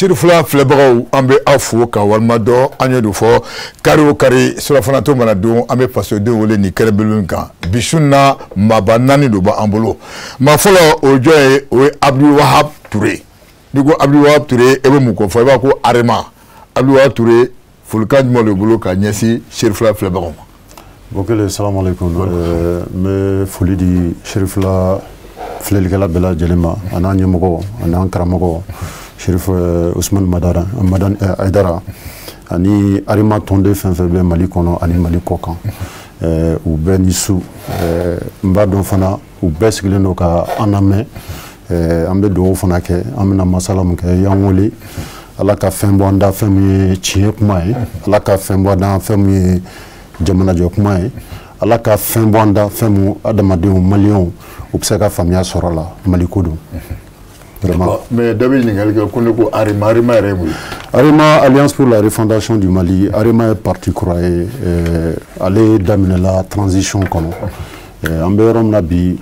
Chérifla Flebagaw an bɛ aw fo ka walima dɔ an ye do fɔ kari o kari surafanato mana don an bɛ fasodenw wele ni kɛrɛbelun kan bisun na maaba 4 do b'an bolo maa fɔlɔ o jɔ ye o ye Abdul Wahab Touré ni ko Abdul Wahab Touré e bɛ mun ko fɔ i b'a ko Arema Abdul Wahab Touré folikan jumɛn de bolo ka ɲɛsin Chérifla Flebagaw ma. Bokele salam alaikum me foli di Chérifla filɛlikɛla bɛɛ lajɛlen ma an'an ɲɛmɔgɔ an'an karamɔgɔ Chérif Ousmane Madani Aidara ani Arema tɔnden fɛn fɛn bɛ Mali kɔnɔ ani Mali kɔkan u bɛɛ ni su n b'a dɔn fana u bɛɛ sigilen don ka an lamɛn an bɛ dugawu fana kɛ an bɛna masala mun kɛ y'an wele Ala ka fɛn bɔ an da fɛn min ye tiɲɛ kuma ye Ala ka fɛn bɔ an da fɛn min ye jamanajɔ kuma ye Ala ka fɛn bɔ an da fɛn min adamadenw maliyɛnw u bɛ se ka faamuya sɔrɔ la Mali ko don. Mais David Ningalika, Arema Alliance pour la refondation du Mali, Arema est parti croyé, aller d'amener la transition comme Amberom Nabi,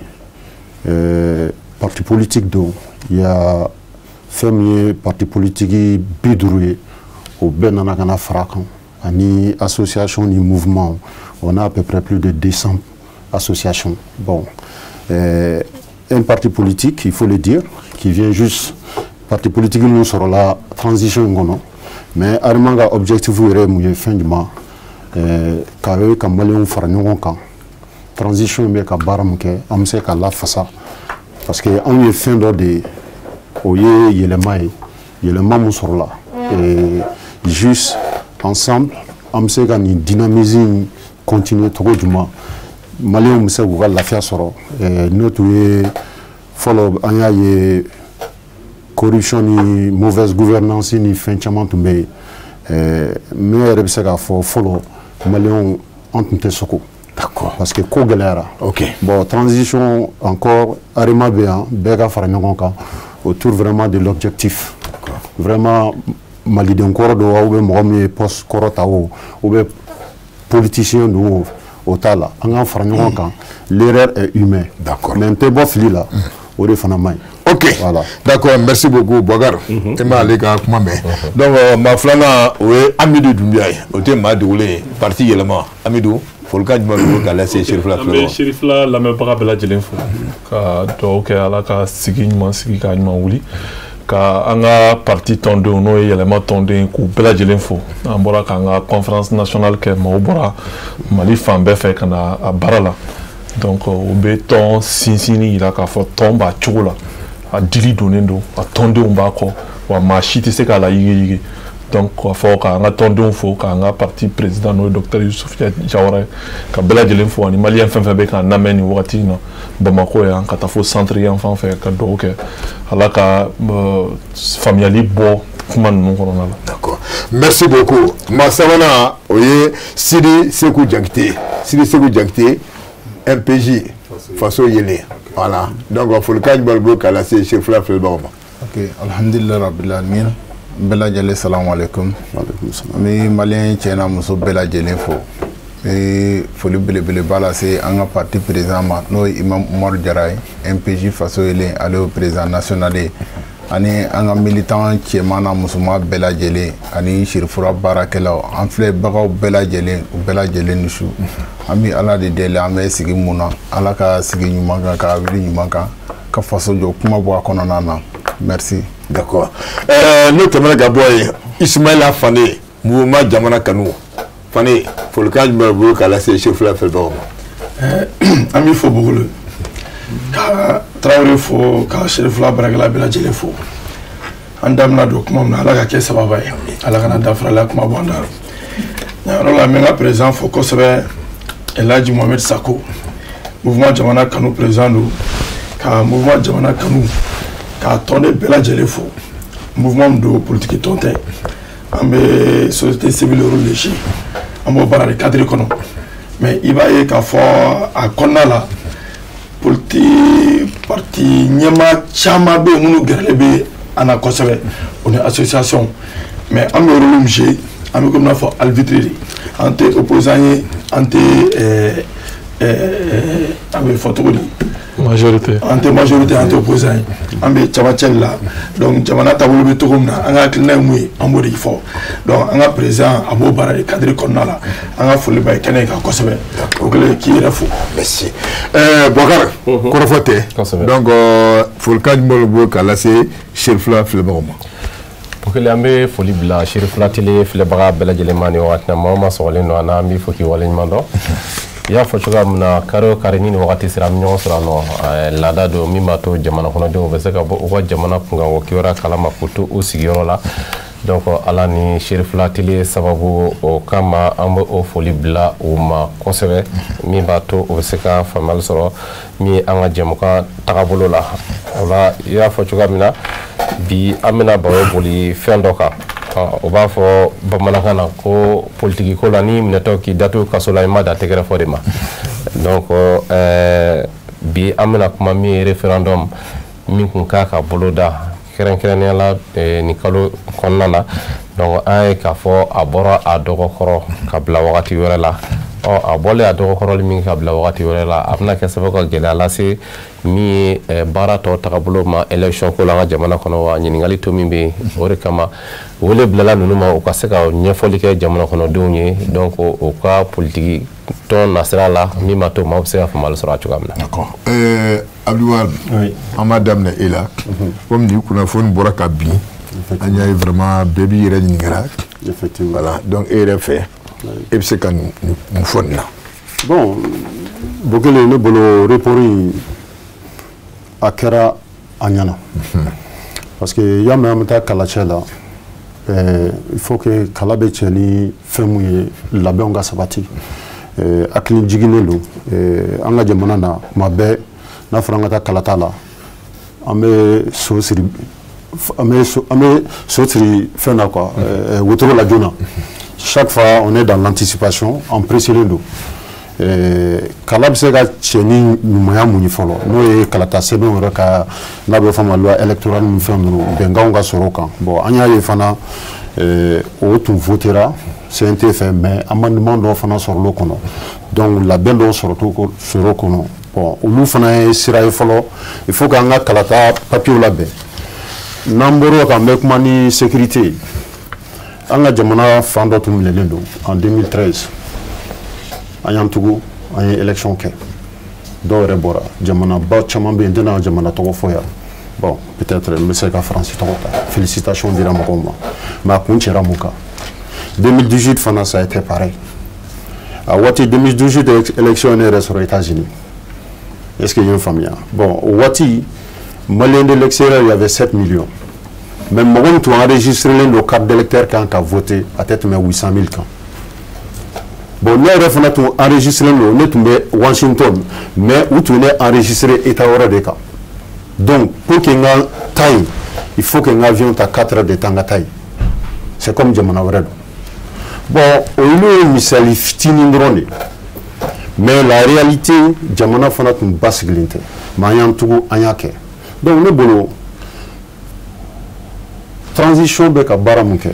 parti politique d'eau, il y a fait parti politique bidroué au Benanakana Frakan, ani association du mouvement, on a à peu près plus de 200 associations. Bon. Un parti politique, il faut le dire, qui vient juste, parti politique nous sur la transition, mais Armanga objectif est fin du mois, car comme Malien Faragnon, transition mais qu'à Baramke, on sait qu'à la façade, parce que on est fin d'ordre, oye yelema sur là, et juste ensemble, on sait qu'on dynamiser, continuer trop du mois. Malien musa ko la fiya sɔrɔ n'otu ye fɔlɔ an y'a ye corruption ni mauvaise gouvernance ni fɛn caman tun bɛ yen ne yɛrɛ bɛ se k'a fɔ fɔlɔ maliyɛnw an tun tɛ sɔgɔ parce que ko gɛlɛyara bon transition encore Arema bɛ yan bɛɛ ka fara ɲɔgɔn kan autour vraiment de l'objectif vraiment maliden kɔrɔ do ou bɛ mɔgɔ min ye poste kɔrɔ ta o bɛ politicien do au tala, l'erreur est humaine. D'accord. Mais on peut fili là, au défendement. Ok. Voilà. D'accord. Merci beaucoup, Bogar. Donc, ma flana, oui, Amidou Doumbia, au thème de rouler, parti également. Amidou, faut le cas de me laisser Chérifla. Chérifla, la même parole de la Jelenfo. Donc, à la cas, Sigma, Sigma, Ouli. Ka anga parti tondo no élément tondé ku bela jelenfo ambora ka anga conférence nationale ke mabora Mali fambe fait kana a barala donc au béton sinsini ila ka fo tomba chola a dili donendo a tondo mbako wa machiti se kala yigi donc ko fo ka anga tondo fo ka anga parti président no docteur Youssouf Jawara ka bela jelenfo ani malien fambe be ka nameni wakati no Bamako ya kata fo centre ya enfant fait ka do ke ala ka familiali bo kuma non corona. D'accord. Merci beaucoup. Ma savana oye Sidi Sekou Diakité. Sidi Sekou Diakité MPJ faso yele. Voilà. Donc il faut le cas du balbo kala c'est Chérifla Flebagaw. OK, alhamdulillah rabbil alamin. Bela jale salam alaikum. Wa alaikum salam. Mi malien tiena muso bela jale fo. Et foli belebele bala c'est un parti président no Imam Oumar Diarra MPJ faso yele aller au président national ani un militant tiemana musuma bela jele ani Chérifla barakelaw en flé bagaw bela jele nisu ami ala de dele amé sigi muna ala ka sigi nyumanga ka wili nyumanga ka faso jo kuma bo akonana na merci. D'accord. Nous temana gaboy Ismaïla Fane mouvement jamana kanu Fane, faut le cas de me dire c'est Chérifla Flebagaw. Ami faut beaucoup le. Travailler faut car Chérifla barakela bela jele faut. Andamna do kuma na ala ka ke sababa ye. Ala kana dafra la kuma bondaro. Alors la menga président faut ko sebe Elhaji Mohamed Sako. Mouvement jamana kanu président do ka mouvement jamana kanu ka tonne bela jele faut. Mouvement de politique tonte. Ambe société civile relâchée. Amo bara le cadre kono mais il va y ka fo a konna la parti nyama chama be munu gerlebe ana kosebe on association mais am rôle mjé am comme na fo alvitri ante opposant ante an bɛ fɔ cogo di majorité an tɛ majorité an tɛ opposant ye an bɛ camancɛ la donc jamana taabolo bɛ cogo min na an ka hakilina ye mun ye an b'o de fɔ donc an ka président a b'o baara de cadre kɔnɔna la an ka foli b'a ye kɛnɛ kan kosɛbɛ o kɛlen k'i yɛrɛ fo. merci Boubacar kɔrɔfɔ tɛ donc folikan jumɛn b'o k'a lase Serifula filɛbagaw ma. o kɛlen an bɛ foli bila Serifula télé filɛbaga bɛɛ lajɛlen ma nin wagati na maa o maa sɔgɔlen don an na an b'i fo k'i waleɲuman dɔn. I y'a fɔ cogoya min na kare o kare ni nin wagati sera an bɛ ɲɔgɔn sɔrɔ yan nɔ laada don min b'a to jamana kɔnɔdenw bɛ se ka bɔ u ka jamana kunkan o kibaruya kalama k'u to u sigiyɔrɔ la donc ala ni Serifula télé sababu o kama an bɛ o foli bila u ma kosɛbɛ min b'a to u bɛ se ka faamuyali sɔrɔ min ye an ka jɛmukan tagabolo la o la I y'a fɔ cogoya min na bi an bɛna baro boli fɛn dɔ kan. O b'a fɔ bamanankan na ko politiki ko la ni minɛtɔ k'i datu kaso la I ma da tɛgɛrɛ fɔ de ma donc bi an bɛna kuma min ye référendum min kun ka ka bolo da kɛrɛnkɛrɛnnenya la nin kalo kɔnɔna na donc an ye k'a fɔ a bɔra a dɔgɔkɔrɔ ka bila wagati wɛrɛ la a bɔlen a dɔgɔkɔrɔli min ka bila wagati wɛrɛ la a bɛna kɛ sababu ka gɛlɛya lase min ye baara tɔ tagabolo ma élection ko la an ka jamana kɔnɔ wa ɲininkali to min bɛ yen o de kama wele bilala ninnu ma u ka se ka ɲɛfɔli kɛ jamana kɔnɔdenw ye donc u ka politiki tɔn nasira la min ma to maaw bɛ se ka faamuyali sɔrɔ a cogoya min na. d'accord Abdouwahab an b'a daminɛ e la komi nin kunnafoni bɔra ka bin an y'a ye vraiment bɛɛ b'i yɛrɛ ɲininkara effectivement voilà donc e yɛrɛ fɛ e bɛ se ka mun fɔ nin na. bon Bokele ne bolo report in a kɛra a ɲɛna parce que y'a mɛn an bɛ taa kalacɛ la il faut que kala bɛ cɛ ni fɛn mun ye labɛnw ka sabati hakili jiginnen don an ka jamana na tuma bɛɛ n'a fɔra an ka taa kalata la an bɛ so siri fɛn na quoi wotoro la joona chaque fois on est dans l'anticipation en précédent don kala bɛ se ka cɛ ni ɲumanya mun ye fɔlɔ n'o ye kalata sɛbɛnw yɛrɛ ka n'a bɛ fɔ ma loi électorale ni fɛn ninnu bɛnkanw ka sɔrɔ o kan bon an y'a ye fana o tun votera CNT fɛ mais amendement dɔw fana sɔrɔl'o kɔnɔ donc labɛn dɔw sɔrɔ kɔnɔ bon olu fana ye sira ye fɔlɔ il faut k'an ka kalata papier labɛn n'an bɔr'o kan an bɛ kuma ni sécurité an ka jamana fan dɔ tun minɛlen don en 2013 an y'an tugu an ye élection kɛ dɔw yɛrɛ bɔra jamanaba caman bɛ yen n tɛna jamana tɔgɔ fɔ yan bon peut-être n bɛ se ka Faransi tɔgɔ ta félicitations dira mɔgɔw ma mais a kun cɛra mun kan 2018 fana ça a été pareil a waati 2018 élection ne yɛrɛ sɔrɔ États-Unis est-ce que i ye n faamuya bon o waati malien de l'extérieur il y avait 7 millions mais mɔgɔ min tun enregistrelen don carte d'électeur kan ka voter a tɛ tɛmɛ 800 000 kan bon ne yɛrɛ fana tun enregistrelen don ne tun bɛ Washington mais u tun ne enregistré État wɛrɛ de kan donc pour que n ka taa yen il faut que n ka avion ta 4 heures de temps n ka taa yen c'est comme jamana wɛrɛ don bon olu ye misali fitinin dɔrɔn de mais la réalité jamana fana tun basigilen tɛ mais an y'an tugu an y'a kɛ donc ne bolo transition bɛ ka baara mun kɛ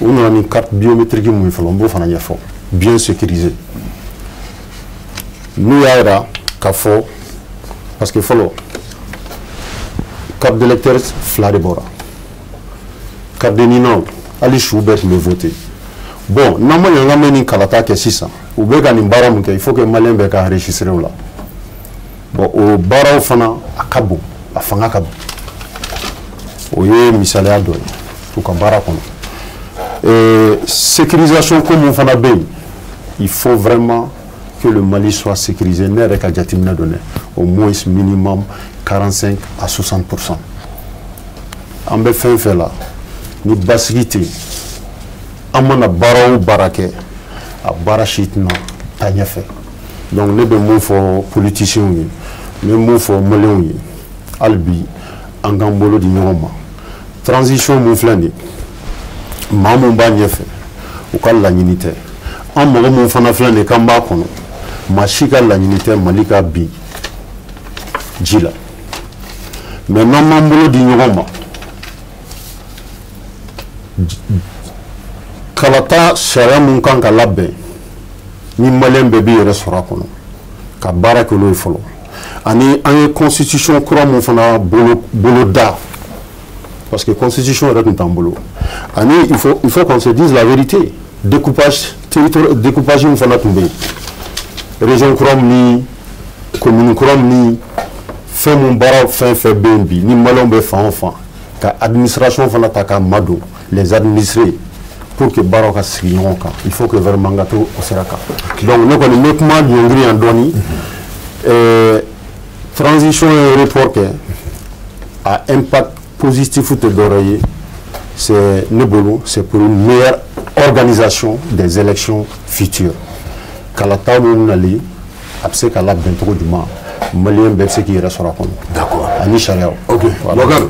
u nana ni carte biométrique mun ye fɔlɔ n b'o fana ɲɛfɔ bien sécurisé n'u y'a jira k'a fɔ parce que fɔlɔ carte d'électeur 2 de bɔra carte de ɲininaw hali su bɛɛ tun bɛ voter bon n'an ma ɲɛ n ka mɛn nin kalata kɛ sisan u bɛ ka nin baara mun kɛ il faut que maliyɛn bɛɛ ka enregistrer o la bon o baaraw fana a ka bon a fanga ka bon o ye misaliya dɔ ye u ka baara kɔnɔ sécurisation ko mun fana bɛ yen il faut vraiment que le Mali soit sécurisé ne yɛrɛ ka jateminɛ dɔ dɛ au moins minimum 45 à 60%. an bɛ fɛn fɛn la ni basigi tɛ yen an mana baara o baara kɛ a baara si tɛna taa ɲɛfɛ donc ne bɛ mun fɔ politiciens ye n bɛ mun fɔ maliyɛnw ye hali bi an k'an bolo di ɲɔgɔn ma transition mun filɛ nin ye maa mun b'a ɲɛfɛ u ka laɲini tɛ an mɔgɔ mun fana filɛ nin ye k'an b'a kɔnɔ maa si ka laɲini tɛ Mali ka bin ji la mais n'an m'an bolo di ɲɔgɔn ma kalata sariya mun kan ka labɛn ni malien bébé yɛrɛ sɔrɔ a kɔnɔ ka baara kɛ n'o ye fɔlɔ ani an ye constitution kura mun fana bolo da parce que constitution yɛrɛ tun t'an bolo ani il faut qu'on se dise la vérité découpage min fana tun bɛ yen région kura ni commune kura ni fɛn mun baara fɛn fɛn bɛ yen bi ni malien bɛ fan o fan ka administration fana ta ka madon les administrés pour que baaraw ka sigi ɲɔgɔn kan il faut que vraiment ka to o sira kan donc ne kɔni n bɛ kuma ɲɔngiri yan dɔɔni transition et report kɛ a impact positif tɛ dɔwɛrɛ ye c'est ne bolo c'est pour une meilleure organisation des élections futures kala taw minnu nali a bɛ se ka labɛn cogo jumɛn maliyɛn bɛɛ bɛ se k'i yɛrɛ sɔrɔ a kɔnɔ d'accord ani sariyaw ok Bokar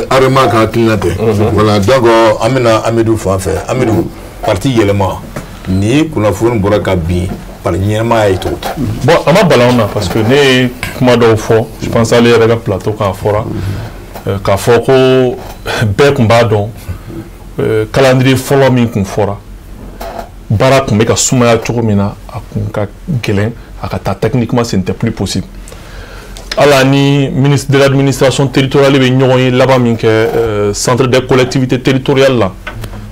Arema ka hakilina tɛ voilà donc an bɛna Amidu fan fɛ Amidu parti yɛlɛma ni kunnafoni bɔra ka bin par ɲɛnamaya ye cogo bon a ma bala an na parce que ne ye kuma dɔw fɔ je pense ale yɛrɛ ka plateau k'a fɔra k'a fɔ ko bɛɛ tun b'a dɔn calendrier fɔlɔ min tun fɔra baara tun bɛ ka sumaya cogo min na a tun ka gɛlɛn a ka taa techniquement ce n'était plus possible ala ni ministre de l'administration territoriale bɛ ɲɔgɔn ye laban min kɛ centre des collectivités territoriales la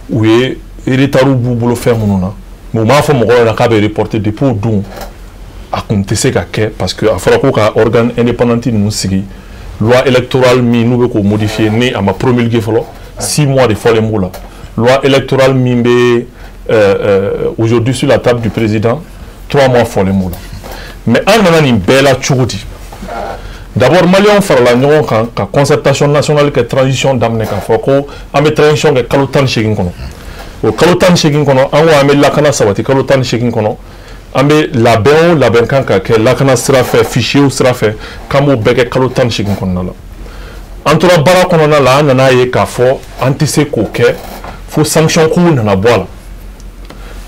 u ye retard b'u bolo fɛn minnu na mais u m'a fɔ mɔgɔw ɲɛna k'a bɛ reporter depuis o don a tun tɛ se ka kɛ parce que a fɔra ko ka organe indépendant ninnu sigi loi électorale min n'u bɛ k'o modifier ni a ma promulguer fɔlɔ 6 mois de fɔlen b'o la loi électorale min bɛ aujourd'hui sur la table du président 3 mois fɔlen b'o la mais an nana nin bɛɛ la cogo di d'abord maliyɛnw farala ɲɔgɔn kan ka concertation nationale kɛ transition daminɛ k'a fɔ ko an bɛ transition kɛ kalo 18 kɔnɔ o kalo 18 kɔnɔ an ko an bɛ lakana sabati kalo 18 kɔnɔ an bɛ labɛn o labɛn kan ka kɛ lakana sira fɛ fichier sira fɛ k'an b'o bɛɛ kɛ kalo 18 kɔnɔna la an tora baara kɔnɔna la an nana ye k'a fɔ an tɛ se k'o kɛ fo sanction k'u nana bɔ a la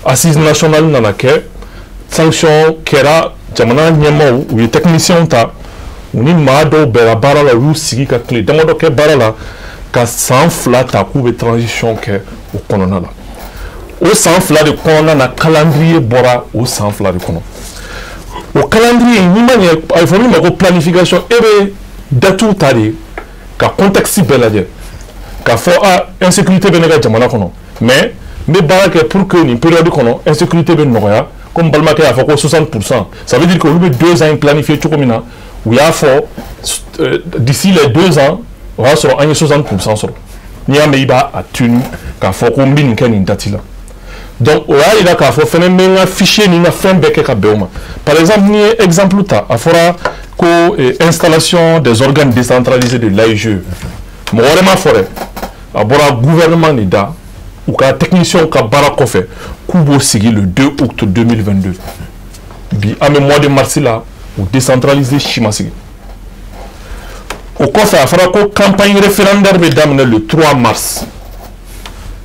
assise nationale nana kɛ sanction kɛra jamana ɲɛmaaw u ye techniciens ta u ni maa dɔw bɛnna baara la u y'u sigi ka tile damadɔ kɛ baara la ka san 2 ta k'u bɛ transition kɛ o kɔnɔna la o san 2 de kɔnɔna na calendrier bɔra o san 2 de kɔnɔ o calendrier n'i ma ɲɛ a bɛ fɔ min ma ko planification e bɛ datuw ta de ka contexte bɛɛ lajɛ k'a fɔ insécurité bɛ ne ka jamana kɔnɔ mais n bɛ baara kɛ pour que nin période kɔnɔ insécurité bɛ nɔgɔya comme balimakɛ y'a fɔ ko 60%, ça veut dire que olu bɛ 2 ans planifié cogo min na u y'a fɔ d'ici les 2 ans o y'a sɔrɔ an ye 60% sɔrɔ n'i y'a mɛn i b'a tenu k'a fɔ ko n bɛ nin kɛ nin date la donc o y'a yira k'a fɔ fɛnɛ n bɛ n ka fichier ni n ka fɛn bɛɛ kɛ ka bɛn o ma par exemple n'i ye exemple ta a fɔra ko installation des organes décentralisés de l'AIGE mɔgɔ wɛrɛ m'a fɔ dɛ a bɔra gouvernement de da u ka techniciens ka baara kɔfɛ k'u b'o sigi le 2 août 2022 bi an bɛ mois de mars la u décentraliser si ma sigi o kɔfɛ a fɔra ko campagne référendaire bɛ daminɛ le 3 mars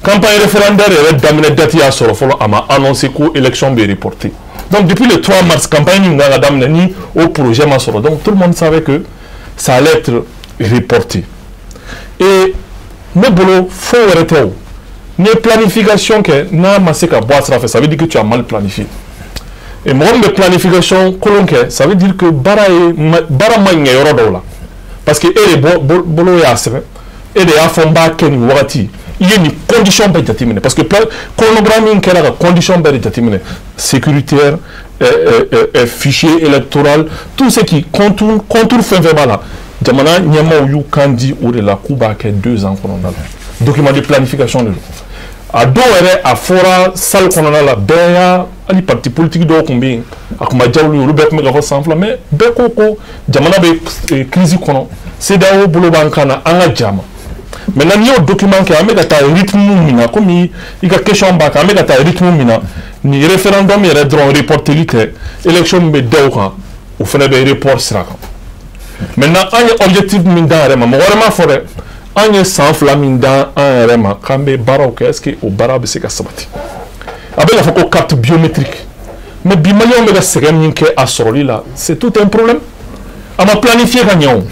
campagne référendaire yɛrɛ daminɛ date y'a sɔrɔ fɔlɔ a ma annoncé ko élection bɛ reporter donc depuis le 3 mars campagne min kan ka daminɛ ni o projet ma sɔrɔ donc tout le monde savait que ça allait être reporté et ne bolo fo wɛrɛ tɛ o n'i ye planification kɛ n'a ma se ka bɔ a sira fɛ ça veut dire que tu as mal planifié et mɔgɔ min bɛ planification kolon kɛ ça veut dire que baara ma ɲɛ yɔrɔ dɔw la parce que e de bolo y'a sɛbɛn e de y'a fɔ n b'a kɛ nin wagati i ye nin condition bɛɛ jateminɛ parce que chronogramme min kɛra ka condition bɛɛ de jateminɛ sécuritaire fichier électoral tout ce qui contour fɛn fɛn b'a la jamana ɲɛmaaw y'u kan di o de la k'u b'a kɛ 2 ans kɔnɔna la document de planification de don a dɔw yɛrɛ a fɔra salle kɔnɔna la bɛɛ y'a hali parti politique dɔw tun bɛ yen a tun ma diya olu ye olu bɛɛ tun bɛ ka fɔ san 2 mais bɛɛ ko jamana bɛ crise kɔnɔ CEDEAO bolo b'an kan na an ka ja ma maintenant n'i y'o document kɛ an bɛ ka taa rythme min na komi i ka question b'a kan an bɛ ka taa rythme min na nin référendum yɛrɛ dɔrɔn reporteli tɛ élection min bɛ da o kan o fana bɛ report sira kan maintenant an ye objectif min d'an yɛrɛ ma mɔgɔ wɛrɛ m'a fɔ dɛ an ye san 2 min d'an yɛrɛ ma k'an bɛ baaraw kɛ est-ce que o baara bɛ se ka sabati a bɛ n'a fɔ ko carte biométrique mais bi maliyɛnw bɛ ka sɛgɛn min kɛ a sɔrɔli la c'est tout un problème a ma planifié ka ɲɛ o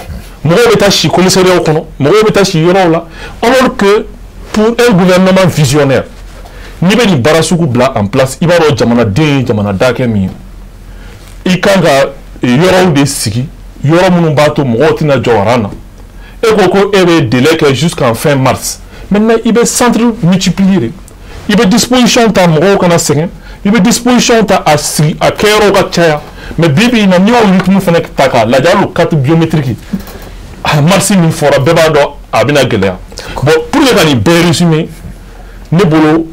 mɔgɔw bɛ taa si commissariat kɔnɔ mɔgɔw bɛ taa si yɔrɔw la alors que pour un gouvernement visionnaire n'i bɛ nin baara sugu bila en place i b'a dɔn jamanaden jamana kɛ min ye i kan ka yɔrɔw de sigi yɔrɔ minnu b'a to mɔgɔw tɛna jɔ waran na e ko ko e bɛ délai kɛ jusqu'en fin mars maintenant i bɛ centre multiplier de i bɛ disposition ta mɔgɔw kana sɛgɛn i bɛ disposition ta a sigi a kɛyɔrɔw ka caya mais bi bi in na n'i y'o rythme fana ta k'a lajɛ hali o carte biométrique mars min fɔra bɛɛ b'a dɔn a bɛna gɛlɛya bon pour que ka nin bɛɛ résumer ne bolo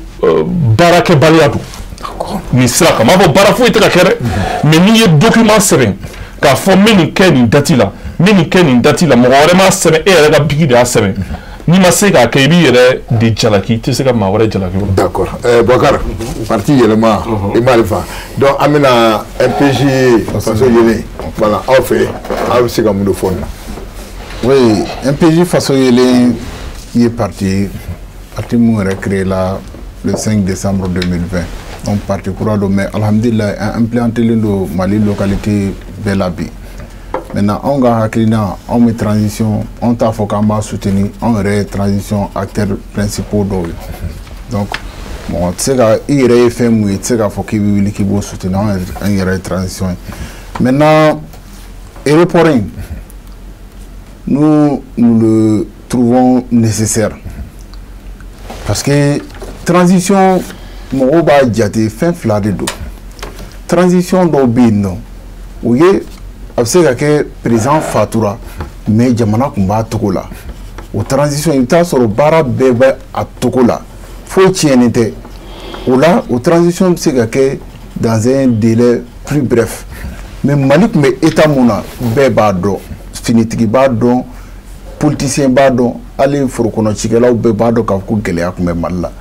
baarakɛbaliya don nin sira kan m'a fɔ baara foyi tɛ ka kɛ dɛ mais n'i ye document sɛbɛn k'a fɔ n bɛ nin kɛ nin date la n bɛ nin kɛ nin date la mɔgɔ wɛrɛ m'a sɛbɛn e yɛrɛ ka bigi de y'a sɛbɛn n'i ma se k'a kɛ i b'i yɛrɛ de jalaki i tɛ se ka maa wɛrɛ jalaki o la. d'accord Boubacar parti yɛlɛma i m'ale fa donc an bɛna MPJ faso yelen voilà aw fɛ aw bɛ se ka mun de fɔ nin na. oui MPJ faso yelen ye parti mun yɛrɛ créé la le 5 décembre 2020 donc parti kura don mais alhamdulilah implanté len don Mali localité bɛɛ la bi. Maintenant, on a hakilina, on met transition, on t'a fait qu'on va soutenir, on aurait transition acteurs principaux d'eux. Donc, bon, tu sais qu'il y a fait mouiller, tu sais qu'il faut qu'il faut soutenir, on y aurait transition. Maintenant, aéroporting, nous le trouvons nécessaire. Parce que transition, mon va dire fin fladé d'eau. Transition d'obé non. Vous voyez, a bɛ se ka kɛ président fatura mais jamana kun b'a togo la o transition i bɛ taa sɔrɔ baara bɛɛ bɛ a togo la foyi tiɲɛnen tɛ o la o transition bɛ se ka kɛ dans un délai plus bref mais Mali kun bɛ état mun na bɛɛ b'a dɔn finitigi b'a dɔn politicien b'a dɔn hali forokɔnɔcikɛlaw bɛɛ b'a dɔn k'a fɔ ko gɛlɛya kun bɛ Mali la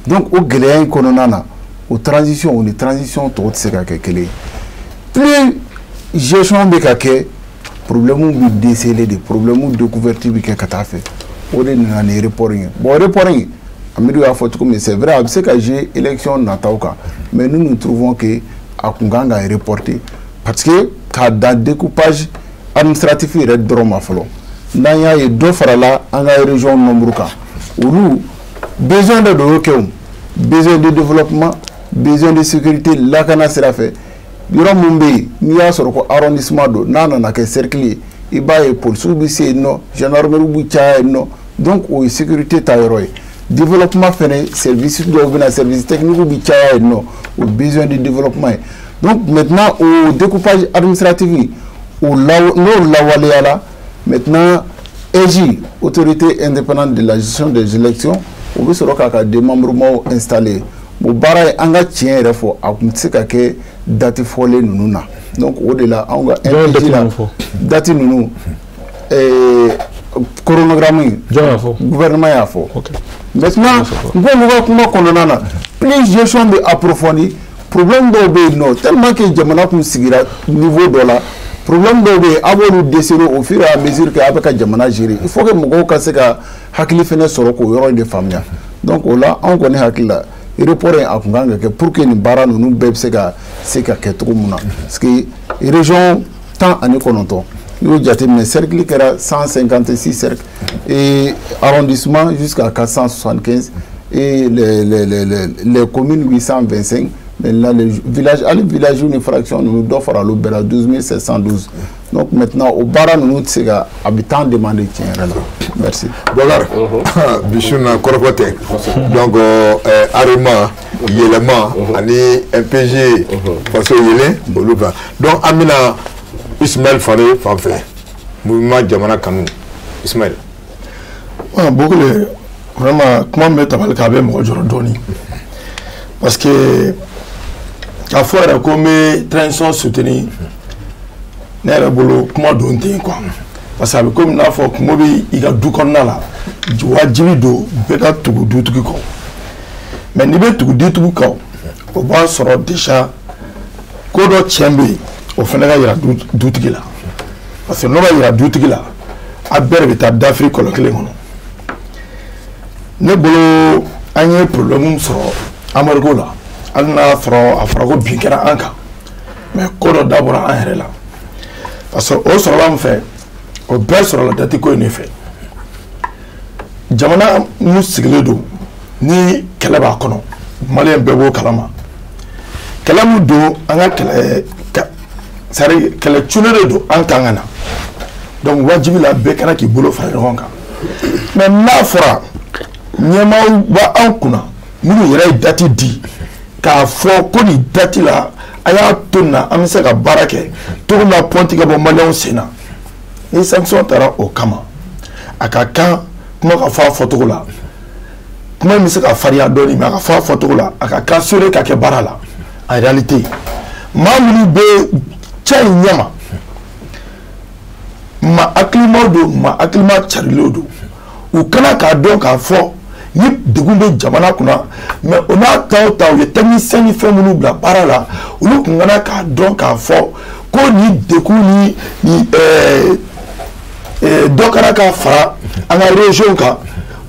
donc o gɛlɛya in kɔnɔna na o transition o ni transition tɔw tɛ se ka kɛ kelen ye plus gestion bɛ ka kɛ problème bi déceler de problème découverte bi kɛ ka taa fɛ o de nana ni reporting ye bon reporting Amidu y'a fɔ cogo min c'est vrai a bɛ se ka jouer élection nataw kan mais nous trouvons que a kun kan ka reporter parce que k'a dan découpage administratif yɛrɛ dɔrɔn ma fɔlɔ n'an y'a ye dɔ farala an ka région nombre kan olu besoin de dɔ y'o kɛ o besoin de développement besoin de sécurité lakana sira fɛ yɔrɔ mun bɛ yen n'i y'a sɔrɔ ko arrondissement don n'a nana kɛ cercle ye i b'a ye policiers bɛ se yen nɔ gendarmerie bɛ caya yen nɔ donc o ye sécurité ta yɔrɔ ye développement fɛnɛ service dɔw bɛ na service technique bɛ caya yen nɔ o besoin de développement ye donc maintenant o découpage administratif n'o lawaleyala maintenant EJ autorité indépendante de la gestion des élections o bɛ sɔrɔ k'a ka démembrement installé o baara ye an ka tiɲɛ yɛrɛ fɔ a kun tɛ se ka kɛ date fɔlen ninnu na donc o de la anw ka MPJ la date ninnu chronogramme gouvernement y'a fɔ maintenant n ko n ka kuma kɔnɔna na plus gestion bɛ approfondi problème dɔw bɛ yen nɔ tellement que jamana kun sigira niveau dɔ la problème dɔw bɛ yen a b'olu déceler au fur et à mesure que a bɛ ka jamana gérer il faut que mɔgɔw ka se ka hakili fɛnɛ sɔrɔ k'o yɔrɔ in de faamuya donc o la anw kɔni hakili la report a kun kan ka kɛ pour que nin baara ninnu bɛɛ bɛ se ka kɛ cogo mun na parce que région 19 i y'o jateminɛ cercle kɛra 156 cercles et arrondissement jusqu'à 475 et les communes 825 maintenant les villages hali village ni fraction ninnu dɔ fara olu bɛɛ la 12 712 donc maintenant o baara ninnu tɛ se ka a bɛ temps demander tiɲɛ yɛrɛ la merci. Boubacar Bichuna kɔrɔfɔ tɛ donc arrêtement yɛlɛma ani MPJ faso yelen olu kan donc an bɛna Ismaël Fare fan fɛ mouvement jamana kanu Ismaël. Bokele vraiment kuma min bɛ tabali kan a bɛ mɔgɔ jɔrɔ dɔɔnin parce que k'a fɔ yɛrɛ ko n bɛ transition soutenir ne yɛrɛ bolo kuma don tɛ yen quoi parce que a bɛ komi n'a fɔ kungo bɛ i ka du kɔnɔna la wajibi don bɛɛ ka tugu dutigi kɔ mais n'i bɛ tugu dutigi kɔ o b'a sɔrɔ déjà ko dɔ tiɲɛ bɛ yen o fana ka yira dutigi la parce que n'o ka yira dutigi la a bɛɛ de bɛ taa dafiri kɔlɔn kelen kɔnɔ ne bolo an ye problème sɔrɔ Amérique la hali n'a sɔrɔ a fɔra ko bin kɛra an kan mais ko dɔ dabɔra an yɛrɛ la parce que o sɔrɔla min fɛ o bɛɛ sɔrɔla date ko in de fɛ jamana mun sigilen don ni kɛlɛ b'a kɔnɔ malien bɛɛ b'o kalama kɛlɛ min don an ka kɛlɛ cunne de don an kan ka na donc wajibi la bɛɛ kana k'i bolo fara ɲɔgɔn kan mais n'a fɔra ɲɛmaaw b'an kunna minnu yɛrɛ ye dati di k'a fɔ ko nin dati la a y'a to nin na an bɛ se ka baara kɛ cogo min na pɔnti ka bɔ maliyɛnw sen na ni sanction taara o kama a ka kan kuma ka fɔ a fɔcogo la kuma bɛ se ka farinya dɔɔnin mais a ka fɔ a fɔcogo la a ka kan sore ka kɛ baara la en réalité maa minnu bɛ cɛ in ɲɛma ma hakilimaw don ma hakilima carilenw don u kana k'a dɔn k'a fɔ ni degun bɛ jamana kunna mais o n'a ta o ta u ye technicien ni fɛn minnu bila baara la olu kun kana k'a dɔn k'a fɔ ko ni degun ni dɔ kana k'a fara an ka région kan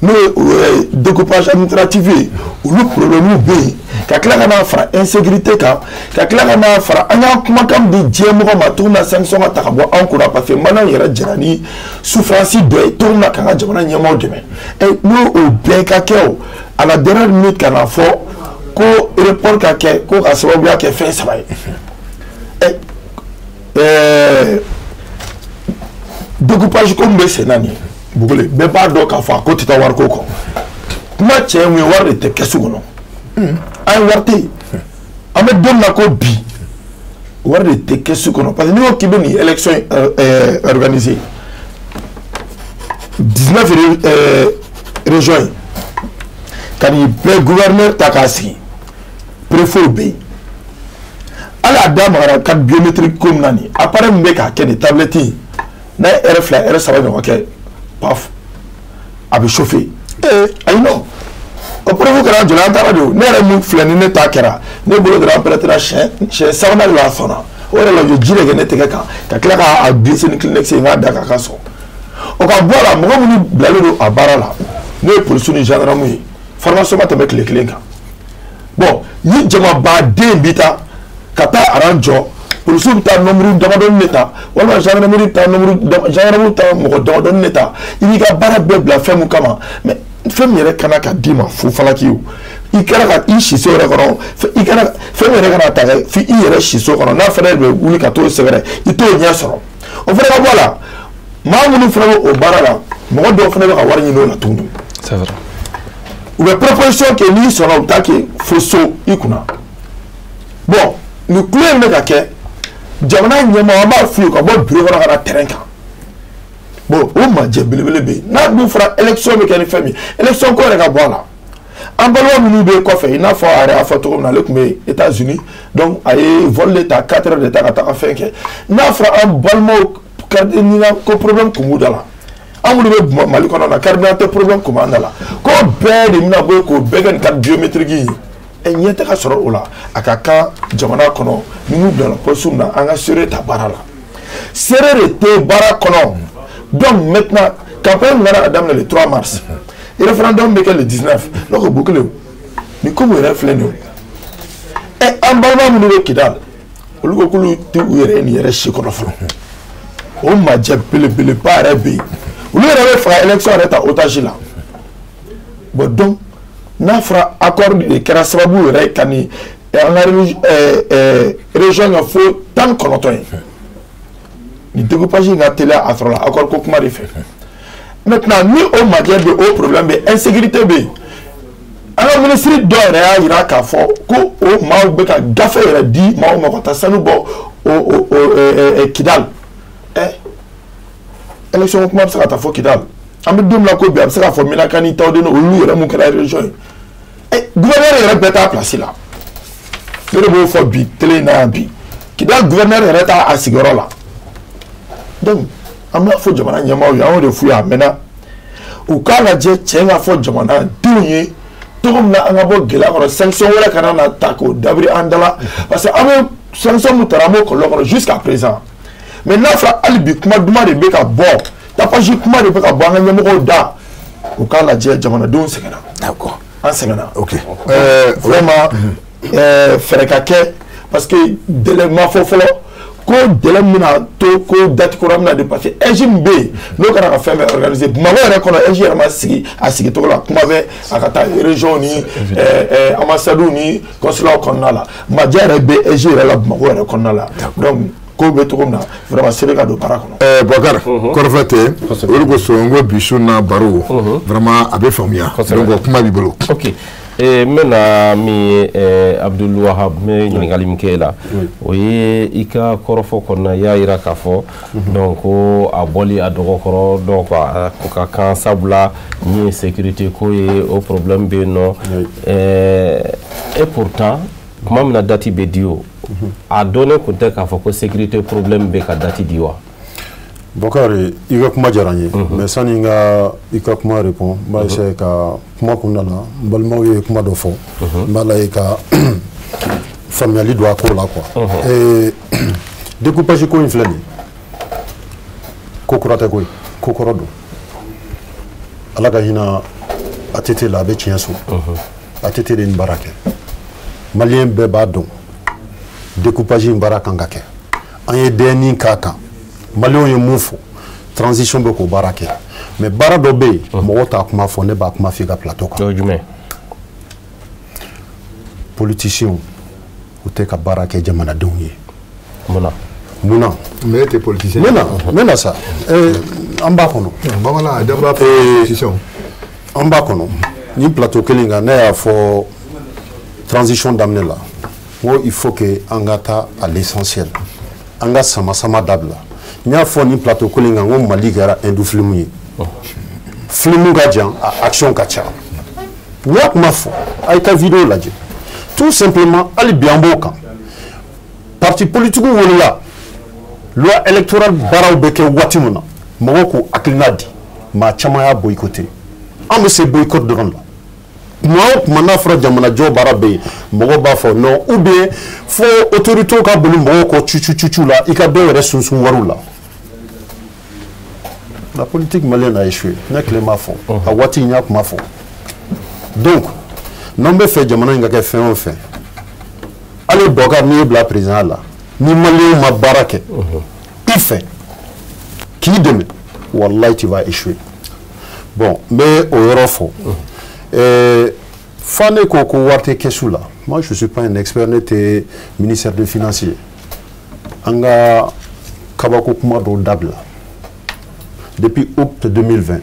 n'o ye découpage administratif ye olu problème bɛ yen ka tila ka n'a fara insécurité kan ka tila ka n'a fara an y'an kumakan di diɲɛ mɔgɔ ma cogo min na sanction ka ta ka bɔ an kunna parce que maliyɛnw yɛrɛ jɛra ni souffrance dɔ ye cogo min na k'an ka jamana ɲɛmaaw dɛmɛ n'o o bɛɛ ka kɛ o à la dernière minute ka na fɔ ko report ka kɛ ko ka sababuya kɛ fɛn saba ye découpage ko min bɛ sen na nin ye Bugule bɛɛ b'a dɔn k'a fɔ a ko tɛ taa wariko kɔ kuma cɛ ye mun ye wari de tɛ kɛsu kɔnɔ an ye wari tɛ yen an bɛ don min na ko bi wari de tɛ kɛsu kɔnɔ parce que n'i ko k'i bɛ nin élection organiser 19 régions ye ka nin bɛɛ gouverneur ta k'a sigi préfet bɛ yen hali a da magara carte biométrique ko min na nin appareil min bɛ k'a kɛ nin tablette in n'a ye heure fila heure saba ɲɔgɔn kɛ paf a bɛ chauffer ayi non o préfet kɛra joli an taara de o ne yɛrɛ min filɛ ni ne ta kɛra ne bolo dɔrɔn peut-être siɲɛ sabanan de la sɔnna o yɛrɛ la u ye ji de kɛ ne tɛgɛ kan ka tila k'a glissé ni Kleenex ye n k'a da kan ka sɔn o ka bɔ a la mɔgɔ minnu bilalen don a baara la n'o ye polisiw ni gendarme ye formation ma tɛmɛ tile kelen kan bon ni jamabaden bi taa ka taa aran jɔ polisiw bɛ taa nombre damadɔni de ta walima gendarmerie bɛ taa gendarmerie bɛ taa mɔgɔ damadɔni de ta i b'i ka baara bɛɛ bila fɛn min kama mais fɛn min yɛrɛ kana ka d'i ma fu falaki o i kɛra ka i siso yɛrɛ kɔnɔ i kana fɛn min yɛrɛ kana ta kɛ f'i yɛrɛ siso kɔnɔ n'a fana bɛ wuli ka t'o sɛgɛrɛ i t'o ɲɛ sɔrɔ o fana ka bɔ a la maa minnu fana bɛ o baara la mɔgɔ dɔw fana bɛ ka wari ɲini o la tuguni u bɛ proposition kɛ n'i sɔnna u bɛ taa kɛ fo so i kunna bon nin kulo in bɛ ka kɛ jamana ɲɛmaa an b'a f'u ye ka bɔ bureau kɔnɔ ka na terrain kan bon o majɛ belebele bɛ yen n'a dun fɔra élection bɛ kɛ ni fɛn min élection ko yɛrɛ ka bɔ a la an balima minnu bɛ kɔfɛ i n'a fɔ a yɛrɛ y'a fɔ cogo min na ale tun bɛ États-Unis donc a ye vol de ta 4 heures de ta ka taga fɛn kɛ n'a fɔra an balimaw ko problème kun b'u da la an minnu bɛ Mali kɔnɔ na carburant tɛ problème kun b'an da la ko bɛɛ de bɛna bɔ yen k'o bɛɛ kɛ nin carte biométrique ye ɲɛ tɛ ka sɔrɔ o la a ka kan jamana kɔnɔ ni mun bilala poste na an ka seere ta baara la seere de tɛ baara kɔnɔ donc maintenant campagne nana daminɛ le 3 mars référendum bɛ kɛ le 19 donc o bouclé o ni ko mun yɛrɛ filɛ nin ye an balima minnu bɛ Kidal olu ko k'olu tɛ u yɛrɛ nin yɛrɛ si kɔnɔ fɔlɔ o majɛ belebeleba yɛrɛ bɛ yen olu yɛrɛ bɛ fɛ ka élection yɛrɛ ta otage la bon donc n'a fɔra accord de kɛra sababu yɛrɛ ka nin an ka région ka fo 19 ye ni découpage in ka teliya a sɔrɔ la accord ko kuma de fɛ maintenant ni o majɛ bɛ o problème bɛ insécurité bɛ yen an ka ministre dɔ yɛrɛ y'a jira k'a fɔ ko o maaw bɛ ka gafe yɛrɛ di maaw ma ka taa sanu bɔ Kidal élection kuma bɛ se ka taa fɔ Kidal an bɛ don min na ko bi a bɛ se k'a fɔ Minakani Tawdene olu yɛrɛ mun kɛra région ye gouverneur yɛrɛ bɛɛ t'a place la ne de b'o fɔ bi télé in na yan bi Kidal gouverneur yɛrɛ t'a a sigiyɔrɔ la donc an b'a fɔ jamana ɲɛmaaw ye an y'o de f'u ye a mɛnna u k'a lajɛ cɛ ka fɔ jamana denw ye cogo min na an ka bɔ gɛlɛya kɔnɔ sanction wɛrɛ kana na ta k'o dabiri an da la parce que an bɛ sanction mun tara an b'o kɔlɔlɔ kɔnɔ jusqu'à présent mais n'a fɔra hali bi kuma duman de bɛ ka bɔ tapage kuma de bɛ ka bɔ an ka ɲɛmɔgɔw da u k'a lajɛ jamanadenw sɛgɛnna d'accord an sɛgɛnna ok vraiment fɛɛrɛ ka kɛ parce que délai ma fɔ fɔlɔ ko délai mina to ko date ko ramna dépasser régime B no kana ka fɛn bɛɛ organiser Bamako yɛrɛ kɔnɔ régime yɛrɛ ma sigi a sigi cogo la kuma bɛ a ka taa région ni ambassade ni consulat kɔnɔna la Madia yɛrɛ bɛ régime yɛrɛ la Bamako yɛrɛ kɔnɔna la donc ko bɛ cogo min na vraiment sebe ka don baara kɔnɔ Boubacar kɔrɔfɛ tɛ olu kosɔn n ko bi su na baro vraiment a bɛ faamuya donc kuma b'i bolo ok n bɛna min Abdul Wahab n bɛ ɲininkali min kɛ la o ye i ka kɔrɔfɔ kɔnɔna i y'a jira k'a fɔ donc ko a bɔli a dɔgɔ kɔrɔ donc a ka kan sabula min ye sécurité ko ye o problème bɛ yen nɔ et pourtant kuma min na date bɛ di o a dɔnnen tun tɛ k'a fɔ ko sécurité problème bɛ ka date di wa Bokari i ka kuma diyara n ye mais sani i ka kuma répond n b'a essayer ka kuma kunda la n balimaw ye kuma dɔ fɔ n b'a lajɛ ka faamuyali don a ko la quoi découpage ko in filɛ nin ye ko kura tɛ koyi ko kɔrɔ don ala ka hinɛ ATT la a bɛ tiɲɛ so ATT de nin baara kɛ maliyɛn bɛɛ b'a dɔn découpage in baara kan ka kɛ an ye DNI k'a kan maliyɛnw ye mun fɔ transition bɛ k'o baara kɛ mais baara dɔ bɛ yen mɔgɔw t'a kuma fɔ ne b'a kuma f'i ka plateau kan jumɛn politiciens u tɛ ka baara kɛ jamanadenw ye munna mais e tɛ politicien n bɛna sa an b'a kɔnɔ bamanan dɔ b'a fɔ politicien an b'a kɔnɔ nin plateau kelen kan ne y'a fɔ transition daminɛ la n ko il faut que an ka taa à l'essentiel an ka sama dabila n y'a fɔ nin plateau kelen kan n ko Mali kɛra hindu film ye film ka jan a action ka ca n y'a kuma fɔ a ye ta vidéo lajɛ tout simplement hali bi an b'o kan parti politique wolola loi électorale baaraw bɛ kɛ waati min na mɔgɔw k'u hakilina di maa caman y'a boycotté an bɛ se boycott dɔrɔn la kuma o kuma n'a fɔra jamanajɔ baara bɛ yen mɔgɔw b'a fɔ non ou bien fo autorités ka boli mɔgɔw kɔ cucu la i ka dɔw yɛrɛ sunsun wariw la la politique malienne a échoué ne tile m'a fɔ a waati n y'a kuma fɔ donc n'an bɛ fɛ jamana in ka kɛ fɛn o fɛn hali Boubacar n'i ye bila président la ni maliyɛnw ma baara kɛ i fɛ k'i dɛmɛ wallahi tu vas échouer bon n bɛ o yɔrɔ fɔ Fane ko wari tɛ kɛsu la moi je suis pas un expert ne tɛ ministère des finances ye an ka kabako kuma dɔw dabila depuis août 2020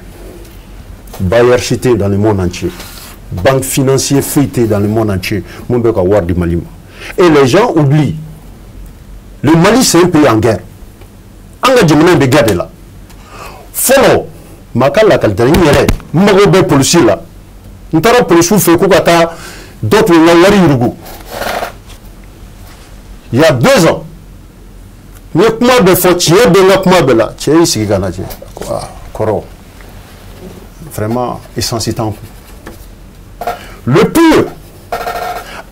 bailleur cité dans le monde entier banque financière feuilletée dans le monde entier mun bɛ ka wari di Mali ma et les gens oublient le Mali c'est un pays en guerre an ka jamana bɛ guerre de la fɔlɔ maa ka lakalita n yɛrɛ n mago bɛ polisi la n taara polisiw fɛ k'u ka taa dɔ tun ka wari yurugu il y a 2 ans n ye kuma bɛɛ fɔ tiɲɛ bɛ n ka kuma bɛɛ la cɛ y'i sigi ka lajɛ ko kɔrɔ vraiment essence t'en kun le pire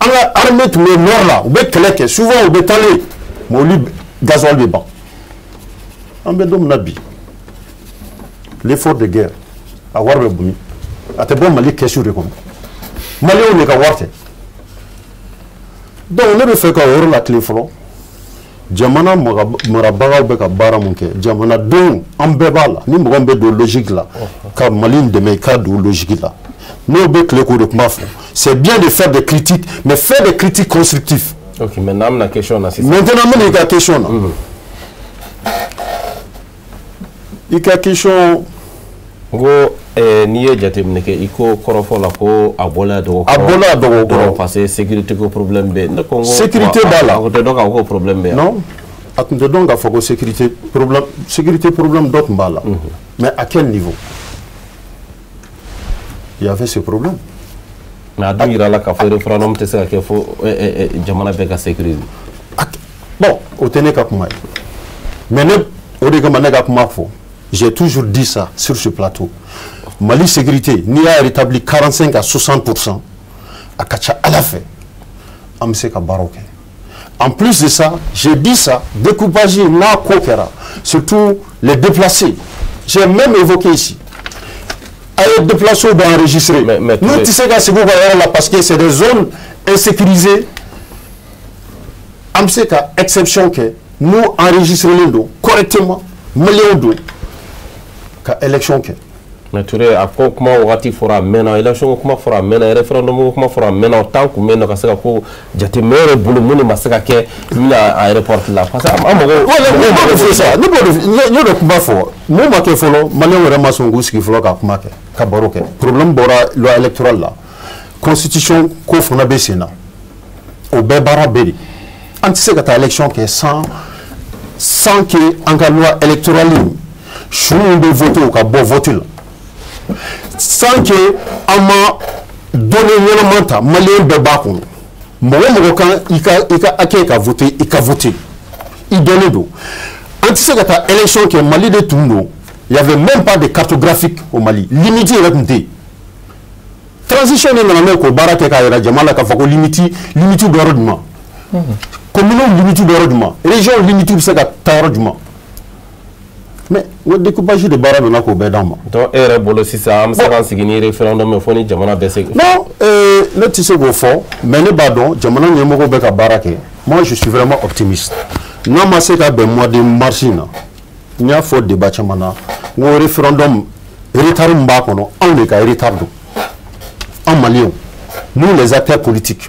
an ka armée tun bɛ nord la u bɛ kɛlɛ kɛ souvent u bɛ taalen mobili gasoil bɛ ban an bɛ don min na bi l'effort de guerre a wari bɛ bonya a tɛ bɔ Mali kɛsu de kɔnɔ maliyɛnw de ka wari tɛ donc ne bɛ fɛ ka o yɔrɔ la tile fɔlɔ jamana marabagaw bɛ ka baara mun kɛ jamanadenw an bɛɛ b'a la ni mɔgɔ min bɛ don logique la ka Mali dɛmɛ i ka don logique la n'o bɛ tile k'o de kuma fɔ c'est bien de faire des critiques mais faire des critiques constructives. ok maintenant an bɛna question na sisan. maintenant n bɛna i ka question na. i ka question. n ko n'i ye jateminɛ kɛ i ko kɔrɔfɔ la ko a bɔla a dɔgɔ kɔrɔ. a bɔla a dɔgɔ kɔrɔ parce que sécurité ko problème bɛ yen. ne ko n ko sécurité b'a la. a tun tɛ dɔn k'a fɔ ko problème bɛ yan. non a tun tɛ dɔn k'a fɔ ko sécurité problème dɔ tun b'a la. mais à quel niveau il y avait ce problème. mais a dun yira la k'a fɔ référendum tɛ se ka kɛ fo jamana bɛɛ ka sécuriser. bon o tɛ ne ka kuma ye mais ne o de kama ne ka kuma fɔ j'ai toujours dit ça sur ce plateau. Mali sécurité n'i y'a rétabli 45 à 60% a ka ca Ala fɛ an bɛ se ka baaraw kɛ. En plus de ça, j'ai dit ça, découpage n'a qu'au kɛra, surtout les déplacés. J'ai même évoqué ici. Les déplacés doivent enregistrer. Nous, tu sais qu'à ce moment-là, parce que c'est des zones insécurisées, on sait qu'à exception que nous enregistrons correctement millions ka élection ke mais Touré a ko kuma wagati fora mena élection kuma fora mena référendum kuma fora mena tant que mena ka se ko jate mere bulu muni masaka ke mina aéroport là parce que amago wala ko ça ne do kuma fo mo ma ke folo malien wala masongo ski folo ka kuma ke ka baro ke problème bora loi électorale là constitution ko fona be sena o be bara beri anti ka ta élection ke sans que en ka loi électorale chou de voter ou ka bo voter sans que ama donner l'élément malien be ba ko mo kan ika voter il donne do anti ka ta élection ke Mali de Tundo il y avait même pas de cartographique au Mali limité raconté transition dans la ko baraka ka ira jamala ka fako limité d'ordre commune limité d'ordre région limité se ka d'ordre mais le découpage de baraka na ko bedama donc era bolo si ça am saran sigini référendum foni jamana bese non le tisse go fort mais ne badon jamana nyemo ko be ka baraka moi je suis vraiment optimiste na ma se ka be mois de mars na nya fo débat chamana ngo référendum retard mba kono on le ka retard en Mali, nous les acteurs politiques,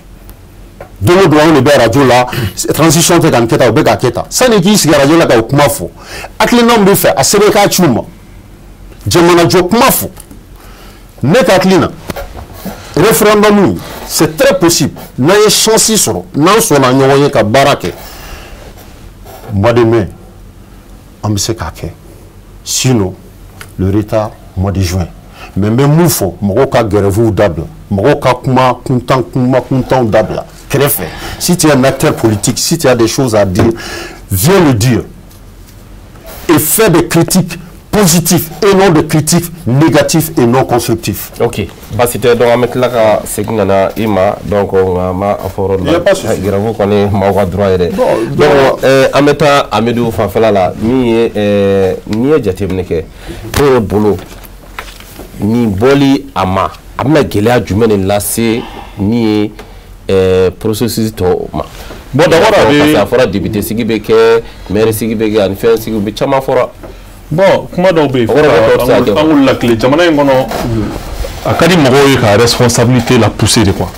nous devons le radio là, transition de l'enquête au Begaketa. Ça n'est qui la radio là au Kumafo. Avec les noms de fait, à Sebeka Chuma, Djemana Jo Kumafo, Nekaklina, référendum, c'est très possible. N'a pas chance sur non sur la Nyoye ka Barake. Mois de mai, on se kake. Sinon, le retard, mois de juin. Mais même moufo moka grève d'able moka kuma content d'able très fait si tu es un acteur politique si tu as des choses à dire viens le dire et fais des critiques positives et non des critiques négatives et non constructives. Ok bah c'était donc à mettre là c'est qu'on a ima donc on a aforo là grave qu'on est ma droit et donc à mettre Amadou Fafala là ni jatem ke pour boulot ni boli ama amna gelea jumene lase ni processus to ma bon d'abord ça fera député sigi beke maire sigi beke en fait sigi be chama fora bon kuma do be angul la clé jamana ngono akadi mogoy ka responsabilité la pousser de quoi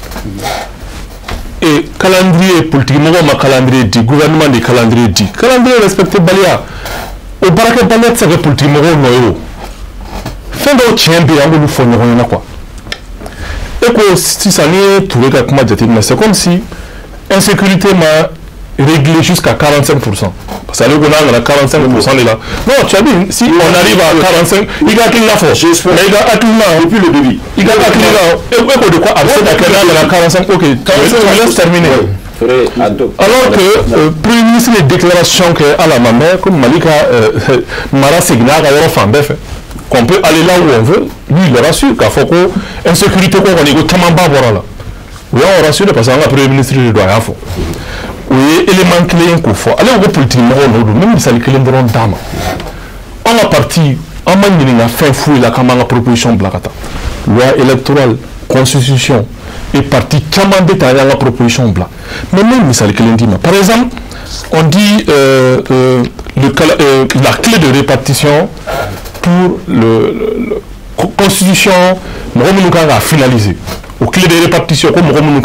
et calendrier politique mo ma calendrier dit gouvernement de calendrier respecté balia au baraka balia c'est politique mo no fendo tchembe yango lu fonyo na quoi et que si ça n'est trouvé ka kuma jati mais c'est comme si insécurité m'a réglé jusqu'à 45%. Parce que on a 45% là. Non, tu as dit si on arrive à 45, il y a qu'il la force. Mais il y a tout là depuis le début. Il y a qu'il là et de quoi avec la 45 OK. Je laisse terminer. Alors que premier ministre des déclarations que à la maman comme Malika Mara Segna a fait qu'on peut aller là où on veut, lui il rassure qu'il faut que insécurité qu'on est tellement bas voilà. Oui, on rassure parce que le premier ministre doit y avoir. Oui, élément clé qu'il faut. Allez au politique, même si c'est le drone d'âme. On a parti, on a fait fouiller la proposition Blakata. Loi électorale, constitution, et parti tellement détaillé la proposition Blak. Mais même si c'est le clé par exemple, on dit la clé de répartition pour la constitution, nous avons finalisé. Au clé de répartition, comme nous avons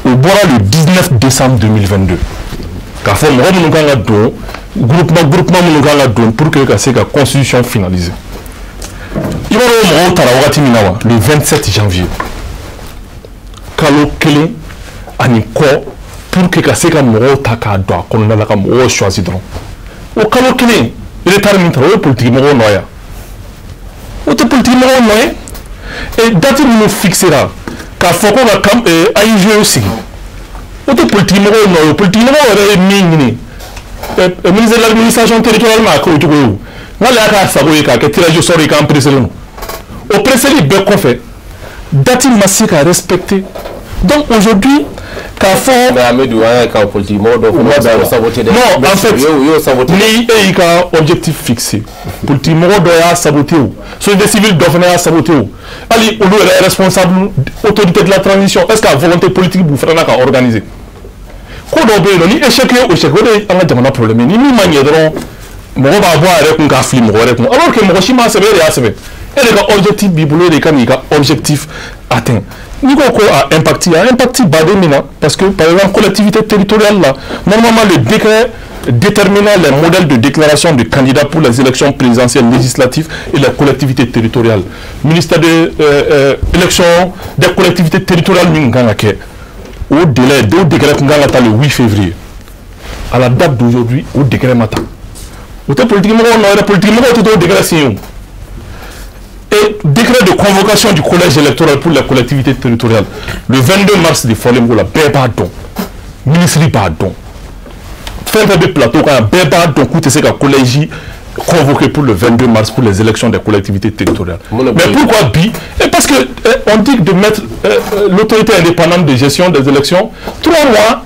au le 19 décembre 2022. Car nous avons groupement pour que la constitution finalisée. Il va le 27 janvier. Kalo Kele Aniko pour que la moro taka doit qu'on a la moro choisi. Au Kalo Kele, il est terminé politique moro noya. Au politique moro noya. Et date nous fixera qu'à Foko va camp AIG aussi. Au politique moro noya, politique moro est mini. Le ministre de l'administration territoriale m'a accordé. Voilà la saboïka que tirage sort et qu'en précédent. Au précédent, il bien fait. Date massique à respecter. Donc aujourd'hui, qu'à fond. Mais Amadou, quand politique moro, donc on va saboter. Non, en fait, il y a un objectif fixé. Politique moro doit saboter. Sur des civils doivent saboter. Allez, on est responsable, autorité de la transition. Est-ce que la volonté politique vous fera organiser? ko dɔw bɛ yen nɔ ni échec ye o échec o de ye an ka jamana problème ye ni min ma ɲɛ dɔrɔn mɔgɔ b'a bɔ a yɛrɛ kun k'a fili mɔgɔ wɛrɛ kun alors que mɔgɔ si m'a sɛbɛn e de y'a sɛbɛn e de ka objectif b'i bolo e de kan k'i ka objectif atteint n'i ko ko a impact baden min na parce que par exemple collectivité territoriale là normalement le décret déterminant les modèles de déclaration de candidats pour les élections présidentielles législatives et les collectivités territoriales. Ministère de l'élection des collectivités territoriales, au délai de décret le 8 février. À la date d'aujourd'hui, au décret matin. Au politiquement, on aurait politiquement au décret signé. Et décret de convocation du collège électoral pour les collectivités territoriales. Le 22 mars de Folembola, pardon. Ministre pardon. Faire un plateau quand un donc c'est que collège convoqué pour le 22 mars pour les élections des collectivités territoriales. Mais pourquoi bi? Et parce que on dit de mettre l'autorité indépendante de gestion des élections 3 mois.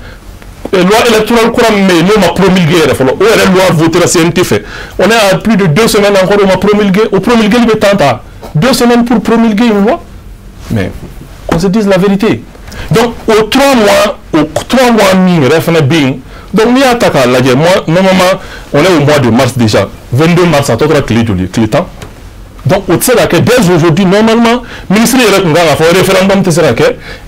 Loi électorale mais l'homme a promulgué la loi voter la CNT fait. On est à plus de 2 semaines encore on a promulgué. Au promulgué il est temps 2 semaines pour promulguer une loi. Mais qu'on se dise la vérité. Donc aux 3 mois mi bien. Donc, il y a moi, normalement, on est au mois de mars déjà. 22 mars, à toute la clé de temps. Donc, on sait que dès aujourd'hui, normalement, le ministre de l'État a fait un référendum,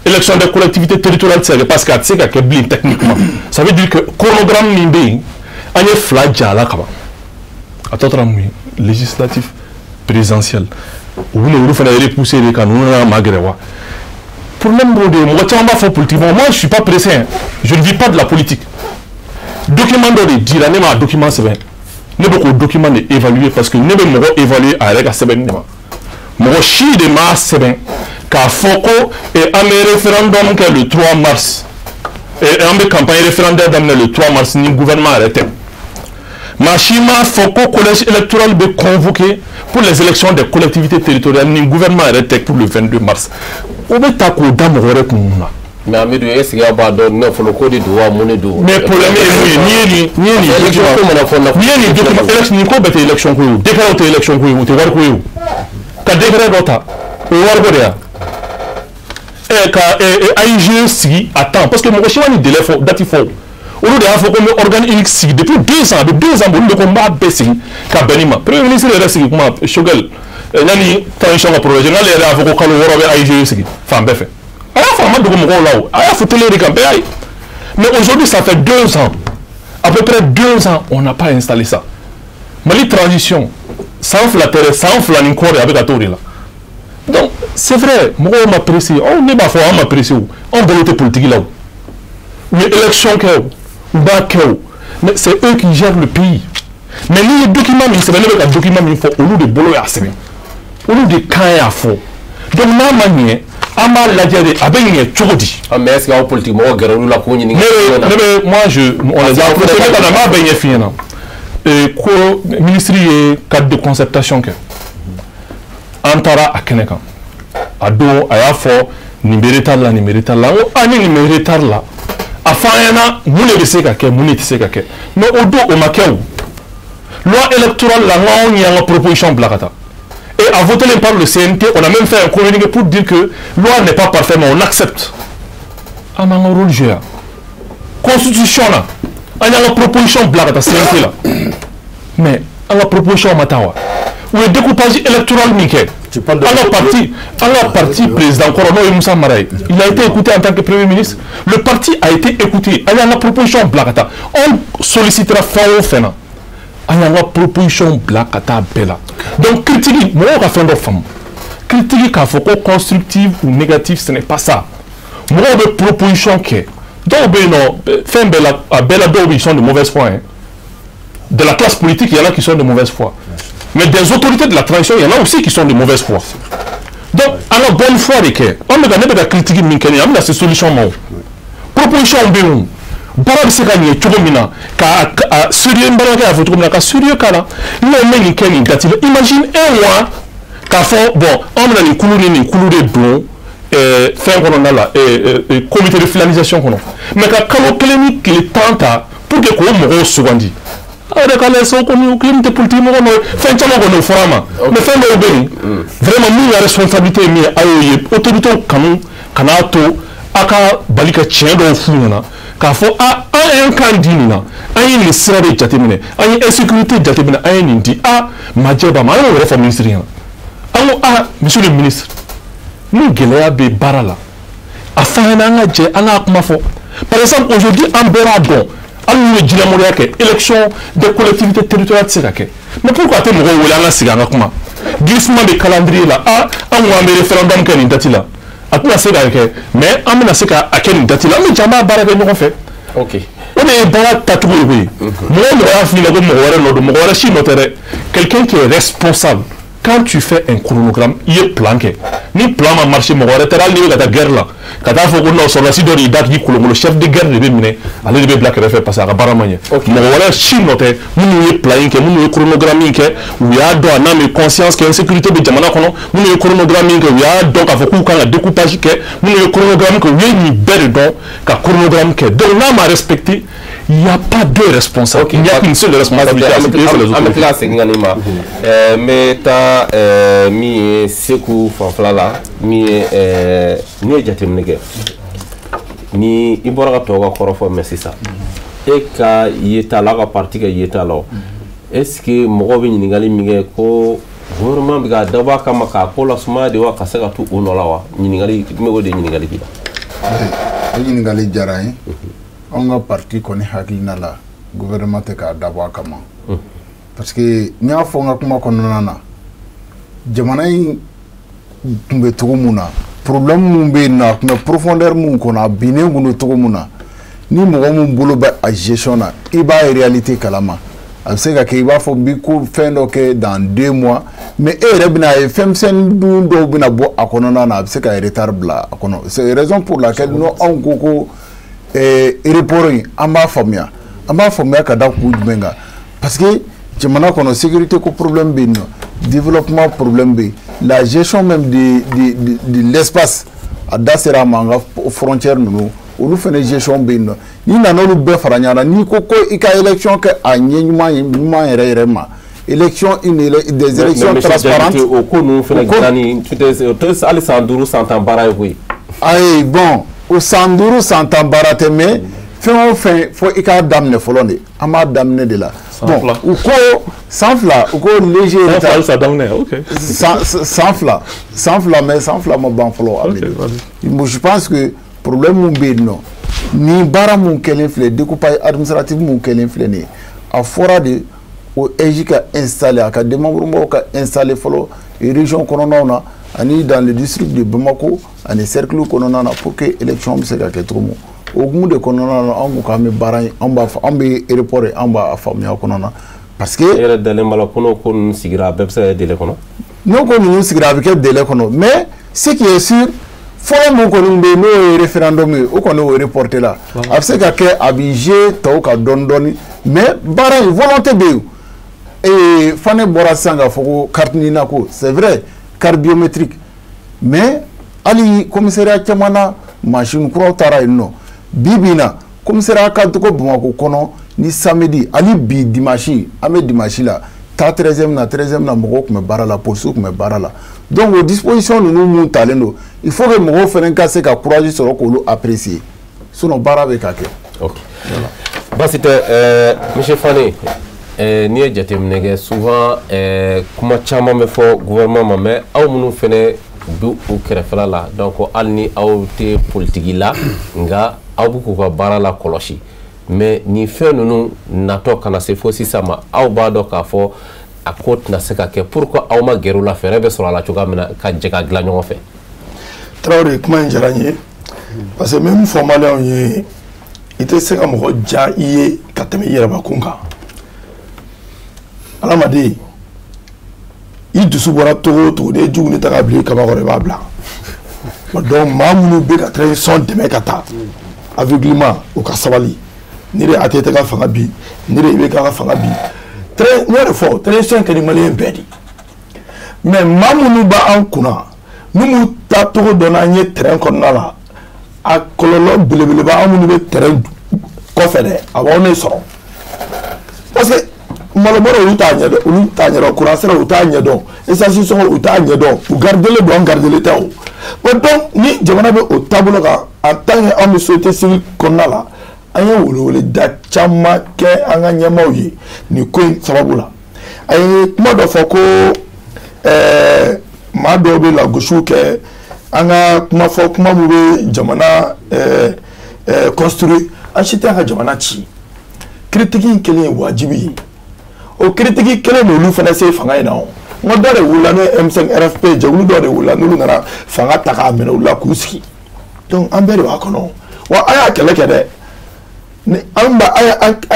élection des collectivités territoriales, c'est parce qu'il y a un techniquement. Ça veut dire que le chronogramme Nimbe, il y a un flag à la Kaba. À toute la législatif, présidentiel. Où nous faisons repousser les canons à Magrewa. Pour le moment, moi, je ne suis pas pressé. Je ne vis pas de la politique. Document de dire un document c'est bien ne pas que document évalué parce que ne pas évaluer avec la semaine moi chi de mars c'est bien car Foko et un référendum que le 3 mars et un campagne référendaire d'amener le 3 mars ni gouvernement arrêté Machima Foko collège électoral de convoqué pour les élections des collectivités territoriales ni gouvernement arrêté pour le 22 mars on va t'accorder dans le mais Amédou, est-ce qu'il y a pas de neuf le code de droit monnaie d'eau? Mais pour les ni élection élection décret élection tu vois quoi ka décret d'ota o war godia et ka AIG si attends parce que mon chef ni délai fo date fo au lieu de faire comme organe unique si depuis 2 ans bon de combat baissé ka benima premier ministre de reste kuma Choguel yani tension projet na les avocats ko woro AIG si femme befe mais aujourd'hui ça fait 2 ans à peu près 2 ans on n'a pas installé ça Mali transition sans flatter sans flanning corps avec la tour là donc c'est vrai moi on m'a pressé on n'est pas fort on m'a pressé on volonté politique là mais élection mais c'est eux qui gèrent le pays mais les documents c'est même un document il faut au lieu de bolo à semaine au lieu de quand à fond donc ma manière ama lajere abenye chogodi mais est-ce qu'il y a politique moi garou la ko ni mais moi on les a proposé dans ma benye fina et ko ministre cadre de concertation que antara akeneka ado ayafo nimeritar la o ani nimeritar la afayana mune biseka ke mune tiseka ke no odo o makew loi électorale la on y a une proposition blakata. Et à voter par le CNT, on a même fait un communiqué pour dire que la loi n'est pas parfaite, mais on accepte. On a un rôle joué. Constitution là, on a une proposition blague à CNT là. Mais on a une proposition Matawa. Où le découpage électoral Mickey. À la partie président Korono et Moussa Maraï. Il a été écouté en tant que Premier ministre. Le parti a été écouté. Il y a une proposition blague. On sollicitera Fao. Il y a une proposition blague à Bella. Donc, critiquer, moi, on a fait une femme. Critiquer qu'il faut constructive ou négative, ce n'est pas ça. Moi, on a une proposition qui est. Donc, fin Bella, ils sont de mauvaise foi. De la classe politique, il y en a qui sont de mauvaise foi. Mais des autorités de la transition, il y en a aussi qui sont de mauvaise foi. Donc, à la bonne foi, on ne va pas critiquer Minkeni, on a ces solutions. Proposition B1. Bara se ka nye chogo mina ka sérieux mbara ka foto mina ka sérieux kala ni o meni keni gatile imagine un mois ka fo bon on na ni kulu de don fin kono na la comité de finalisation kono mais ka kalo keleni ki tenta pour que ko mo sugandi ala ka les so ko ni comité politique mo no fin chama ko no forama mais fin mo beni vraiment nous la responsabilité mi ayo autorité kanu kanato aka balika chien do funa k'a fɔ an y'an kan di nin na an ye nin sira de jateminɛ an ye insécurité jateminɛ an ye nin di majɛ b'a ma an y'o yɛrɛ fɔ ministre ɲɛna an ko monsieur le ministre ni gɛlɛya bɛ baara la a fɔ an ɲɛna an ka jɛ an k'a kuma fɔ par exemple aujourd'hui an bɛɛ b'a dɔn hali n'u ye jinɛmɔrɔya kɛ élection des collectivités territoriales tɛ se ka kɛ mais pourquoi a tɛ mɔgɔw wele an ka sigi an ka kuma glissement de calendrier la an ko an bɛ référendum kɛ nin date la a tɛna se ka kɛ mais an bɛna se ka kɛ nin date la an bɛ jɛ an b'a baara kɛ ɲɔgɔn fɛ o de ye baara tacogo ye koyi mɔgɔ mɔgɔ y'a f'i ɲɛna ko mɔgɔ wɛrɛ nɔ don mɔgɔ wɛrɛ si nɔ tɛ dɛ quelqu'un qui est responsable quand tu fais un chronogramme il y a plan kɛ ni plan ma marché mɔgɔ wɛrɛ tɛ hali n'i bɛ ka taa guerre la ka taa fɔ ko non sɔrɔdasi dɔ de y'i da k'i kolokolo chef de guerre de bɛ minɛ ale de bɛ bila kɛrɛfɛ parce que a ka baara ma ɲɛ mɔgɔ wɛrɛ si nɔ tɛ minnu ye plan in kɛ minnu ye chronogramme in kɛ u y'a dɔn a n'a mɛ conscience kɛ insécurité bɛ jamana kɔnɔ minnu ye chronogramme in kɛ u y'a dɔn k'a fɔ k'u kan ka découpage kɛ minnu ye chronogramme kɛ u ye nin bɛɛ de dɔn ka chronogramme kɛ donc n'a ma respecté il n'y a pas de responsable. Il n'y a qu'une seule responsabilité. Mais ta mi seku fanflala mi ni jatemnege ni ibora ka toga korofo mesisa e ka yeta la ka parti ka yeta lo est-ce que mogo be nyingali mige ko gouvernement bi ga daba kama ka ko la suma de wa ka se ka tu unola wa nyingali mego de nyingali ki nyingali jarain on ga parti koni hakilina la gouvernement te ka daba kama parce que nya fo nga kuma konnana na jamana yi tumbe togo muna problème mun be na na profondeur mun kona bine ngunu togo muna ni mogo mun bolo ba a gestion na i ba réalité kalama a se ka ke i ba fo bi ko fendo ke dans 2 mois mais e rebina e femsen du do bina bo akonona na se ka retard bla akono c'est raison pour laquelle nous on koko reporting amba famia ka da ku menga parce que jamana kono sécurité ko problème be no développement problème be la gestion même de l'espace à dasera manga frontière nous olu fene gestion be no ni nanolu be faranyana ni koko ika élection ke anyuma yere ma élection des élections transparentes au ko nous fene gani tous ali sanduru santan baray oui ay bon au sanduru santan barate mais fin faut ika damne folonde ama damne de la bon ou ko sans fla ou ko léger ça damne OK sans fla mais sans fla mo ban flo moi je pense que problème mon be non ni bara mon kelen fle découpage administratif mon kelen fle ni a fora de o ejika installer aka demembre ka installer flo et région konona ani dans le district de Bamako ani cercle konona pour que élection se ka ketromo au bout de konona on ka me bara on ba aéroport on ba famia konona parce que era dele mala kono kon sigira bebse dele kono non ko nous sigira avec dele kono mais ce qui est sûr faut mon kono be no référendum o kono reporter là afse ka ke abije to ka dondoni mais bara volonté be et fane bora sanga foko carte ni nako c'est vrai carte biométrique mais ali commissariat chamana machine kura tara no bibina commissariat ka to ko Bamako kono ni samedi ali bi dimanche ame dimanche là ta 13e na mogo kuma bara la police kuma bara la donc aux dispositions nous nous talendo il faut que mogo feren ka se ka courage sur ko lo apprécier sinon bara be ka ke OK voilà basite monsieur Fane ni jatemnege souvent kuma chama me fo gouvernement mais aw munu fene du o kerefala la donc alni aw te politique la nga aw bu ko bara la koloshi mais ni fait nous nato kana se fo sisama aw ba do ka fo a côte na se ka ke pourquoi aw ma geru la fere be sur la chuga mena ka jega gla ñoo fe Traoré kuma njaranye parce que même formalé on y était se ka mo ja iye ka teme yera ba kunga ala madi i dusu bɔra togo togo de jugu ni taga bile kaba kɔrɔ b'a bila donc maa minnu bɛ ka transition dɛmɛ ka taa aveuglement o ka sabali ni de ATT ka fanga bi ni de IBK ka fanga bi n y'o de fɔ transition ka di maliyɛn bɛɛ de mais maa minnu b'an kunna n'u taa togo dɔ n'an ye terrain kɔnɔna la a kɔlɔlɔ belebeleba an minnu bɛ terrain kɔfɛ dɛ a b'aw ne sɔrɔ parce que maloboro olu t'a ɲɛdɔn kuransɛrɛ olu t'a ɲɛdɔn essence sɔngɔ olu t'a ɲɛdɔn u garidelen don an garidelen tɛ o donc ni jamana bɛ o taabolo kan en tant que an bɛ société civile kɔnɔna la an ye wele da caman kɛ an ka ɲɛmaaw ye nin ko in sababu la a ye kuma dɔ fɔ ko maa dɔw bɛ lagosiw kɛ an ka kuma fɔ kuma min bɛ jamana construire an si tɛ an ka jamana ci critique in kelen ye wajibi ye o critique kelen de olu fana se fanga in na o n ko dɔ de wulila n'o ye M5 RFP jɛkulu dɔ de wulila n'olu nana fanga ta k'a minɛ olu la k'u sigi donc an bɛɛ de b'a kɔnɔ wa an y'a kɛlɛ kɛ dɛ an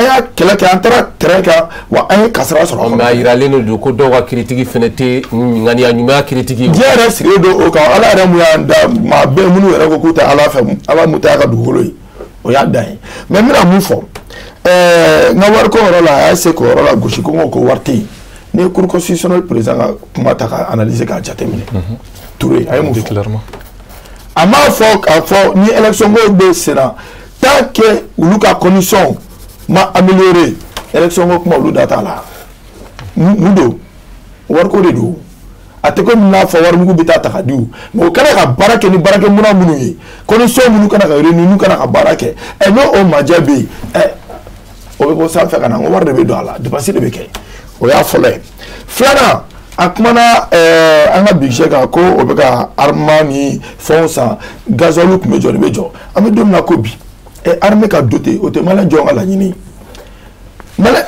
y'a kɛlɛ kɛ an taara terrain kan wa an ye kasara sɔrɔ a kɔnɔ. mais a yiralen don ko dɔw ka critique fana tɛ ŋaniya ɲumanya critique ye. diɲɛ yɛrɛ sigilen don o kan ala yɛrɛ mun y'an da maa bɛɛ minnu yɛrɛ ko k'u tɛ ala fɛ ala mun tɛ a ka dugukolo ye o y'a dan ye mais n bɛna mun fɔ n ka wariko yɔrɔ la a y'a se k'o yɔrɔ la gosi ko n ko wari tɛ yen ni ye cour constitutionnel président ka kuma ta ka analyser k'a jateminɛ Touré a ye mun fɔ a m'a fɔ k'a fɔ ni élection ko bɛ senna tant que olu ka condition ma améliorer élection ko kuma olu da t'a la mun don wariko de don a tɛ komi n'a fɔ warimugu bɛ taa ta ka di o mais o kana ka baara kɛ ni baarakɛminɛn minnu ye condition minnu kana ka réunir n'u kana ka baara kɛ n'o o majɛ bɛ yen o bɛ bɔ sanfɛ ka na n ko wari de bɛ don a la dépense de bɛ kɛ o y'a fɔlɔ ye filanan a kumana an ka budget kan ko o bɛ ka armement ni fɛnw san gasoil tun bɛ jɔ de bɛ jɔ an bɛ don min na ko bi armée ka doter o tɛ maliyɛn jɔn ka laɲini maliyɛn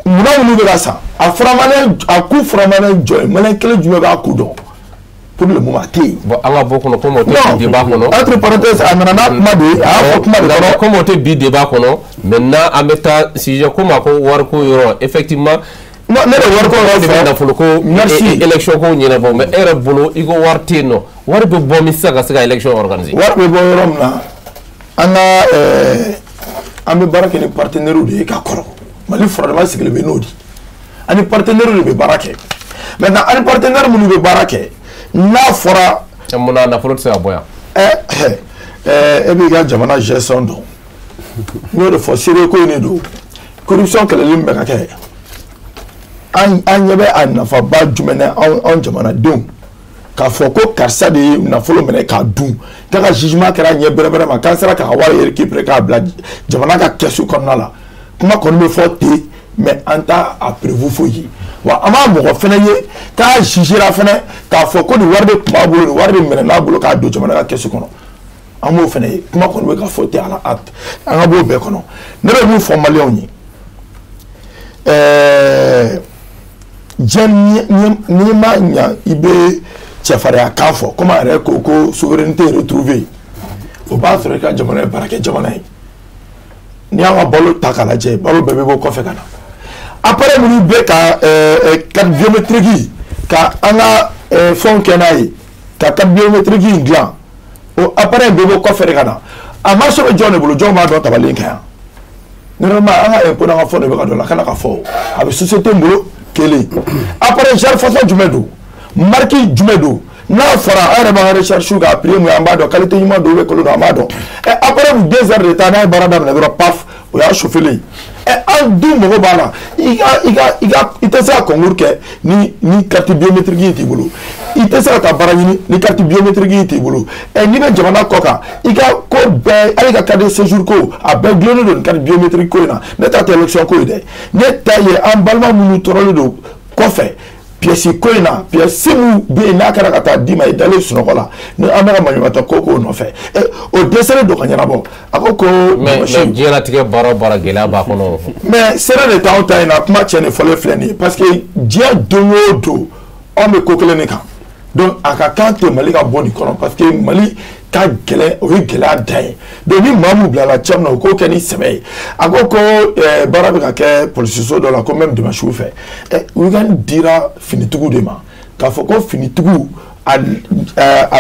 munna minnu bɛ ka san a fɔra maliyɛn a ku fɔra maliyɛn jɔ ye maliyɛn kelen jumɛn b'a ku dɔn pour le moment a tɛ yen. bon an ka bɔ kɔnɔ komi o tɛ bi débat kɔnɔ. entre parenthèses a nana n'a kuma de ye a y'a fɔ kuma de kɔnɔ. comme o tɛ bi débat kɔnɔ maintenant an bɛ taa sujet ko ma ko wariko yɔrɔ effectivement. non ne de wariko yɔrɔ de bɛ nafolo ko élection ko ɲɛnabɔ mais e yɛrɛ bolo i ko wari tɛ yen nɔ wari bɛ bɔ min sisan ka se ka élection organiser. wari bɛ bɔ yɔrɔ min na an ka an bɛ baara kɛ ni partenaires de ye ka kɔrɔ Mali fɔradama sigilen bɛ n'o de ani partenaires de bɛ baara kɛ maintenant ani partenaires minnu bɛ baara kɛ n'a fɔra. munna nafolo tɛ se ka bɔ yan. e b'i ka jamana gestion dɔn n y'o de fɔ seere ko in de don corruption kɛlɛli min bɛ ka kɛ an ɲɛ bɛ a nafaba jumɛn na anw jamanadenw k'a fɔ ko karisa de ye nafolo minɛ k'a dun k'a ka jugement kɛra ɲɛ bɛrɛbɛrɛ ma k'an sera k'a wari récupérer k'a bila jamana ka kɛsu kɔnɔna la kuma kɔni bɛ fɔ ten mais an t'a a prévu foyi ye wa an b'a mɔgɔ fɛnɛ ye k'a jugera fɛnɛ k'a fɔ ko nin wari de tun b'a bolo nin wari de minɛn'a bolo k'a don jamana ka kɛsu kɔnɔ an b'o fɛnɛ ye kuma kɔni bɛ ka fɔ ten an ka b'o bɛɛ kɔnɔ ne bɛ mun fɔ maliyɛnw ye diɲɛ n'i ma ɲa i bɛ cɛfarinya kan fɔ komi a yɛrɛ ko ko souveraineté retrouvée o b'a sɔrɔ i ka jamana ye baarakɛ jamana ye n'i y'an ka balo ta k'a lajɛ balo bɛɛ bɛ bɔ kɔfɛ ka na appareil minnu bɛ ka carte biométrique ka an ka fɛnw kɛ n'a ye ka carte biométrique in dilan o appareil bɛɛ bɔ kɔfɛ de ka na a marché bɛ jɔn de bolo jɔn b'a dɔn tabalen kɛ yan normalement an ka impôt n'an ka fɛnw de bɛ ka don a la kana ka fɔ a bɛ société bolo kelen appareil genre façon jumɛn don marque jumɛn don n'a fɔra an yɛrɛ b'an ka recherche k'a prix mun ye an b'a dɔn qualité ɲuman don ou bien kolo don an b'a dɔn appareil 2 heures de temps n'a ye baara daminɛ dɔrɔn paf o y'a chauffer an dun mago b'a la i tɛ se ka concours kɛ ni carte biométrique in t'i bolo i tɛ se ka taa baara ɲini ni carte biométrique in t'i bolo n'i bɛ jamana kɔ kan i ka ko bɛɛ hali ka carte de séjour ko a bɛɛ gulonnen don ni carte biométrique ko in na ne ta tɛ élection ko ye dɛ ne ta ye an balima minnu tɔɔrɔlen don kɔfɛ pièce ko in na pièce min bɛ yen n'a kɛra ka taa d'i ma i dalen sunɔgɔ la ni an bɛ ka maɲumantɔ ko k'o nɔfɛ o dɛsɛlen don ka ɲɛnabɔ a ko ko. mais diɲɛlatigɛ baara o baara gɛlɛya b'a kɔnɔ. mais sera de t'anw ta in na kuma tiɲɛ fɔlen filɛ nin ye parce que diɲɛ don o don anw bɛ ko kelen de kan donc a ka kan to Mali ka bɔ nin kɔnɔ parce que Mali ka gɛlɛn o ye gɛlɛya dan ye donc ni maa min bilala cɛ min na o k'o kɛ ni sɛbɛ ye a ko ko baara bɛ ka kɛ polisiso dɔ la ko même dimanche fɛ weekend dira finitigiw de ma k'a fɔ ko finitigiw a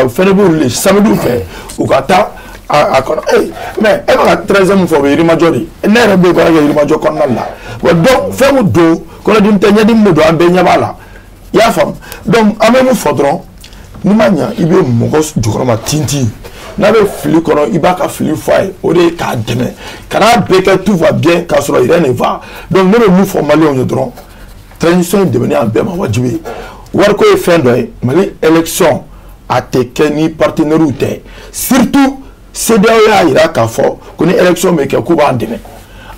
fɛnɛ bɛ olu le samedi fɛ u ka taa a kɔnɔ mais e bɛ ka 13e min fɔ o bɛ yirimajɔ de ne yɛrɛ bɛ baara kɛ yirimajɔ kɔnɔna la wa donc fɛn min don kɔnɔdimi tɛ ɲɛdimi min don an bɛɛ ɲɛ b'a la i y'a faamu donc an bɛ mun fɔ dɔrɔn n'i ma ɲa i bɛ mɔgɔ jukɔrɔma tintin n'a bɛ fili kɔnɔ i b'a ka fili fɔ a ye o de ye k'a dɛmɛ kana bɛɛ kɛ tout va bien k'a sɔrɔ rien ne va donc ne bɛ mun fɔ maliyɛnw ye dɔrɔn transition in dɛmɛni an bɛɛ ma wajibi ye wariko ye fɛn dɔ ye Mali élection a tɛ kɛ ni partenaires tɛ surtout CEDEAO y'a yira k'a fɔ ko ni élection bɛ kɛ k'u b'an dɛmɛ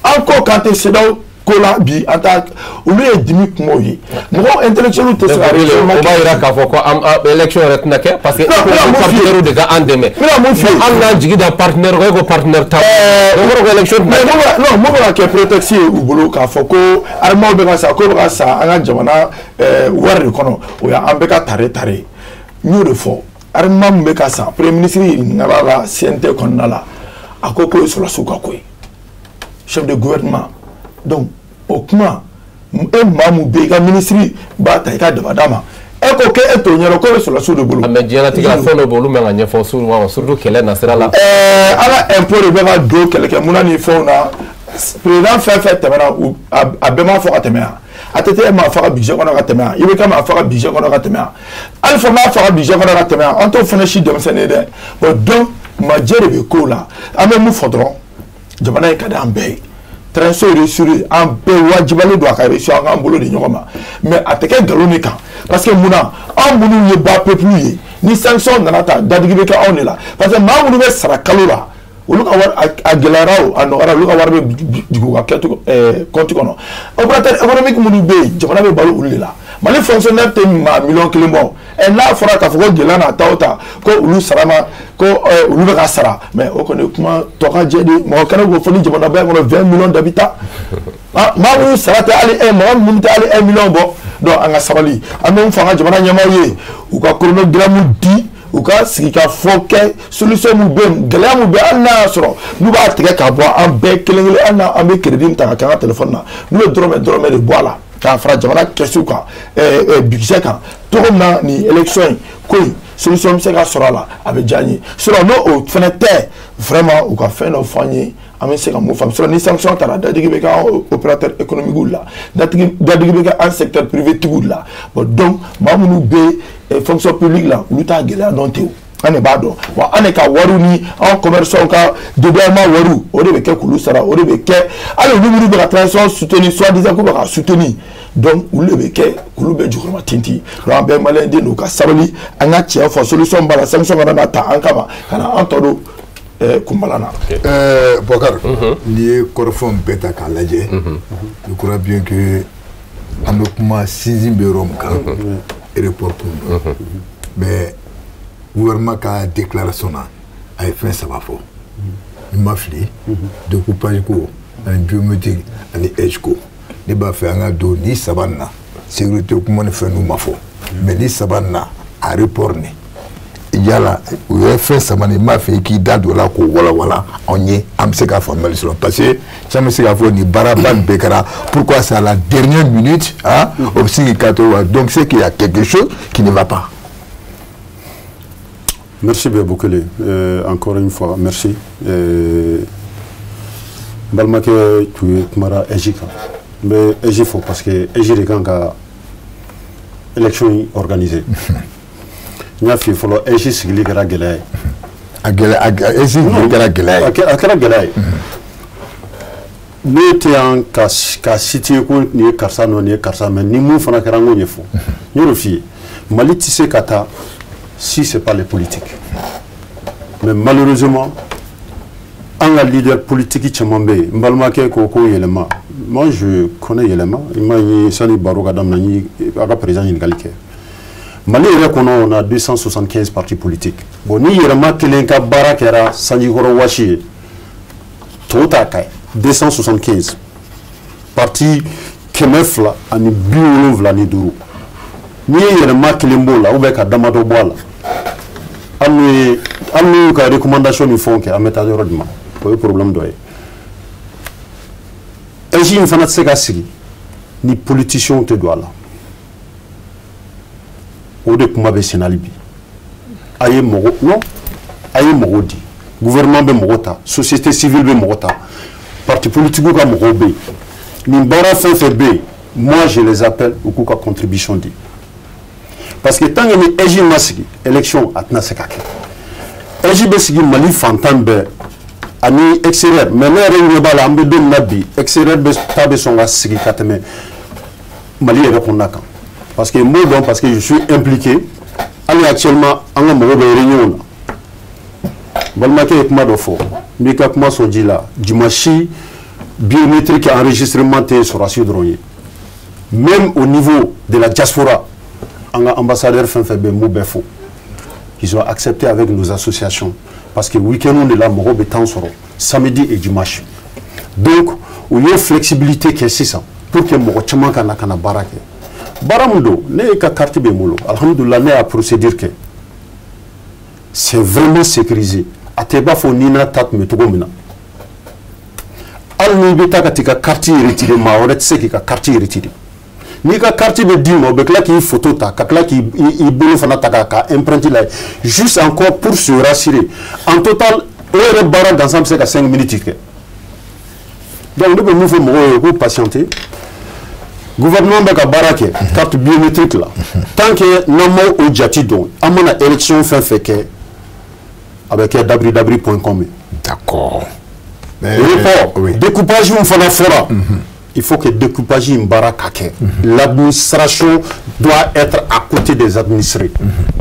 encore quand tɛ CEDEAO ko la bi en tant olu ye dimi kumaw ye mɔgɔ intellectuel tɛ se ka o b'a yira k'a fɔ ko élection yɛrɛ tɛna kɛ parce que partenaires de ka an dɛmɛ an n'an jigi da partenaire ko partenaire ta o kɔrɔ ko élection tɛna kɛ non mo bɛ ka kɛ prétexte ye u bolo k'a fɔ ko armée bɛ ka sa ko bɛ ka sa an ka jamana wari de kɔnɔ o y'an bɛɛ ka tare n y'o de fɔ armée min bɛ ka sa premier ministre ɲininkala la CNT kɔnɔna la a ko ye sɔrɔsiw ka ko ye chef de gouvernement donc o kuma e maa min bɛ yen i ka ministre b'a ta i ka dabada ma e ko k'e t'o ɲɛdɔn k'o bɛ sɔrɔsiw de bolo. mais diɲɛlatigɛ la fɛn dɔ bɛ olu man ka ɲɛfɔ surtout kɛlɛ nasira la. an ka impôt de bɛ ka don kɛlɛkɛminɛn ni fɛnw na président fɛn fɛn tɛmɛna a bɛɛ m'a fɔ ka tɛmɛ yan a tɛ taa e m'a fɔ ka budget kɔnɔ ka tɛmɛ yan IBK m'a fɔ ka budget kɔnɔ ka tɛmɛ yan hali fɔ m'a fɔ ka budget kɔnɔ ka tɛmɛ yan an t'o fana si denmisɛnnin ye dɛ bon donc majɛ de bɛ k'o la an bɛ mun fɔ dɔrɔn jamana in ka di an bɛɛ ye. Transition réussir en bɛɛ wajibalen don a ka réussir an k'an bolo di ɲɔgɔn ma mais a tɛ kɛ nkalon de kan parce que munna an minnu ye ba peuple ye ni sanction nana ta dadigi bɛ kɛ anw de la parce que maa minnu bɛ sara kalo la olu ka wari a gɛlɛyara o a nɔgɔyara olu ka wari bɛ jigin u ka compte kɔnɔ opérateur économique minnu bɛ yen jamana bɛ balo olu de la Mali fonctionnaire tɛ maa miliyɔn kelen bɔ n'a fɔra k'a fɔ ko gɛlɛya n'a ta o ta ko olu sara ma ko olu bɛ ka sara mais o kɔni kuma tɔ ka jɛ de mɔgɔ kɛnɛ k'o fɔ ni jamana bɛɛ kɔnɔ 20 millions d'habitants maa minnu sara tɛ hali mɔgɔ minnu tɛ hali 1 million bɔ donc an ka sabali an bɛ mun fɔ an ka jamana ɲɛmaaw ye u ka chronogramme di u ka sigi ka fɔ kɛ solution min bɛ yen gɛlɛya min bɛ hali n'a y'a sɔrɔ n'u b'a tigɛ ka bɔ an bɛɛ kelen kelen hali n'an bɛ crédit ta ka kɛ an ka téléphone na n'u ye dɔrɔmɛ de bɔ a la k'a fara jamana kɛsu kan budget kan cogo min na nin élection in ko in solution bɛ se ka sɔrɔ a la a bɛ diya n ye sinon n'o o fana tɛ vraiment u ka fɛn dɔ fɔ an ye an bɛ se ka mun faamu sinon ni sanction taara dadigi bɛ kɛ an opérateur économique la dadigi bɛ kɛ an secteur privé tigiw la bon donc maa minnu bɛ fonction publique la olu t'a gɛlɛya dɔn ten o an de b'a dɔn wa an de ka wariw ni an commerçants ka dédommagement wariw o de bɛ kɛ k'olu sara o de bɛ kɛ hali olu minnu bɛ ka transition soutenir soi-disant k'u bɛ ka soutenir donc olu de bɛ kɛ k'olu bɛ jukɔrɔma tintin donc an bɛɛ maliyɛn den don ka sabali an ka tiɲɛ fɔ solution b'a la sanction kana na ta an kama ka na an tɔ don kunbala na. Bokar n'i ye kɔrɔfɛnw bɛɛ ta k'a lajɛ je crois bien que an bɛ kuma sinsin bɛ yɔrɔ min kan aéroport kun don mais gouvernement ka déclaration na a ye fɛn saba fɔ i ma fili découpage ko ani biométrique ani âge ko ne b'a fɛ an ka don ni saba nin na sécurité kuma ni fɛn n'u ma fɔ mais ni saba nin na aéroport ni yala u ye fɛn saba nin m'a fɛ i k'i da don o la k'o walawala anw ye an bɛ se ka faamuyali sɔrɔ parce que caman bɛ se k'a fɔ nin baaraba nin bɛɛ kɛra pourquoi c'est à la dernière minute o bɛ se k'i ka to wa donc c'est qu'il y a quelque chose qui ne va pas. Merci bien Boukele, encore une fois, merci. Balmake, tu es Kumara Ejika. Mais Ejifo, parce que Ejiri Ganga, élection organisée. Il y a fait follow Eji Sigli Gara Gelay. Eji Gara Gelay. Akara Gelay. Nous étions en cité, ni Karsa, ni Karsa, mais ni mou fana Karango Yefo. Nous refions. Mali Tissé Kata. Si ce n'est pas les politiques. Mais malheureusement, en leader politique, moi je connais Yelema, Mali on a 275 partis politiques. Bon, ni Yelema Kelenka Barakera, Sanjikoro Washi, 275 partis Kemefla, Ani Bioulouvla Niduru. Ni Yelema Kelembola, ou Beka Damado Boala. Amni ka recommandation ni font que ameta rodma pour le problème doy eji in fana tseka sigi ni politicien te doit là o de kuma be senalibi aye mogo non aye mogo di gouvernement be mogota société civile be mogota parti politique ka mogo be ni bara fait be moi je les appelle au coup contribution di parce que tant que les élections masigi élection atna sekake élection besigi Mali fantambe ani extérieur mais les réunions bala ambe dom nabi extérieur be tabe songa sigi kateme Mali est reconnaissant parce que moi donc parce que je suis impliqué allez actuellement en mo be réunion Balmaké est mal au fond. Mika kuma son dit là. Dimanche, biométrique enregistrement sur la droit. Même au niveau de la diaspora, ambassadeur Fenfebe Moubefo, ils ont accepté avec nos associations. Parce que le week-end, on est là, on est samedi et dimanche. Donc, il y a une flexibilité qui est 600 pour que mon chemin kana barake. Baramundo, ne ka carte bemolo. Alhamdulillah, ne a procédure que c'est vraiment sécurisé. Ateba fo nina tat me togomina. Al ni beta ka tika carte retiré ma on sait que ka carte retiré. Ni ka carte be dimo be kla ki photo ta ka kla ki i bolo fana ta ka emprunter là juste encore pour se rassurer. En total, on bara d'ensemble c'est qu'à 5 minutes. Donc nous pouvons nous patienter. Gouvernement de Barake, carte biométrique là. Tant que nous au Djatidon, à mon élection fait que avec www.com. D'accord. Oui. Découpage on fait la fora. Il faut que découpage en Barakake. L'administration doit être à côté des administrés.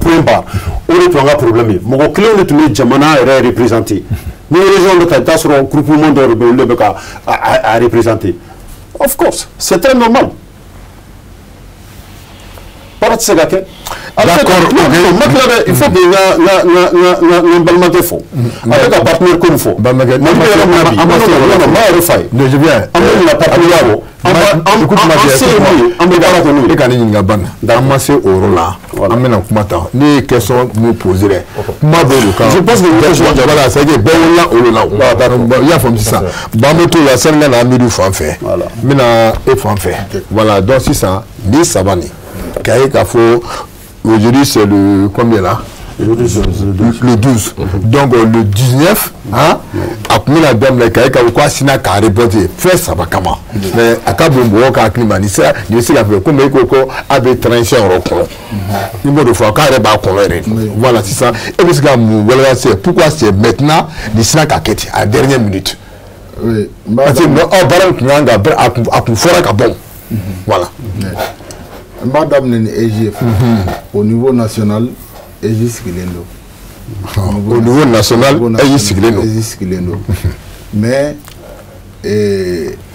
Point barre. On est un problème. Mon client de tous les Djamana est représenté. Nous régions de Kata sur un groupement de à représenter. Of course, c'est très normal. Il faut que avec un partenaire comme il faut. Je viens. Je pense que voilà, donc c'est ça, 10 savani. Aujourd'hui c'est le combien là? Le 12. Donc le 19, hein, après la dame la caille quoi sina ka reporter fait ça va comment. Mais à cas bon ka climatiseur, je sais la comme coco avec tranché en rocon. Numéro de fois ka ba convaincre. Voilà, c'est ça. Et parce que voilà c'est pourquoi c'est maintenant les sina ka quête à dernière minute. Oui. Parce que on parle que a pour fora ka bon. Voilà. Madame l'EGF au niveau national EGF Kilendo. Au niveau national EGF Kilendo. Mais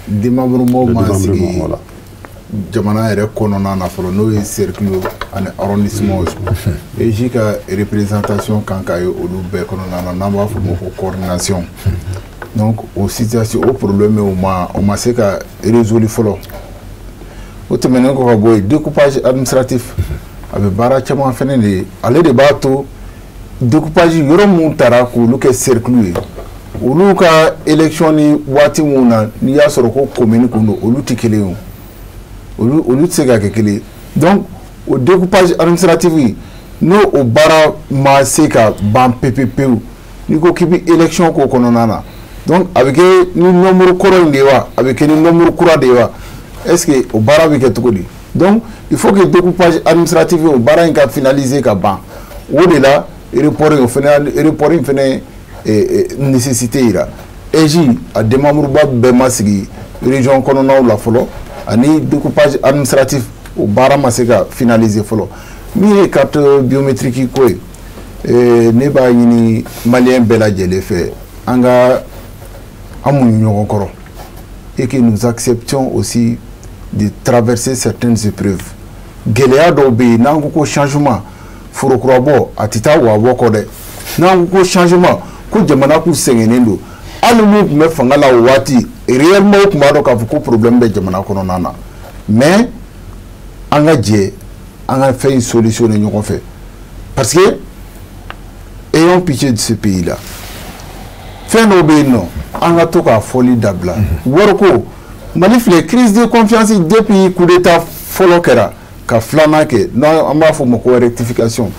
démembrement masigi jamana yɛrɛ kɔnɔna na fɔlɔ n'o ye cercle ani arrondissement EGF ka représentation kan ka ye olu bɛɛ kɔnɔna na n'an b'a fɔ o ko coordination. Donc o situation o problème o ma se ka résoudre fɔlɔ. O tɛmɛnen kɔ ka bɔ yen découpage administratif a bɛ baara caman fɛnɛ de ale de b'a to découpage yɔrɔ mun taara k'olu kɛ cercle ye olu ka élection ni waati mun na n'i y'a sɔrɔ ko commune kun don olu tɛ kelen ye olu tɛ se ka kɛ kelen ye donc o découpage administratif n'o o baara ma se ka ban pewu n'i ko k'i bɛ élection k'o kɔnɔna na donc a bɛ kɛ ni nombre kɔrɔ in de ye wa a bɛ kɛ ni nombre kura de ye wa. Est-ce que au bara avec tout donc il faut que le découpage administratif au bara in finaliser ka ban au delà reporting fait nécessité là EJ a démembre ba masigi région kɔnɔnaw la fɔlɔ ani découpage administratif au bara masika finaliser fɔlɔ min ye carte biométrique ko ye ne b'a ɲini malien bɛɛ lajɛlen fɛ an ka an muɲu ɲɔgɔn kɔrɔ et que nous acceptions aussi de traverser certaines épreuves. Gɛlɛya dɔw bɛ yen n'an ko ko changement forokurabɔ a tɛ taa wa bɔ kɔ dɛ n'an ko ko changement ko jamana kun sɛgɛnnen don hali n'u tun bɛ fanga la o waati réellement u tun b'a dɔn k'a fɔ ko problème bɛ jamana kɔnɔna na mais an ka jɛ an ka fɛn in solutionner ɲɔgɔn fɛ parce que ayons pitié de ce pays là fɛn dɔw bɛ yen nɔ an ka to k'a fɔli dabila wariko Mali filɛ crise de confiance depuis coup d'état fɔlɔ kɛra ka filanan kɛ n'an b'a fɔ o ma ko rectification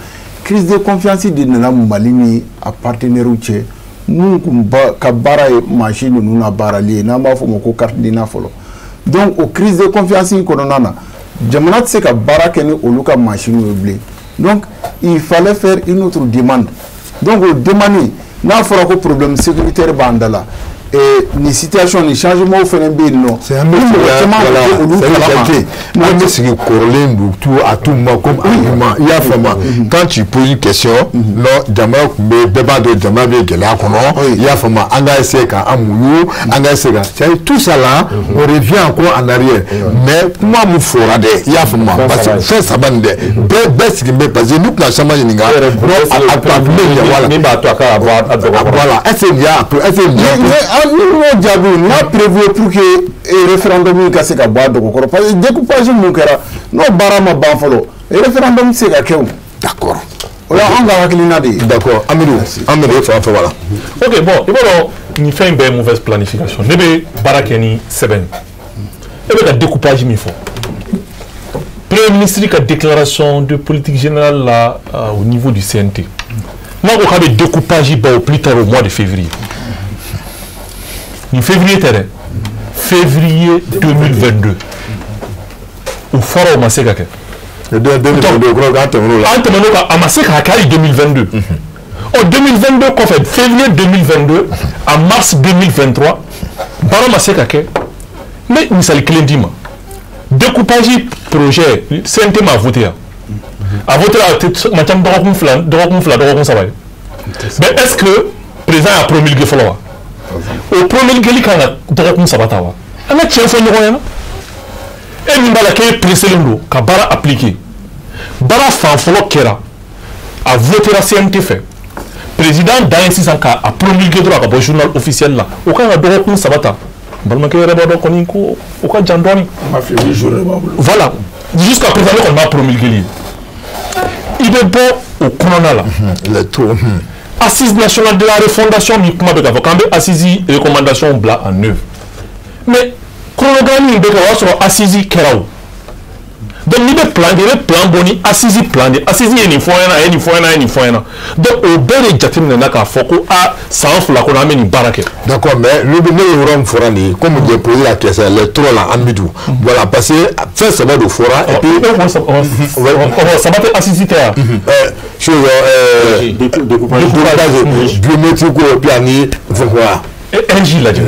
crise de confiance de nana Mali ni a partenaires cɛ mun kun ka baara ye machine ninnu na baarali ye n'an b'a fɔ o ma ko carte d'identité fɔlɔ donc o crise de confiance in kɔnɔna na jamana tɛ se ka baara kɛ ni olu ka machine ye bilen donc il fallait faire une autre demande donc o demande n'a fɔra ko problème sécuritaire b'an da la ni situation ni changement fana bɛ yen nɔ. c'est un peu à tout moment comme argument il y a vraiment quand tu poses une question non jamana kun bɛ bɛɛ b'a dɔn jamana bɛ gɛlɛya kɔnɔ il y a vraiment an ka essayer ka an muɲu an ka essayer ka c'est tout ça là on revient encore en arrière mais kuma mun fɔra dɛ il y a vraiment parce que fɛn saba nin dɛ bɛɛ sigilen bɛ parce que n'u tɛna caman ɲininka voilà est-ce qu'il y a n'o jaabi n'a prévu pour que référendum ka se ka bɔ a dogo kɔrɔ parce que découpage mun kɛra n'o baara ma ban fɔlɔ référendum tɛ se ka kɛ o. d'accord. o la an ka hakilina de ye. d'accord Amidou fan fɛ voilà. ok bon i b'a dɔn nin fɛn in bɛɛ ye mauvaise planification ne bɛ baara kɛ ni sɛbɛn e bɛ ka découpage min fɔ premier ministre ka déclaration de politique générale là au niveau du CNT n'a ko k'a bɛ découpage bɛ au plus tard au mois de février ni février tɛ dɛ février 2022 o fɔra o ma se ka kɛ. an tɛmɛn'o kan a ma se k'a kɛ hali 2022 ɔ 2022 kɔfɛ février 2022 à mars 2023 baara ma se ka kɛ n bɛ misali kelen d'i ma découpage projet CNT ma voté yan a voté la ma ca dɔgɔkun fila dɔgɔkun saba ye mais est-ce que président y'a promulgué fɔlɔ wa o promulgueli kan ka dɔgɔkun saba ta wa an ka tiɲɛ fɔ ɲɔgɔn ɲɛna e min b'a la k'e presselen don ka baara appliquer baara fan fɔlɔ kɛra a votera CNT fɛ président dan ye sisan k'a promulgué dɔrɔn a ka bɔ journal officiel la o kan ka dɔgɔkun saba ta balimakɛ yɛrɛ b'a dɔn kɔni ko o ka jan dɔɔni voilà jusqu'à présent ne kɔni b'a promulgué ye i bɛ bɔ o kɔnɔna la assise nationale de la refondation ni kuma bɛ k'a fɔ k'an bɛ assise recommandation bila en œuvre mais chronogramme in bɛ kɛ o y'a sɔrɔ assise kɛra o donc n'i bɛ plan kɛ i bɛ plan bɔ ni assise plan de assise ye nin fɔ ɲɛna a ye nin fɔ ɲɛna a ye nin fɔ ɲɛna donc o bɛɛ de jateminɛna k'a fɔ ko a san fila kɔnɔ an bɛ nin baara kɛ. d'accord mais ne ye yɔrɔ min fɔra nin ye comme j'ai posé la question les trois là Amidou voilà parce que fɛn saba de fɔra et puis saba tɛ assise tɛ yan. chose découpage biométrique et puis ani voilà. NJ lajɛ.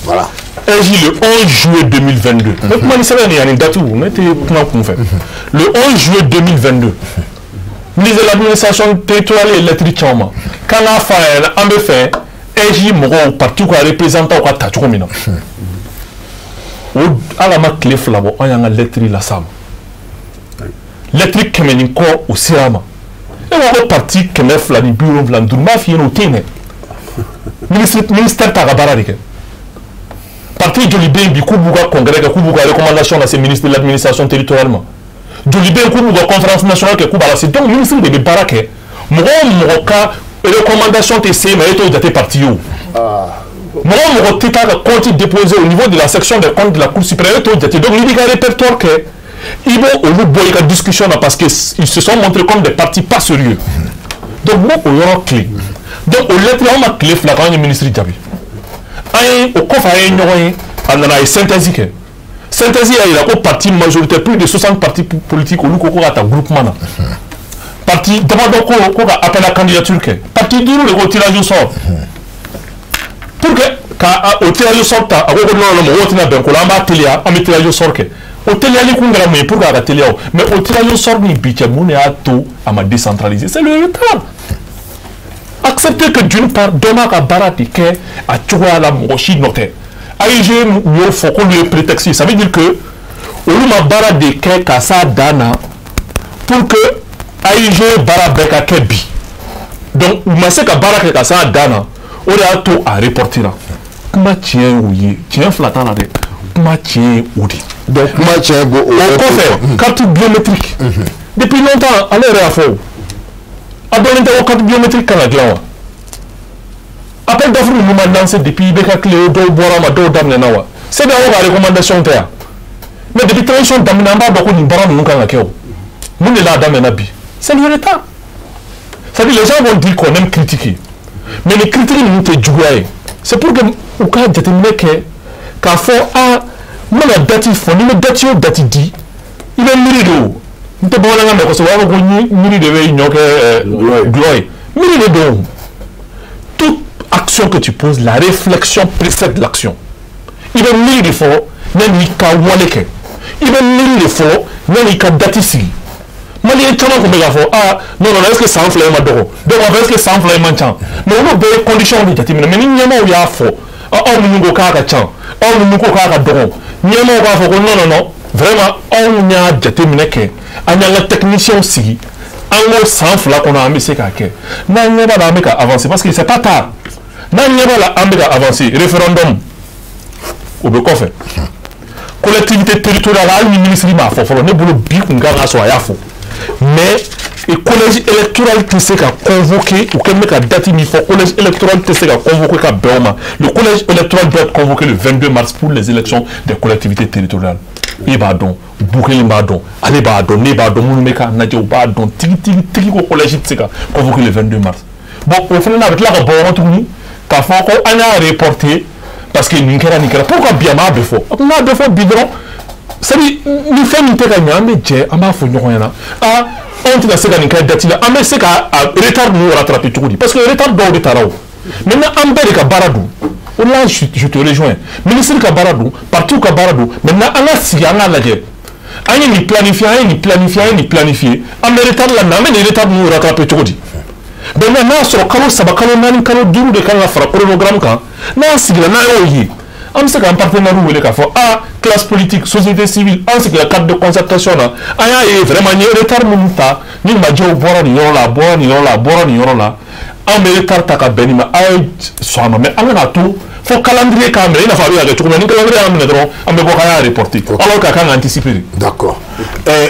voilà. NJ le 11 juillet 2022. Mais comment il s'appelle il y a une date où on était le 11 juillet 2022. Ministre de l'administration territoriale et électrique chama. Quand on a fait un fait NJ mogo parti quoi représentant quoi tatu comme ça. O ala ma clé flabo on y a une électrique la sam. Électrique qui mène encore au Sirama. Et on a parti qui mène flani bureau flani du mafia no tene. Ministère Tagabara dike. Parti Jolibé bi kubuga congrès que kubuga recommandation là c'est ministre de l'administration territorialement Jolibé kubuga conférence nationale que kubala c'est donc ministre de barake mo ka recommandation TC mais to date parti yo mo tita compte déposé au niveau de la section des comptes de la Cour supérieure to date donc il y a un répertoire que il va au bout de discussion là parce que ils se sont montrés comme des partis pas sérieux donc moi au y clé donc au lettre on m'a clé flagrant du ministre Djabi ayi o kɔfɛ a ye ɲɔgɔn ye a nana a ye synthèse kɛ synthèse y'a yira ko parti majoritaire plus de 60 partis politiques olu ko ka ta groupement na parti damadɔ ko ka appel à candidature kɛ parti duuru de ko tirage au sort pour que ka o tirage au sort ta a ko non mɔgɔw tɛna bɛn ko la an b'a teliya an bɛ tirage au sort kɛ o teliyali kun kɛra mun ye pour que a ka teliya o mais o tirage au sort ni bi cɛ mun de y'a to a ma décentraliser c'est le retard. Accepter que d'une part, demain à Baratike, à Tchoua la Moshi noté. AIG nous faut qu'on lui prétexte. Ça veut dire que, au lieu de Baratike, Kassa Dana, pour que AIG Barabeka Kebi. Donc, vous m'avez que Baratike Kassa Dana, on a tout à reporter là. Comment tiens ouïe, tiens flattant là, comment tiens ouïe. Donc, comment tiens go au fait, carte biométrique. Depuis longtemps, allez réaffort. A donné des cartes biométriques canadiennes. Appel d'offres, nous m'avons lancé depuis Beka Cléo, Do Borama, Do Damnenawa. C'est d'abord la recommandation terre. Mais depuis transition d'Amnamba, beaucoup de Baram nous quand Keo. Nous ne la Damenabi. C'est le retard. Ça veut dire les gens vont dire qu'on aime critiquer. Mais les critiques nous te jouent. C'est pour que au cas déterminer qu'à fond à moi la date il faut nous date yo date dit. Il est mirido. Nous te bon là mais parce que on va mirido de nyoke gloire. Mirido. Toute action l'action que tu poses, la réflexion précède l'action. Il va lire les fois, il ka waleke. Il va lire les fois, il ka datisi. Mali est tellement comme il ah non est-ce que ça enfle ma doro. Donc est-ce que ça enfle ma chan. Mais on a des conditions de jati mais ni nyama ou ya fo. Ah on nous ka chan. On nous ko ka doro. Nyama ou ka fo non vraiment on nya jati mineke. Anya la technicien aussi. En sans là qu'on a amené c'est qu'à n'a n'y a pas d'amener qu'à avancer parce que c'est pas tard n'a n'y a pas d'amener qu'à avancer référendum au be fait collectivité territoriale le ministre m'a faut ne boulot bi qu'on gagne soit ya faut mais le collège électoral qui s'est convoqué ou quel mec a date il faut collège électoral qui s'est convoqué qu'à Béoma le collège électoral doit être convoqué le 22 mars pour les élections des collectivités territoriales. Ibadon, Bourré Badon, allez Badon, Nebadon, Moumeka, Nadjo Badon, Tiki au collège Tseka, convoqué le 22 mars. Bon, au final, avec la rapport, qu'à faire qu'on a reporté, parce que Ninkera, pourquoi bien ma défaut? On a défaut bidon. C'est-à-dire, nous faisons une télévision, mais j'ai un peu de rien. Ah, on te laisse gagner d'attirer. Ah, mais c'est qu'à retard, nous rattraper tout. Parce que le retard doit retard. Maintenant, un bel Baradou. Là, je te rejoins. Ministre Kabaradou, partout Kabaradou, maintenant, on a la guerre. On a planifié. On a retard là, mais les retards nous rattrapent tout. Mais maintenant, sur le calot, ça va calot, nani calot, dur de calot, fera programme quand. Non, si la naïe. On sait qu'un partenaire ou les cafés, ah, classe politique, société civile, on sait que la carte de concertation là, ah, vraiment, il y a retard monta, ni m'a dit au bord, ni là. On met retard taka benima, aïe, soit mais on a tout. Faut calendrier quand même, il a fallu avec tout le monde, calendrier à mettre, on me voit à reporter. Alors qu'à quand anticiper. D'accord.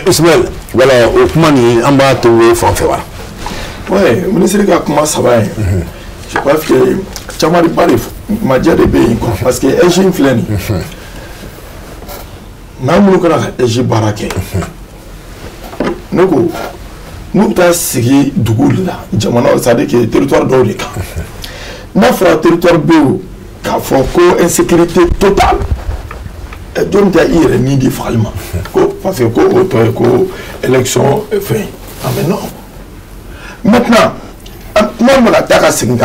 Ismaël, voilà, au Kumani, on va trouver Fanfewa. Oui, le ministre de comment ça va. Je crois que Chamari Paré m'a dit des pays, parce que j'ai une flène. Nous j'ai baraké. Nous avons signé Dougoul là. Jamana, ça dit que le territoire d'Orika. Nous avons territoire Béo. Qu'il insécurité totale. Et donc, il y a ni de fragments. Parce que l'élection est faite. Ah, mais non. Maintenant, moi, je attaque à ce qu'il y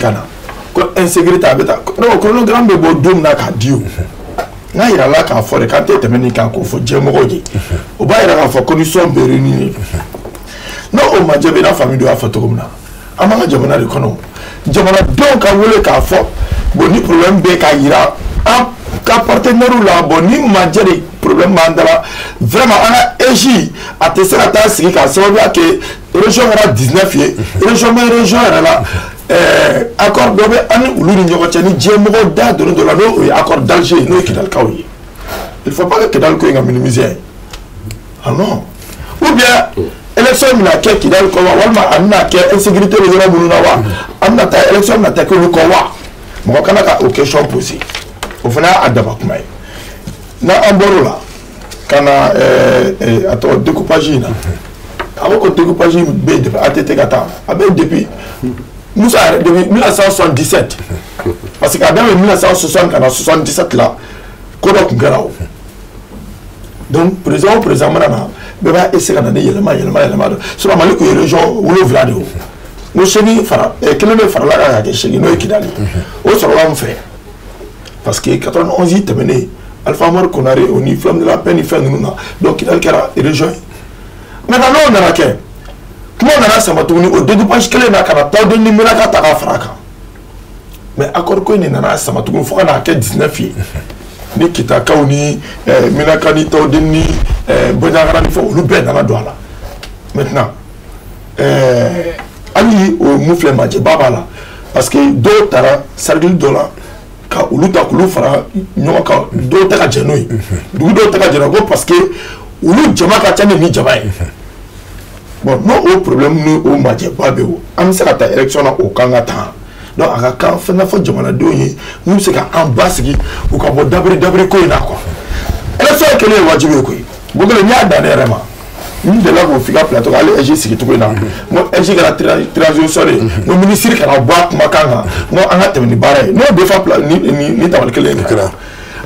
a. Insécurité, le chronogramme de Bodoum n'a qu'à dire. Il y a là qu'à faire quand tu es mené quand il faut dire Morogi. Au bas, il y a une condition de réunir. Non, on m'a dit que la famille doit faire comme ça. On m'a dit que la économie. Jamana donc a voulu qu'à faire. Bon, ni problème de Kaira, un partenaire là, bon, ni majeur problème mandala, vraiment, on a agi à tester la tasse qui a servi à que région era 19 région là, accord de an ou l'union européenne, Djemmo da de la no et accord d'Alger, nous qui dans le Kawi. Il ne faut pas que dans le Kawi minimiser. Ah non. Ou bien, élection qui dans le Kawa, on a insécurité les gens Mounawa, on a élection n'a que le Kawa. Moi, quand on a une question posée, au final, à Dabakoumay. Dans un bord là, quand on a découpage, avant que le découpage a été depuis 1977. Parce qu'en 1977 là, donc, président, il va essayer de sur la Mali, il y a une région où le Vlad. Nous sommes et quel est le farla à chez nous qui d'aller au sur l'homme fait parce que 91 ans terminé Alpha Mor qu'on a réuni flamme de la peine il fait nous donc il a le région maintenant on a que comment on a ça m'a tourné au découpage que les n'a qu'à temps de numéro à ta fraka mais accord qu'on est n'a ça m'a tourné faut qu'on a que 19 ni kita kauni minakani to deni bonagara ni faut le ben dans la douane maintenant Ali au moufle madje baba là parce que do tara sargil dola ka uluta kulu fara nyoka do taka jenoi do taka jenogo parce que ulu jama ka tane ni jama bon non au problème nous au madje babeo am se ta élection au kangata donc aka kan fa na fo jama na do yi nous se ka ambassadeur ou ka bo dabre ko ina ko élection que les wajibe ko bogole nya danerema ni de là qu'on fait plateau aller agir ce qui tout là moi agir la transition le ministre qui a boire makanga non on a terminé barré non des fois ni ta que les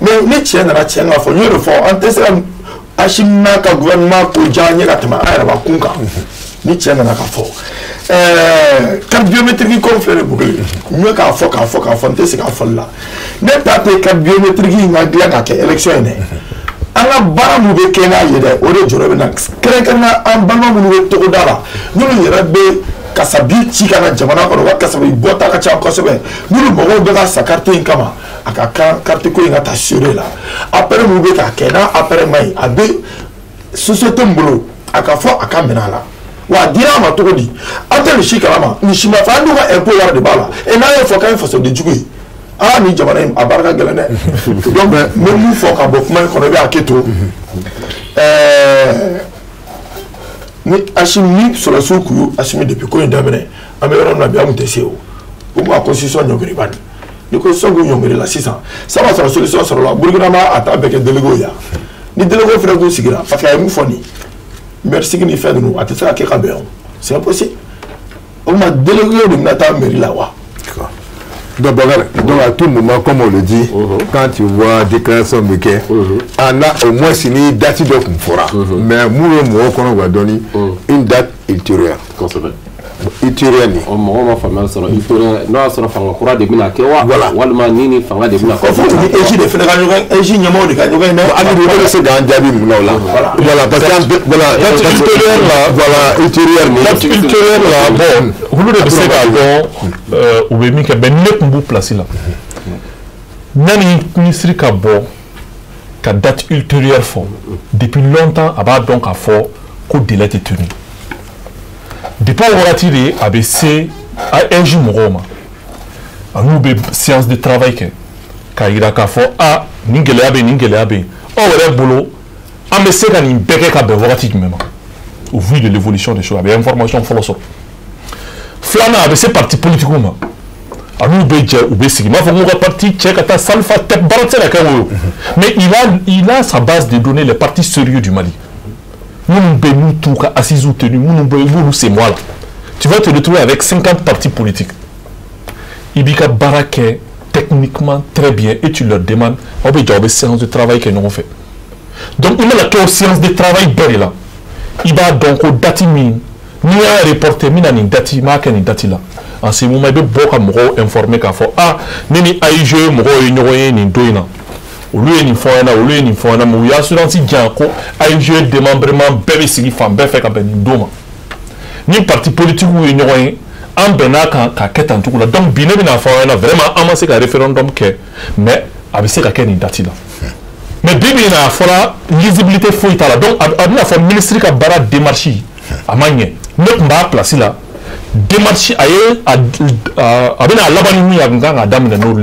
mais ni tient na tient na fo le fond en test achina ka gouvernement ko janye ka tama ara ba kunka ni tient na ka fo carte biométrique comme faire le bouclier mieux qu'à fond c'est qu'à fond là n'est pas tes carte biométrique il a bien qu'à élection anga bara mu be kena yede o de joro be na krekana an balma mu be to dara nulu yere be kasabi ci kana jamana ko wa kasabi bota ka cha ko sebe nulu mo be ka sa carte in kama aka carte ko inga ta sure la après mu be ka kena après mai abe société mbolo aka fo aka menala wa dira ma to di atel shi kala ni shi ma fa ndu ka impôt war de bala e na yo fo kan fo so de jugui ah ni jamana a baraka gelene donc même mu fo ka bo kuma ko be aketo ni ashimi sur le soukou ashimi depuis ko ndamene amero na bia muteseo o mo constitution nyogri ban ni ko songo nyogri la 600 ça va sur solution sur la burkina ma ata beke delego ya ni delego frère go sigira parce que mu foni merci que ni fait de nous atesa ke kabe c'est impossible o ma delego de nata mairie la wa. Donc à tout moment, comme on le dit, quand tu vois déclaration de quai, on a au moins signé une date de fera. Mais nous, on va donner une date ultérieure. Ultérieure. On m'a fait sur ultérieure. Non, sur la fin, on croit de mina kewa. Voilà. Walma nini fanga de mina. Quand vous dites éji de fédéral, éji nyamo de gagne gagne. Allez, vous laissez dans Diaby Mouna là. Voilà, parce que voilà, date ultérieure là, voilà, ultérieure. Date ultérieure là, bon, vous le savez avant, ou bien que ben ne peut placer là. Nani ministre ka bon, ka date ultérieure fort. Depuis longtemps, abat donc à fort, qu'au délai est tenu. Depuis on va tirer ABC à un jour moroma. À nous be séance de travail que kaira ka fo a ningele abe o wala boulot ABC ka ni beke ka be volati même au vu de l'évolution des choses avec information foloso flana ABC parti politique ma à nous be je ou be sigi ma fo mo parti check ta salfa tête barote la ka mais il a sa base de données les partis sérieux du Mali. Nous tout cas assis ou tenu, nous c'est moi là. Tu vas te retrouver avec 50 partis politiques. Ibika Barake, techniquement très bien, et tu leur demandes, on peut dire séance de travail que nous avons fait. Donc, il y a la séance de travail belle là. Il va donc au dati min, ni a reporté min ani dati, ma kani dati là. En ce moment, il y a beaucoup de informé qu'à fond, ah, ni aïe, moro, ni doina. Au lieu de faire un mais il y a assurance qui a un jeu de démembrement bébé si femme bébé fait comme une doma. Ni parti politique ou une royaume en benaka qu'à en tout cas donc bien bien faire un vraiment amassé qu'un référendum que mais avec ce qu'à une date là. Mais bien bien faire lisibilité faut là donc à la fois ministre qui a barra démarché à manier ne pas placer là démarché ailleurs à bien à l'abandon il y a un gars à dame de nos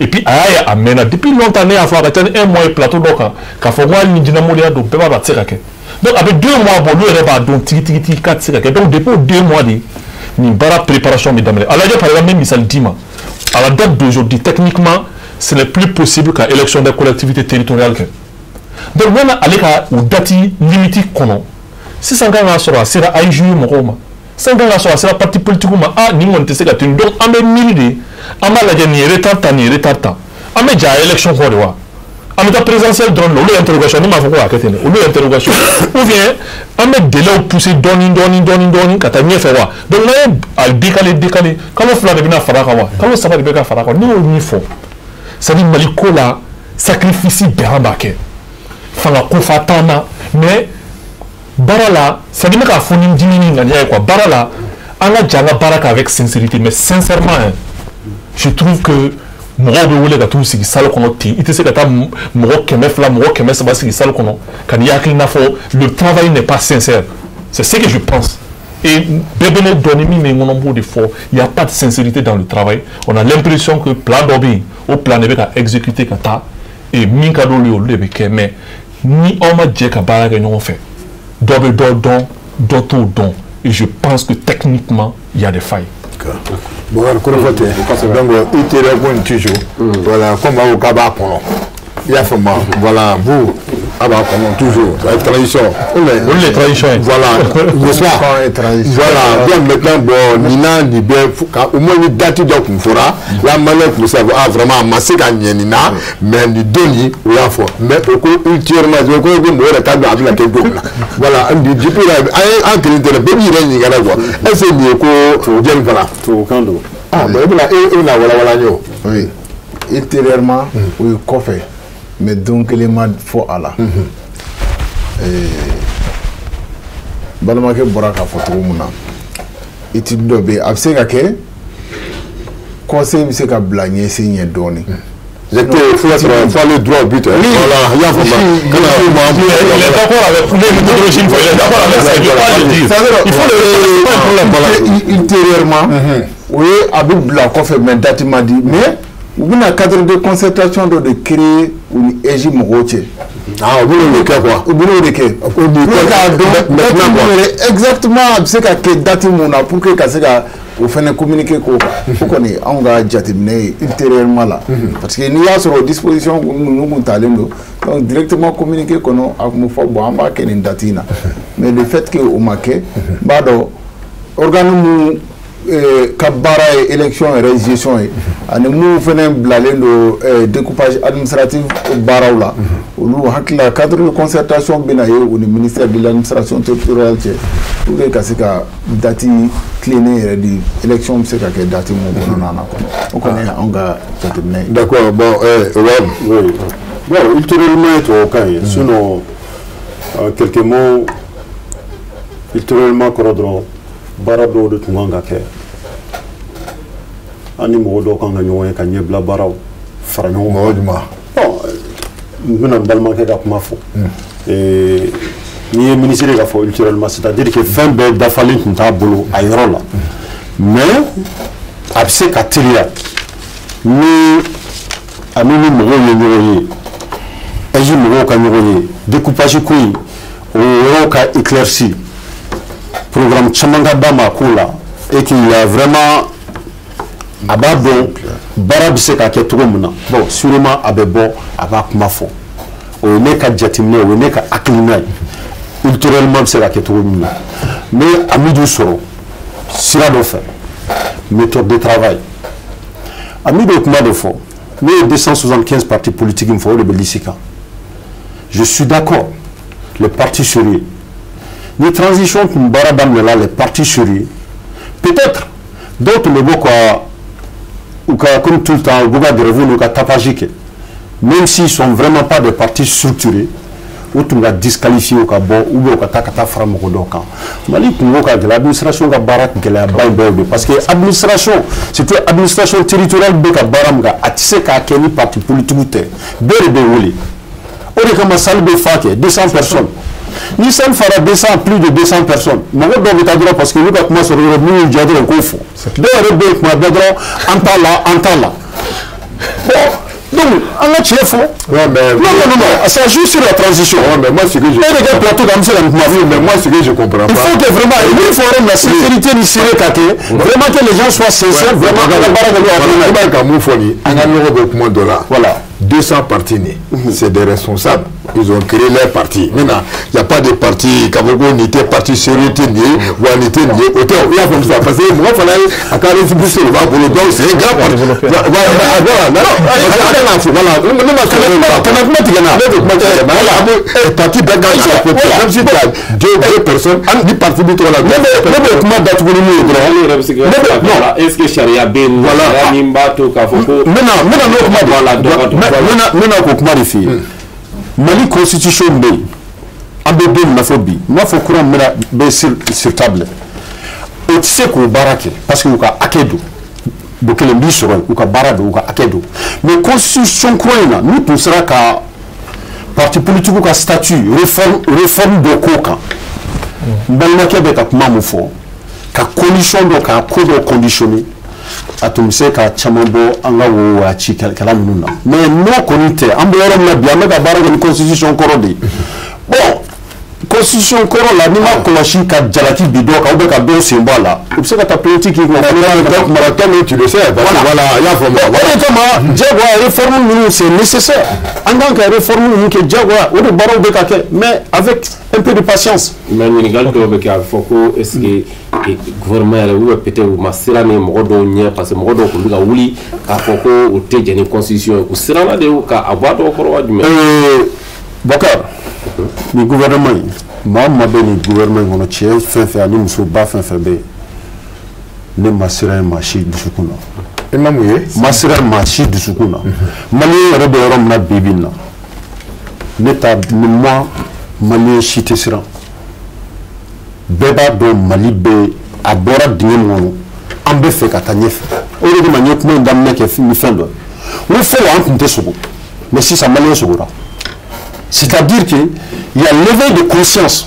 et puis aya amena depuis longtemps né à faire un mois et plateau donc qu'a fait moi ni dina molia do beba ba tseka ke donc avec 2 mois bon le reba donc tiki 4 tseka ke donc depuis 2 mois ni bara préparation mesdames à la par exemple même misal dima à la date d'aujourd'hui techniquement ce n'est plus possible qu'à élection des collectivités territoriales que donc on a aller à ou dati limité kono si ça ngana sera sera ay juillet mokoma ça ngana sera c'est la partie politique ma ah ni monte c'est que donc amé milide ama la ni retard ama ja élection ko de wa ama ta présidentielle drone le interrogation ni ma foko akete ne le interrogation ou bien ama délai pousser doni kata ni fait wa donc là al décaler comment fla de bina faraka wa comment ça va de beka faraka ni o ni fo ça dit maliko la sacrifice berambake fanga ko fatana mais barala ça dit ka foni dini ngani quoi barala anga janga baraka avec sincérité mais sincèrement hein, je trouve que mɔgɔw bɛ wele ka t'u sigi salle kɔnɔ ten i tɛ se ka taa mɔgɔ 100 fila mɔgɔ 100 sigi salle kɔnɔ ka n'i hakilina fɔ le travail n'est pas sincère c'est ce que je pense et bɛɛ bɛ ne dɔn ni min bɛ n kɔnɔ n b'o de fɔ il y a pas de sincérité dans le travail on a l'impression que plan dɔ bɛ yen o plan de bɛ ka exécuter ka taa et min ka d'olu ye olu de bɛ kɛ mais ni aw ma jɛ ka baara kɛ ɲɔgɔn fɛ dɔ bɛ dɔ dɔn dɔ t'o dɔn et je pense que techniquement il y a des failles. Bon, donc il te répond toujours. Voilà, comme au Kaba, il y a fait voilà, vous, Ah bah comment toujours, la tradition. Les traditions. Voilà, n'est-ce pas? Voilà, bien maintenant, bon, Nina, au moins une date donc on fera. La manière que nous savons, vraiment, masser gagner Nina, mais nous donner, ou la fois. Mais ultérieurement, je crois que moi, la table avec la tête. Voilà, un du peu, un qui était le baby, il y a la voix. Est-ce que nous, bien voilà. Ah, mais voilà, oui. Intérieurement, oui, coffee. Mais donc, les mains font à la. Balamake Boraka Fotomuna. Et tu dois bien. Après, que conseil, c'est qu'à blagner, c'est une donné. J'étais le droit au but. Voilà, il y a il est d'accord avec les méthodologies, il est d'accord avec ça, il faut le dire. Intérieurement, oui, avec la coffee, mais date m'a dit, mais il y a un cadre de concertation de créer une régime routier. Ah, au bout de quoi? Au bout de quoi? Exactement, c'est que date mon pour que vous faites communiquer quoi. Vous connaissez, on va jatiner ultérieurement là. Parce que nous avons sur disposition nous talons donc directement communiquer qu'on a nous faut bon on une datina. Mais le fait que au marqué, bado organe kabara élection et résolution et nous venons blaler le découpage administratif baraoula nous hakla cadre de concertation benaye au ministère de l'administration territoriale pour que ça dati cleaner de élection c'est que dati mon bonana on connaît on ga d'accord bon oui bon ultérieurement au cas sinon quelques mots ultérieurement corodron barado de Tunganga ke ani modo kanga nyoye ka nyebla baraw faranyo moduma bon mena balma ke ka kuma fo ni ministre ka fo ultérieurement c'est-à-dire que fin be dafalin kunta bolo ayro la mais abse ka tiria ni amini mogo nyoye eji mogo ka nyoye découpage ko o ka éclairci programme Chamanga Dama Kula et qu'il a vraiment abandon Barab Seka Ketromuna. Bon, sûrement Abebo Abak Mafo. On n'est qu'à Jatimne, on n'est qu'à Aklinai. Ultérieurement, c'est la Ketromuna. Mais Amidou Soro, Sira d'Ofer, méthode de travail. Amidou Kmadofo, mais 275 partis politiques, il me faut le Belisika. Je suis d'accord, les partis sérieux. Les transitions comme Baradam là, les partis sérieux, peut-être d'autres ne vont pas, comme tout le temps, de revenus ou tapagique, même s'ils ne sont vraiment pas des partis structurés, ou tu vas disqualifier ou ou takata framokodoka. Mali de l'administration de Barak parce que l'administration, c'est l'administration territoriale de Baramga, à tissé qu'à quel parti politique ou tel, belle de Woli. On est comme un salle de fac, 200 personnes. Nissan fera 200, plus de 200 personnes. Je vais vous dire parce que nous avons sur le revenu de Djadro Kofo. Donc, on a chef. Non, c'est juste sur la transition. Mais moi, ce que je comprends pas. Il faut que vraiment, il faut la sécurité du Syré Kake, vraiment que les gens soient sincères, vraiment que la barre voilà. 200 partis, c'est des responsables. Ils ont créé leur parti. Maintenant, il n'y a pas de parti, Kabogo n'était parti sérieux, ou on était nié. Il y a comme ça. Parce que moi, il fallait à carré se pousser le bas pour le dos. C'est un grand parti. Parti même si tu as deux personnes, du parti de toi là. Est-ce que Sharia Ben, voilà, Nimbato, Kafoko, Mali constitution B, ABB Mafobi, Mafokura B sur table. Et tu sais qu'on barake, parce que vous avez Akedo, donc les bisous, ou Barado, ou Akedo. Mais constitution quoi, nous tout sera qu'à parti politique ou qu'à statut, réforme de Koka. Balmake Beka Mamofo, qu'à condition de qu'à code conditionné. Atumse ka chamambo anga wo achi kala mununa mais no konite ambo yoro na biya mega bara de constitution korodi bon constitution kɔrɔ la n'i ma kɔlɔsi ka jalaki bi dɔ kan ou bien ka dɔ sen bɔ a la u bɛ se ka taa politique k'i kun. Marocain tu le sais voilà il y a vraiment o de kama diyagoya réforme ninnu c'est nécessaire an kan ka réforme ninnu kɛ diyagoya o de baaraw bɛ ka kɛ mais avec un peu de patience. mais ɲininkali dɔw bɛ kɛ a bɛ fɔ ko est ce que gouvernement yɛrɛ ou bien peut-être u ma siran ni mɔgɔ dɔw ɲɛ parce que mɔgɔ dɔw tun bɛ ka wuli k'a fɔ ko u tɛ jɛn ni constitution ye u siranna de k'a bɔ a dɔw kɔrɔ wa jumɛn. Bakar ni gouvernement yi maa ma bɛ ni gouvernement in kɔnɔ cɛ fɛn fɛn ani musoba fɛn fɛn bɛ yen ne ma siran maa si dusukun na. i ma mun ye. ma siran maa si dusukun na maliyɛn yɛrɛ bɛ yɔrɔ min na bi bi in na ne ta ni moi maliyɛn si tɛ siran bɛɛ b'a dɔn Mali bɛ a bɔra dingɛ min kɔnɔ an bɛ fɛ ka taa ɲɛfɛ o de kama n ye kuma in daminɛ kɛ ni fɛn dɔ ye n ko fɔlɔ an tun tɛ sogo mais sisan maliyɛn sogora. C'est-à-dire qu'il y a l'éveil de conscience.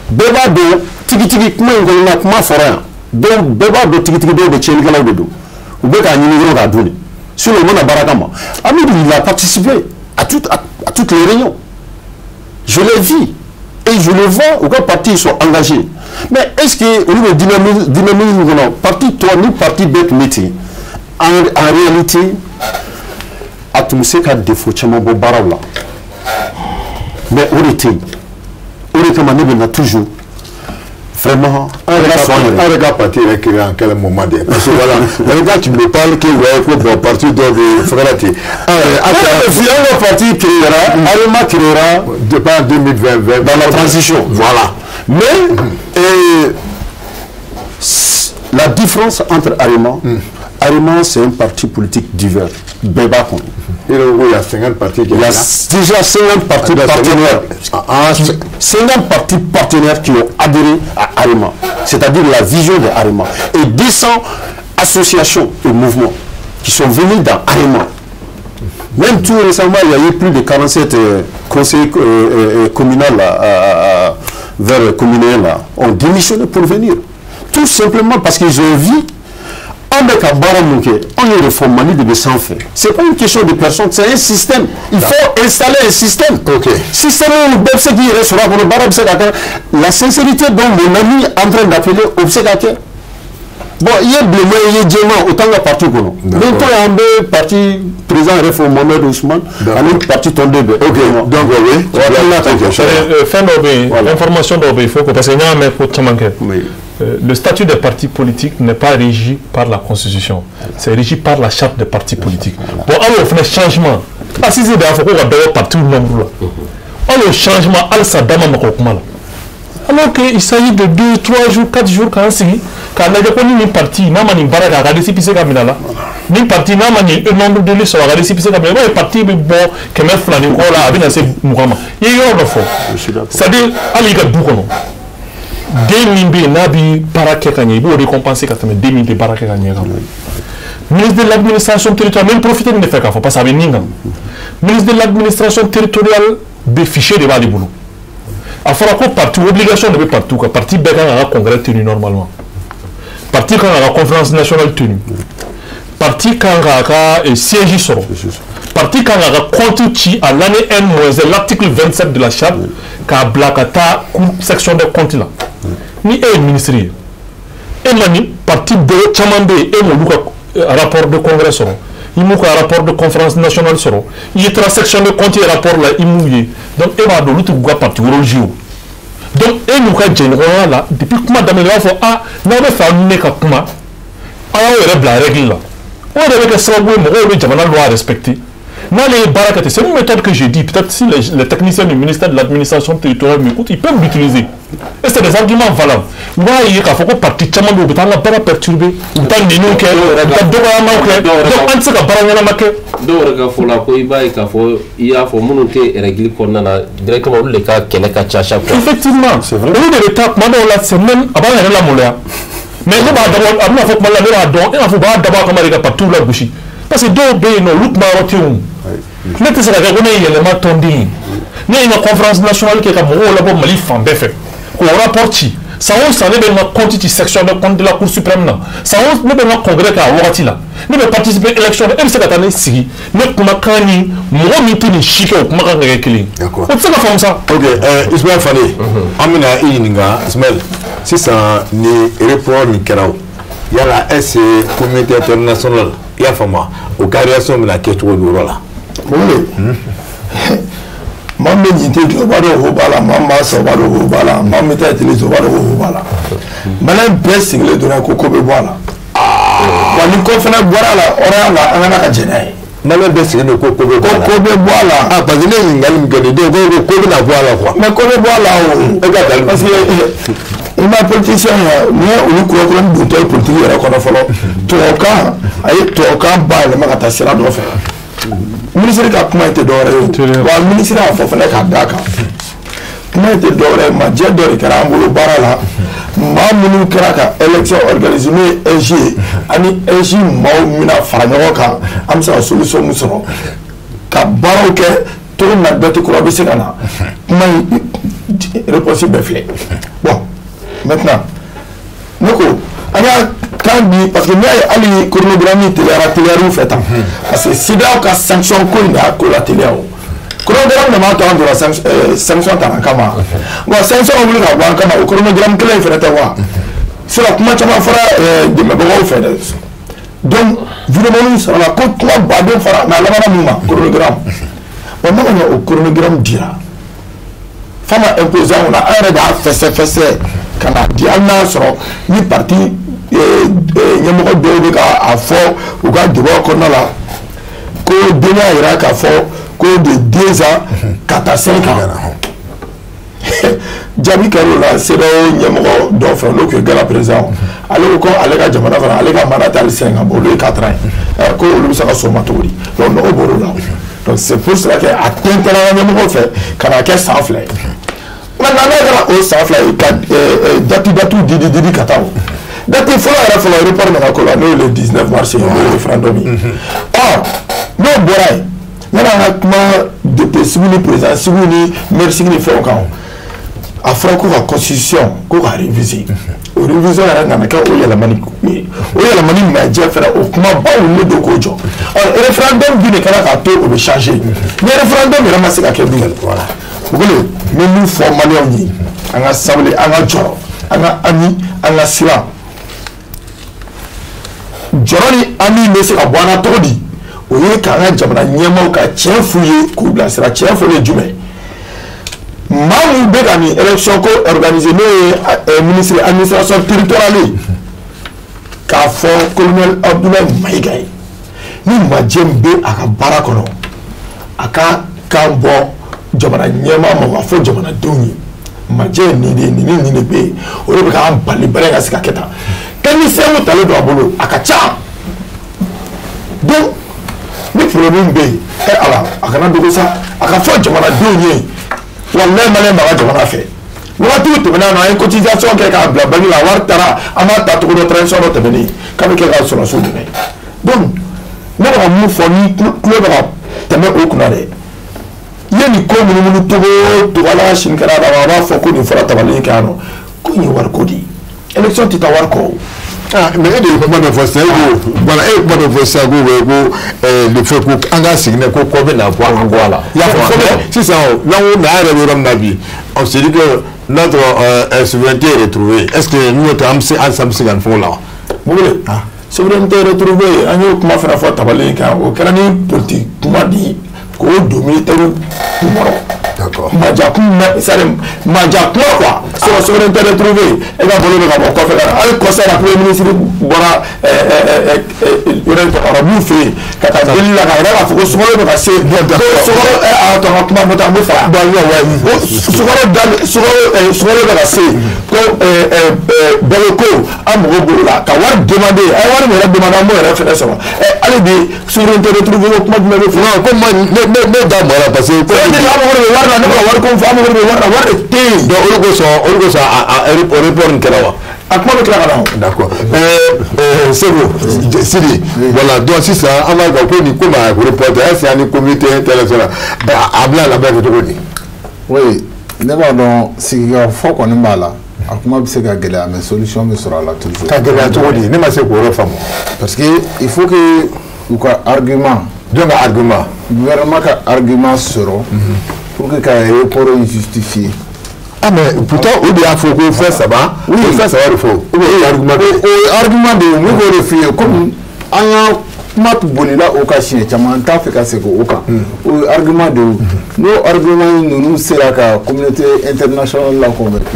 Beba de tigi kuma ngolina kuma fora. Donc beba de tigi de tchénikala de do. Ou beka nyiniro ga duni. Sur le monde barakama. Amidou il a participé à toutes les réunions. Je l'ai vu et je le vois au cas partis sont engagés. Mais est-ce que au niveau dynamisme parti toi ni parti bête métier en réalité à tout ce cas défaut chama bo barawla. Mais on était comme on toujours vraiment un regard parti écrit en quel moment parce que voilà regarde tu me parles que ouais parti de Frérati un parti créera Arima créera depuis 2020 dans la transition voilà mais la différence entre Arima c'est un parti politique divers Beba Kono. Il y a 50 partis. Il y a déjà 50 partis partenaires. 50 partis partenaires qui ont adhéré à Arima, c'est-à-dire la vision de Arima. Et 200 associations et mouvements qui sont venus dans Arima. Même tout récemment, il y a eu plus de 47 conseillers communaux vers communaux ont démissionné pour venir. Tout simplement parce qu'ils ont vu on est réforme Mali de sans faire. Ce n'est pas une question de personne, c'est un système. Il faut installer un système. Système la sincérité dont mon ami est en train d'appeler obsédateur. Bon, il y a blême, il y a diamant, autant de partis que nous. Donc, il y a un parti président réforme Mohamed Ousmane, un parti tombé. Ok, donc oui. Fin d'obé, information d'obé, il faut que parce qu'il y a un mec pour manquer. Le statut des partis politiques n'est pas régi par la Constitution, c'est régi par la charte des partis politiques. Bon, alors on fait un changement. Ah, si c'est d'accord, on va devoir partir au nombre là. Alors le changement, ça dama makokuma. Alors qu'il s'agit de 2, 3 jours, 4 jours quand on a pas ni parti, n'a pas ni baraka, regarder si pisse comme là. Ni parti, n'a pas ni un nombre de listes, regarder si pisse comme là. Le parti est bon, que même flâner quoi là, avec assez mouvement. Il y a un faux. C'est-à-dire, allez gars boucon. 2000 nabi baraka kanye, il faut récompenser quand même 2000 de baraka kanye. Ministre de l'administration territoriale, même profiter de faire parce que ça veut ninga. Ministre de l'administration territoriale, des fichiers de bas de boulot. Il faut que parti obligation de partout que parti bégan a un congrès tenu normalement, parti quand a la conférence nationale tenue, parti quand a siège sur, parti quand a compte à l'année 1 moins l'article 27 de la charte qu'a blacata section de compte là, ni est ministériel, et mani parti de chamande et mon rapport de congrès sur. Il y a un rapport de conférence nationale sur il y a une section de compte et rapport là il mouillé donc il va de l'autre parti donc et nous avons là depuis que madame il va faire ah nous avons fait un comment ah on est la règle là on devait que ça le loi respecter dans les barakettes c'est une méthode que j'ai dit peut-être si les techniciens du ministère de l'administration territoriale m'écoutent ils peuvent l'utiliser et c'est des arguments valables moi il y a faut que parti chama do betan la bara perturber betan ni no ke betan do ma ke donc anse ka bara nyana make do rega fo la ko iba ka fo iya fo munute régler konna na directement le ka kele ka chacha ko effectivement c'est vrai on de l'étape maintenant là c'est même avant la moula mais ne ba d'abord abna fo mala ne ba don et fo ba d'abord comme rega partout la bouchi parce que do be no look ma rotium ne te sera ga gona élément tondi ne une conférence nationale qui ka mo la bo mali fambe fait qu'on rapporte ça on s'en est bien compte section de compte de la Cour suprême là ça on est bien congrès qu'à Ouattila ne bɛ participer élection na e bɛ se ka taa ne sigi ne kumakan ni mɔgɔ min tɛ nin si kɛ o kumakan ka kɛ kelen o tɛ se ka faamu sa. ok Ismaël Fane an bɛna i ɲininka Ismaël sisan ni report min kɛra o yala est-ce que communauté internationale i y'a faamu o ka réaction bɛna kɛ cogo di o yɔrɔ la. maa min ɲin tɛ jɔ o b'a dɔn o b'a la maa min b'a sɔrɔ o b'a dɔn o b'a la maa min tɛ tele o b'a dɔn o b'a la maliyɛn bɛɛ sigilen dɔrɔn ko bɛ bɔ a la wa ni ko fana bɔra a la hɔrɔnya la an kana ka jɛn n'a ye. maliyɛn bɛɛ sigilen don ko bɛ bɔ a la ko bɛ bɔ a la parce que ne ye ɲininkali min kɛ nin don ko bɛna bɔ a la quoi mais ko bɛ bɔ a la o e ka dali parce que i ma politicien ya ni ye olu kurakurani dontɔ ye politique yɛrɛ kɔnɔ fɔlɔ tubabukan a ye tubabukan bayɛlɛma ka taa sira dɔ fɛ. ministre ka kuma tɛ dɔwɛrɛ ye wa ministre y'a fɔ fana k'a d'a kan kuma tɛ dɔwɛrɛ ye majɛ dɔ de kɛra an bolo baara la maa minnu kɛra ka élection organiser n'o ye EJ ye ani EJ maaw mina fara ɲɔgɔn kan an bɛ se ka solution min sɔrɔ ka baaraw kɛ cogo min na date kura bɛ se ka na kuma in réponse bɛɛ filɛ bon maintenant ne ko an y'a kan bi parce que ne ye hali chronogramme teliyara fɛ tan parce que CEDEAO ka sanction ko in de y'a ko la teliya o chronogramme de b'a to an donna sanction ta an kama bon sanction wuli ka bɔ an kama o chronogramme kelen in fɛnɛ tɛ wa sisan kuma caman fɔra dɛmɛbagaw fɛ dɛ donc vidéo sɔrɔla ko kuma baden fara mais a labanna mun ma chronogramme bon ne kɔni o chronogramme dira f'a ma imposer an kunna an yɛrɛ de y'a fɛsɛ ka na di hali n'a sɔrɔ ni parti ɲɛmɔgɔ dɔw bɛ k'a fɔ u ka débat kɔnɔna la ko deni y'a yira k'a fɔ ko de 2 ans ka taa 5 ans jaabi kɛra o la CEDEAO ɲɛmɔgɔ dɔ fɛ n'o tun ye Gana président ale ko ale ka jamana fana ale ka mandat tɛ hali 5 ans olu ye 4 ans ye ko olu bɛ se ka sɔn o ma cogo di donc nɔgɔ bɔr'o la donc c'est pour cela que a tɛntɛnna ɲɛmɔgɔ fɛ ka na kɛ san 2 ye maintenant ne kɛra o san 2 ye ka datu didi ka taa o. date fɔlɔ yɛrɛ fɔlɔ report nana ko la n'o ye le 19 mars ye n'o ye référendum ye or n'o bɔra yen yani an ka kuma député sigiw ni président sigiw ni maire sigi ni fɛnw kan a fɔra ko ka constitution ko ka réviser o révision yɛrɛ nana kɛ o yɛlɛmani ye o yɛlɛmani majɛ fɛnɛ o kuma ba wulilen don k'o jɔ or référendum dun de kɛra k'a to o bɛ changer ni référendum yɛrɛ ma se ka kɛ dun voilà o kɔni n bɛ min fɔ maliyɛnw ye an ka sabali an ka jɔrɔ an ka ami an ka siran jɔrɔ ni ami bɛ se ka bɔ an na cogo di o ye k'an ka jamana ɲɛmaaw ka tiɲɛ f'u ye k'u bilasira tiɲɛ fɔlɔ ye jumɛn maa min bɛ ka nin élection ko organiser n'o ye ministre administration territoriale ye k'a fɔ colonel Abdoulaye Mayiga ye ni majɛ min bɛ a ka baara kɔnɔ a ka kan bɔ jamana ɲɛmaa ma wa fɔ jamanadenw ye majɛ nin de bɛ yen o de bɛ k'an bali bɛrɛ ka se ka kɛ tan. ni sɛnɛw talen don a bolo a ka ca donc ni problème bɛ yen ala a kana dogo sa a ka fɔ jamanadenw ye walayi maliyɛn b'a ka jamana fɛ wagatiw tɛmɛna na an ye cotisation kɛ k'a bila banque la wari taara an b'a ta cogo dɔ transition dɔ tɛmɛnen k'a bɛ kɛ ka sɔrɔso dɛmɛ donc ne bɛ ka mun fɔ ni tulo bɛ ka tɛmɛ o kunna dɛ i ye nin ko munumunu togo togo ala sini kɛra la a b'a fɔ ko nin fɔra tabalen kɛ yan nɔ ko nin ye wariko de ye élection tɛ taa wari kɔ o. mais e de ye kuma dɔ fɔ sisan voilà e ye kuma dɔ fɔ sisan ko le fait ko an ka signer ko kɔ bɛ na bɔ an bɔ a la i y'a fɔ sisan n'an ko mais an yɛrɛ bɛ yɔrɔ min na bi on se dit que notre souveraineté est retrouvée est ce que nous an bɛ se ka nin fɔ o la wa. Bugule souveraineté retrouvée an y'o kuma fana fɔ tabalen kan o kɛra ni politique kuma di k'o don militaire kɔrɔ. D'accord. Maja kuma quoi. Sur souveraineté retrouvée. Et là, vous avez quoi faire. Al conseil la premier ministre bora arabu fait. Kata deli la kara faut que sogoro be kase. Sogoro a to kuma mota mo fa. Ba yo wa. Sogoro be kase. Ko beleko amogo bola ka war demander. Ay war me demander mo re fait ça. Allez bi souveraineté retrouvée kuma me fait. Non, comme me da mara parce que war ko fa amul war te do olu ko so a report kala wa akma be kala d'accord c'est bon Sidi voilà donc si ça on va ko ni ko ma report c'est un comité international abla la ba ko ni oui ne ba don sigiga fo ko ni bala a kuma bɛ se ka gɛlɛya mais solution bɛ sɔrɔ a la toujours. Ka gɛlɛya cogo di ne ma se k'o yɔrɔ faamu. Parce que il faut que u ka argument. jɔn ka argument. gouvernement ka argument sɔrɔ. pour que ka aéroport justifier. Ah mais pourtant o de y'a fɔ ko fɛn saba. oui fɛn saba de fɔ. o ye argument de ye. o argument de ye ne b'o de f'i ye comme an y'a kuma bolila o ka siɲɛ caman an t'a fɛ ka segin o kan. o ye argument de ye n'o argument ninnu sera ka communauté internationale la convaincre.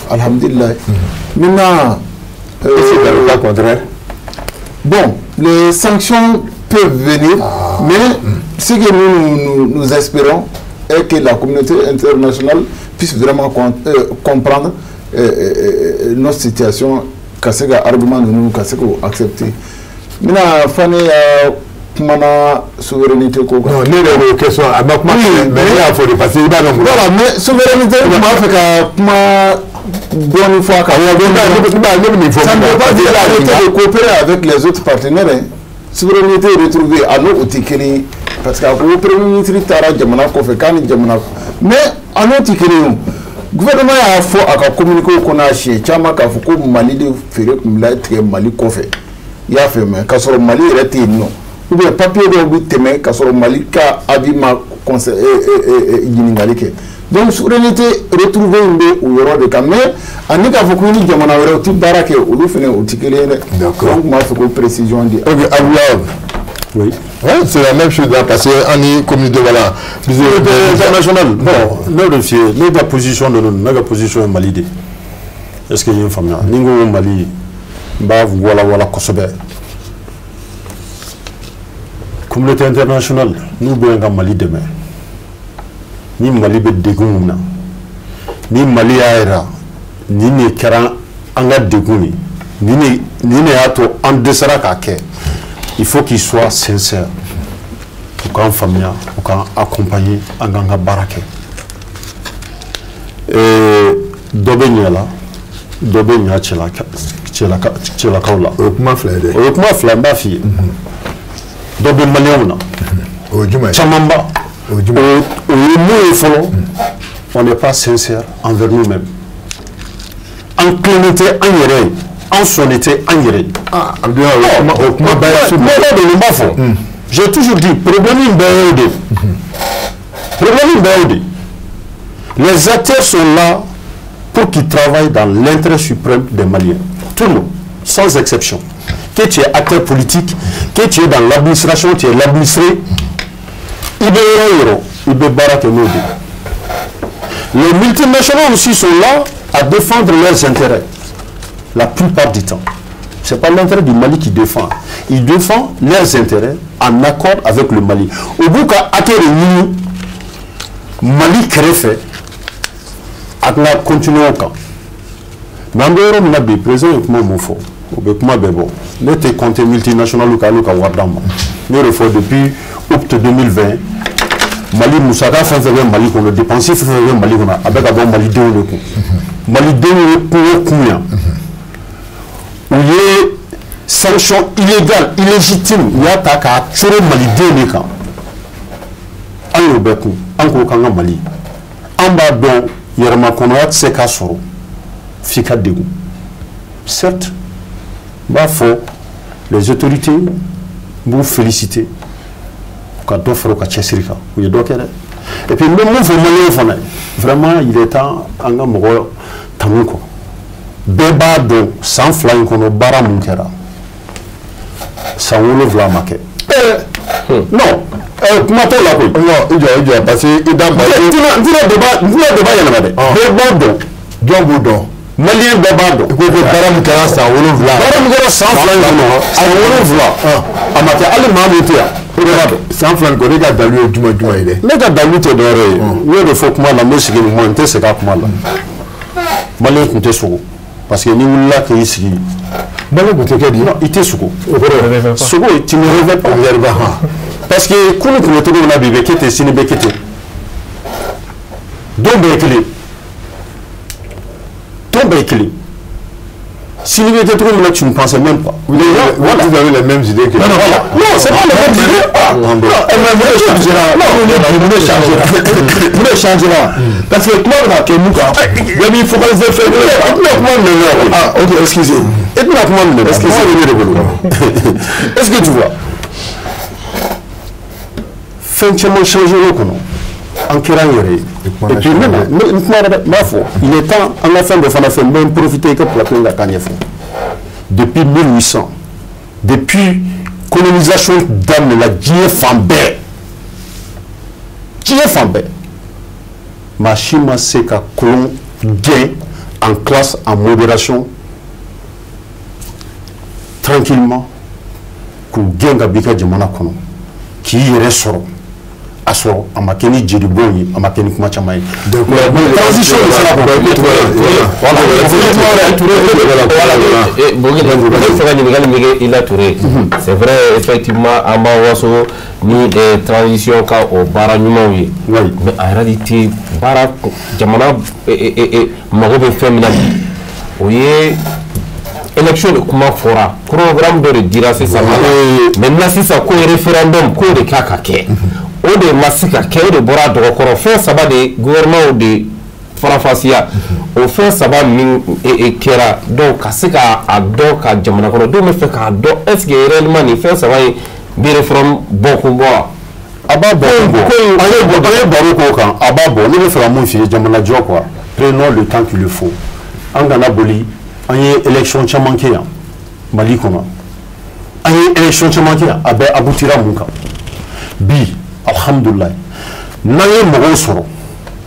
alhamdulilah. maintenant. c'est le cas contraire. Bon, les sanctions peuvent venir, mais ce que nous espérons est que la communauté internationale puisse vraiment comprendre notre situation, qu'est-ce que argument nous qu'est-ce qu'on accepte. Maintenant, Fanny a souveraineté quoi. Non, les questions à ma mais il faut passer. Voilà, mais souveraineté, bonne fois ça ne veut pas dire arrêter de coopérer avec les autres partenaires. Souveraineté retrouvée à nos Tikeli, parce que le Premier ministre Tara Djamana Kofe Kani Djamana. Mais à nos Tikeli, le gouvernement a fait à communiquer qu'on a chez Chama Kafouko Mali de Ferré Mlaïtre Mali Kofe. Il a fait, mais quand Mali est non. Ou bien papier de Boutemé, quand Mali Ka Abima Conseil et Yiningalike. Donc, souveraineté retrouvée ou il y aura des cas. Mais, en cas où il y a un petit baraque, ou le fait au ticket. D'accord. Donc, moi, il faut précision. Oui. C'est la même chose là, parce qu'on communauté voilà. International. Bon, notre position de notre position est validée. Est-ce qu'il y a une famille? Ningo Mali, bah voilà Kosobe. Communauté internationale, nous voulons Mali demain. Ni Mali be degun na ni Mali ayra ni ne kɛra an ka degun ni ne y'a to an dɛsɛra k'a kɛ il faut qu'il soit sincère u k'an faamuya u k'an accompagner an k'an ka baara kɛ dɔ bɛ ɲɛ la dɔ bɛ ɲɛ cɛlakaw la o ye kuma fila ye dɛ o ye kuma fila n b'a f'i ye dɔ bɛ maliyɛnw na o ye jumɛn ye caman ba. On n'est pas sincère envers nous-mêmes. En clénité, en yéré, en sonité, en yéré. J'ai toujours dit, les acteurs sont là pour qu'ils travaillent dans l'intérêt suprême des Maliens. Tout le monde, sans exception. Que tu es acteur politique, que tu es dans l'administration, tu es l'administré. Les multinationaux aussi sont là à défendre leurs intérêts. La plupart du temps. Ce n'est pas l'intérêt du Mali qui défend. Ils défendent leurs intérêts en accord avec le Mali. Au bout qu'à Mali crée fait, à continuer au camp. Mais en dehors de la président, nous avons compté multinational nous avons depuis août 2020. Mali Moussaka fait Mali qu'on a dépensé Mali qu'on a avec un Mali de coup. Mali de coup où il y a sanctions illégales, illégitimes, il y a ta qu'à tuer Mali de coup. En Yobekou, en Kanga Mali. En bas donc, il y a un connoisseur de ces cas sur Fika de coup. Certes, bah faut les autorités vous féliciter. Et puis même nous vraiment il est temps en amoureux tamuko beba do sans flying kono bara munkera sans le vla make non comment tu la quoi non il doit passer il doit débat yana bade beba do jongo do malien beba do ko bara munkera sans le vla bara munkera sans flying kono sans le vla amate ali mamutia sans flanc ko rega dalu juma ide ne ka dalu te dore yo de faut kuma la musique ni monter c'est ka kuma la malin ko te suko parce que ni wula ke isi malin ko te ke di non ite suko suko tu ne rêves pas parce que kunu ko to na bibe kete sini be kete tombe clé si vous êtes trop là, tu ne pensais même pas. Vous avez les mêmes idées que non, c'est pas les mêmes idées. changera. Parce que toi, on a que nous, il faut que les effets. Ah, ok, excusez. Est-ce que tu vois? Effectivement, changer le comment en créant et puis même, il est temps, en la fin de faire même profiter que pour la peine de la depuis 1800, depuis colonisation d'âme, la Dieu Fambé, Machima c'est qu'à colon gain en classe, en modération, tranquillement, qu'on gagne à Bika Djamana Kono, qui y reste Aso, Amakeni Djeriboyi, Amakeni Kumachamay. Donc, la transition c'est la c'est vrai, effectivement, Amawaso, ni transition au Baranyumawi. Mais en réalité, Barak, Djamana et Marobe Femina, oui. Élection de comment fera programme de dire c'est ça maintenant si ça quoi référendum quoi de kakake ou de massika kay de bora de encore faire ça va des gouvernements de Farafasia au fait ça va et kera donc c'est qu'à donc à jamana ko do me fait qu'à do est-ce que réellement il fait ça va des réformes beaucoup bois ababo ababo ne fera mon fils jamana jo quoi prenons le temps qu'il le faut en Ghana boli il y a une élection qui a manqué Mali comment il y a une élection qui a manqué aboutira Mouka bi alhamdulillah n'a eu mon soro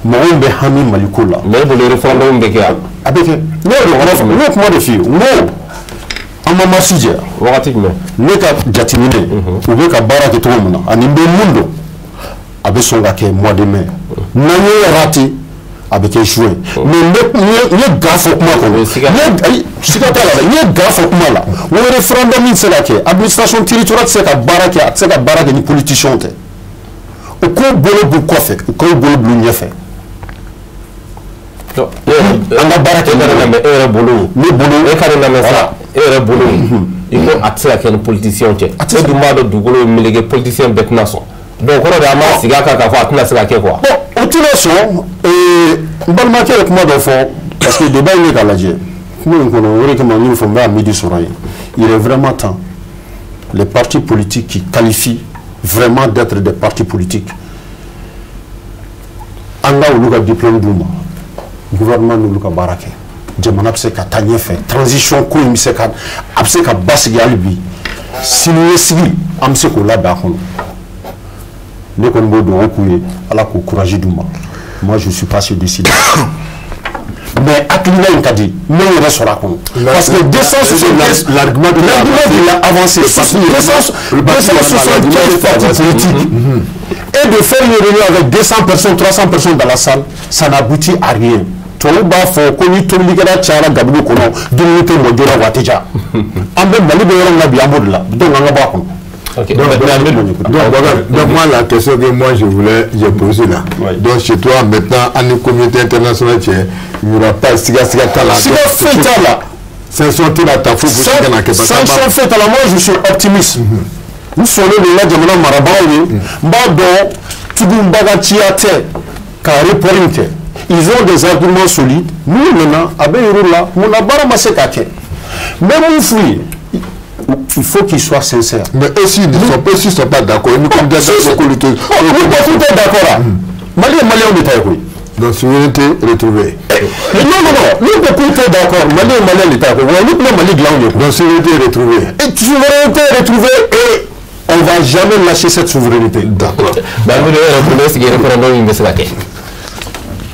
mon be hami Malikola mais le référendum de quoi avec non comment de fille non amama sujet pratiquement ne ka jatimine ou be ka baraka to mona ani be mundo abe songa ke mois de mai n'a eu raté avec un jouet mais ne gaffe au comment si tu as gaffe au comment là le référendum c'est là que administration territoriale c'est ka baraka ni politicien te au ko bolo bu ko fait ko bolo bu nya fait anga baraka na me era bolo ni bolo e ka na me ça era bolo il faut attirer quel politicien te et du mal du golo milege politicien bet naso donc on a ma siga ka fa atna sika ke quoi bon utilisation et balma ke ko mo do fo parce que débat ni ka laje ko on comment nous faut à midi soirée il est vraiment temps les partis politiques qui qualifient vraiment d'être des partis politiques anga ou le diplôme d'ouma gouvernement nous le barake jamana pse ka tanye fait transition ko mi se ka abse ka basigi alibi sinu sigi amse ko la da kono ne kon bo do okuye ala ko courage d'ouma moi je suis pas sûr décidé mais Aklina Inkadi mais il reste là parce que 275 l'argument de la avancé 275 partis politiques et de faire une réunion avec 200 personnes 300 personnes dans la salle ça n'aboutit à rien to ba fo ko ni to ligara chara gabu ko no dum to mo jora watija ambe mali be yoro bi amodla donc nga ba ko okay. Donc moi la question que moi j'ai posé là. Ouais. Donc chez toi maintenant en une communauté internationale il n'y aura pas siga tala. Siga fait là. Sanction la tafou pour siga na keba. Sanction fait là moi je suis optimiste. Nous sommes là jamana marabawi mbado tugumbaga chiate kare pointe. Ils ont des arguments solides. Nous maintenant abe là mon abara masekake. Même fouille il faut qu'ils soient sincères. Mais aussi, ils ne sont pas d'accord. Nous sommes d'accord. Mali on est d'accord. Donc, souveraineté retrouvée. Non. Nous beaucoup être d'accord. Mali on est d'accord. Nous Mali gland. Donc, souveraineté retrouvée. Et souveraineté retrouvée et on ne va jamais lâcher cette souveraineté. D'accord.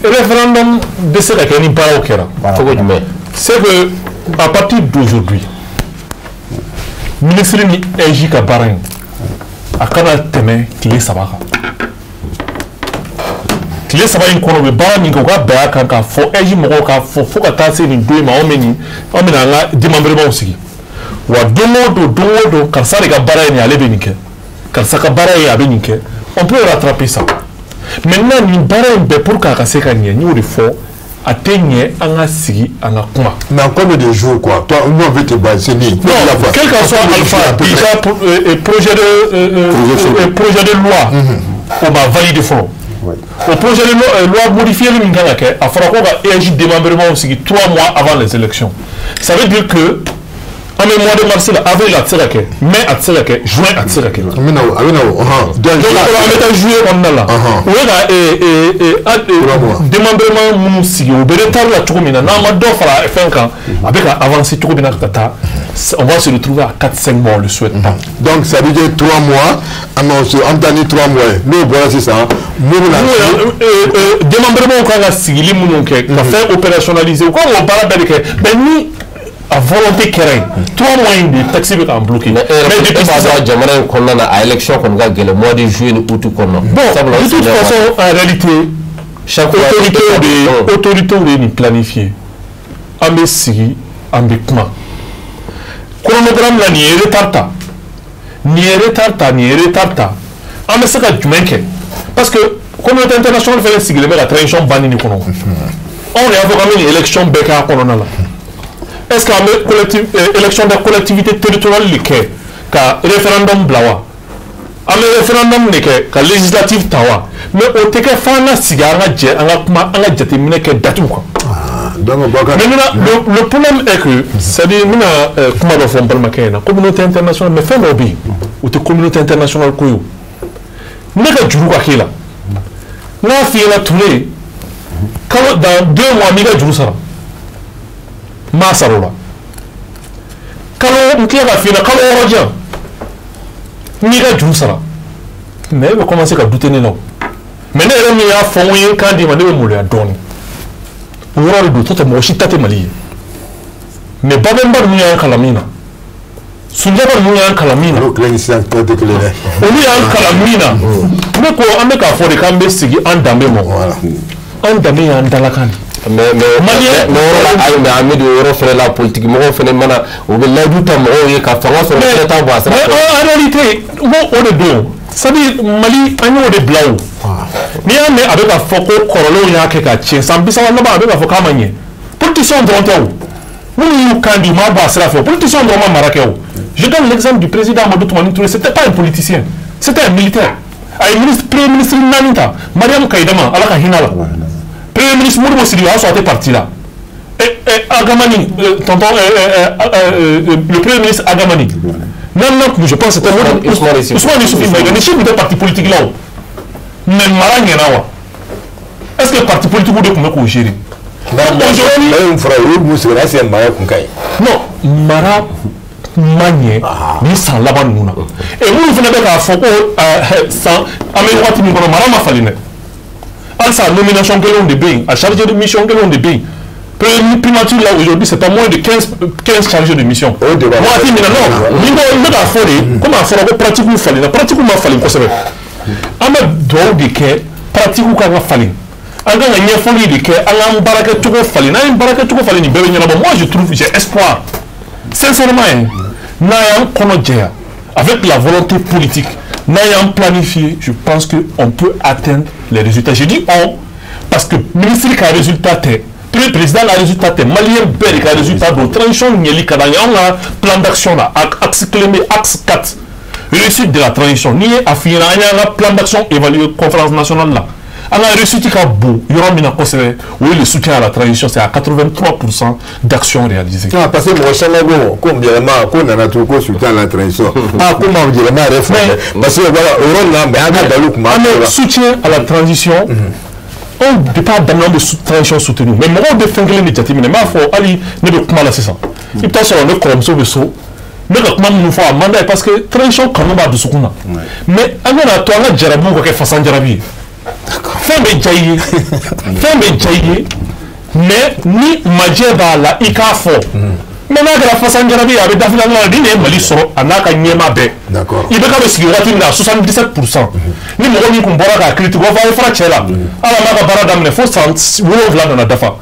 Le référendum de ce qu'il n'y a pas au Kera. C'est que, à partir d'aujourd'hui, ministre ni eji ka baran akana teme kile sabaka kile saba in kono be baran ni ko ka ba ka fo eji mo ka fo ka ta se ni do ma o meni nga dimambre ma usigi wa domo karsa ka baran ni ale be nike karsa ka baran ya be nike on peut rattraper ça maintenant ni baran be pour ka se ka ni o de fo atteignait un sigi un kuma. Mais en combien de jours quoi? Toi, nous on veut te baser. Non, quel que soit Alpha, déjà projet de loi, on va valider fond. Au projet de loi modifié le Minganake, il faudra qu'on ait un démembrement aussi 3 mois avant les élections. Ça veut dire que en mois de mars, avril à Tsirake, mai à Tsirake, juin à Tsirake. Donc, on va mettre juillet comme là. On va démembrement moussi, on va retard la tourmina, on va faire 5 ans, avec avancée tourmina tata, on va se retrouver à 4-5 mois, on le souhaite pas. Donc, ça veut dire 3 mois, on donne 3 mois. Nous, voilà, c'est ça. Démembrement, quand on a sigilé, on a fait opérationnaliser, quand on parle de ben à volonté kérin 3 mois de taxi en bloqué mais depuis ça Jamana qu'on a à élection qu'on a le mois de juillet ou tout qu'on a bon de toute façon en réalité chaque autorité est planifiée ambe sigi ambe kuma chronogramme là ni retarta ambe saka jumenke parce que communauté internationale fait sigile la transition banni kono on est avant une élection beka kono là. Est-ce que l'élection de la collectivité territoriale est un référendum blawa? Un référendum est un législatif tawa. Mais au téké fana sigara dje anga déterminé que date quoi. Le problème est que c'est-à-dire mina comment on fait la communauté internationale mais fait lobby ou te communauté internationale koyo. Nega juru kwa kila. Na fiela tourné. Dans 2 mois miga juru sara. Masarola. Quand on tient à finir, quand on revient, Niga Djousara. Mais on commence à douter non. Mais on a fait un candidat qui m'a donné. On a le doute, moi aussi, t'as mali. Mais pas même pas nous en calamina. Souviens pas nous en calamina. On est en calamina. Mais quoi, on a qu'à faire des cambés, c'est un damé mon. Un damé en dalakani. Mais Ami de Euro fait la politique, mais phénomène où le lait du en réalité, on est deux. Ça dit Mali, on est blanc. Mais on est avec un focus corolo, il y a quelque chose. Ça me dit ça, on a avec un focus manié. Politiciens de Rontéo. Nous, candidat, c'est la fois. Politiciens de Roman Marakéo. Je donne l'exemple du président Amadou Toumani Touré. C'était pas un politicien, c'était un militaire. Un premier ministre Nanita, Mariam Kaïdama, Alaka Hinala. Premier ministre Mourou Sidi a sorti parti là. Et Agamani, le premier ministre Agamani. Non, je pense que c'était Ousmane Youssouf, mais il y a des partis politiques là. Mais Mara Ngenawa. Est-ce que le parti politique ou de Koumeko gérer? Non, Mara Magné, ni sans la mouna. Et vous venez avec un faux sans améliorer Mara Mafaline. À sa nomination que l'on débite, à chargé de mission que l'on débite. Primature là aujourd'hui, c'est pas moins de 15 chargés de mission. Moi, je dis non, comment faire pratiquement fallu, pratiquement fallu, quoi ça veut. Ama doit dire que pratiquement quoi fallu. Alors il y a folie de que Allah baraka tout fallu, n'a baraka tout fallu ni bébé ni là-bas. Moi je trouve j'ai espoir. Sincèrement, n'ayant connoté avec la volonté politique. N'ayant planifié, je pense qu'on peut atteindre les résultats. Je dis on, parce que le ministre qui a résultat, le président a résultat, Malien Bel qui a résultat, donc transition, on a plan d'action là, axe clémé, axe 4, réussite de la transition, ni affiné, on a plan d'action évalué, conférence nationale là. On a réussi qu'à bout, il y aura bien considéré, oui, le soutien à la transition, c'est à 83% d'actions réalisées. Ah, parce que moi, je sais comme directement, qu'on a tout soutien à la transition. Ah, comment directement réformer? Parce que voilà, on a soutien à la transition. On ne peut pas donner de transition soutenue. Mais moi, on peut faire les médiatifs. Mais il faut aller, ne pas comment là, c'est ça. Il peut être le comme ça, le saut. Mais comment nous faut un mandat parce que transition, quand même, de ce qu'on a. Mais, on a toi, on a Djarabou, quoi, façon Djarabi. Femme jaye mais ni Madjeba la ikafo mais na la façon Djarabi avec Dafila na dine Mali soro anaka nyema be d'accord il be ka be sigurati na 77% ni mo ni ko mbora ka critique wa fa fra chela ala maka barada mne fo sant wo vla na dafa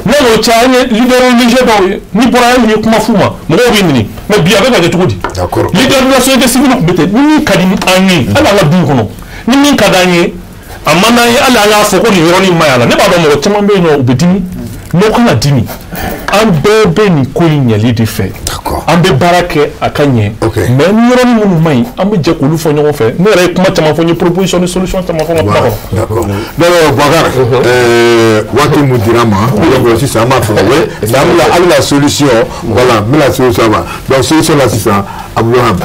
no chanye libéral léger do ni bora ni kuma fuma mo bi ni mais bi avec ka tukudi d'accord leader de la société civile ko bete ni kadim anni ala la bu kono ni kadanye amana ala ala foko ni yoro ni mayala ne ba do mo chama be no obedini n'o kana dimi an bɛɛ bɛ nin ko in ɲɛli de fɛ an bɛ baara kɛ a ka ɲɛ mais ni yɔrɔnin minnu man ɲi an bɛ jɛ k'olu fɔ ɲɔgɔn fɛ ne yɛrɛ ye kuma caman fɔ n ye proposition ni solution caman fɔ n ka kuma kɔnɔ. d'accord donc Bakar waati mun dira ma donc sisan an b'a fɔ oui an bɛna solution voilà n bɛna solution ma donc solution la sisan Abdulham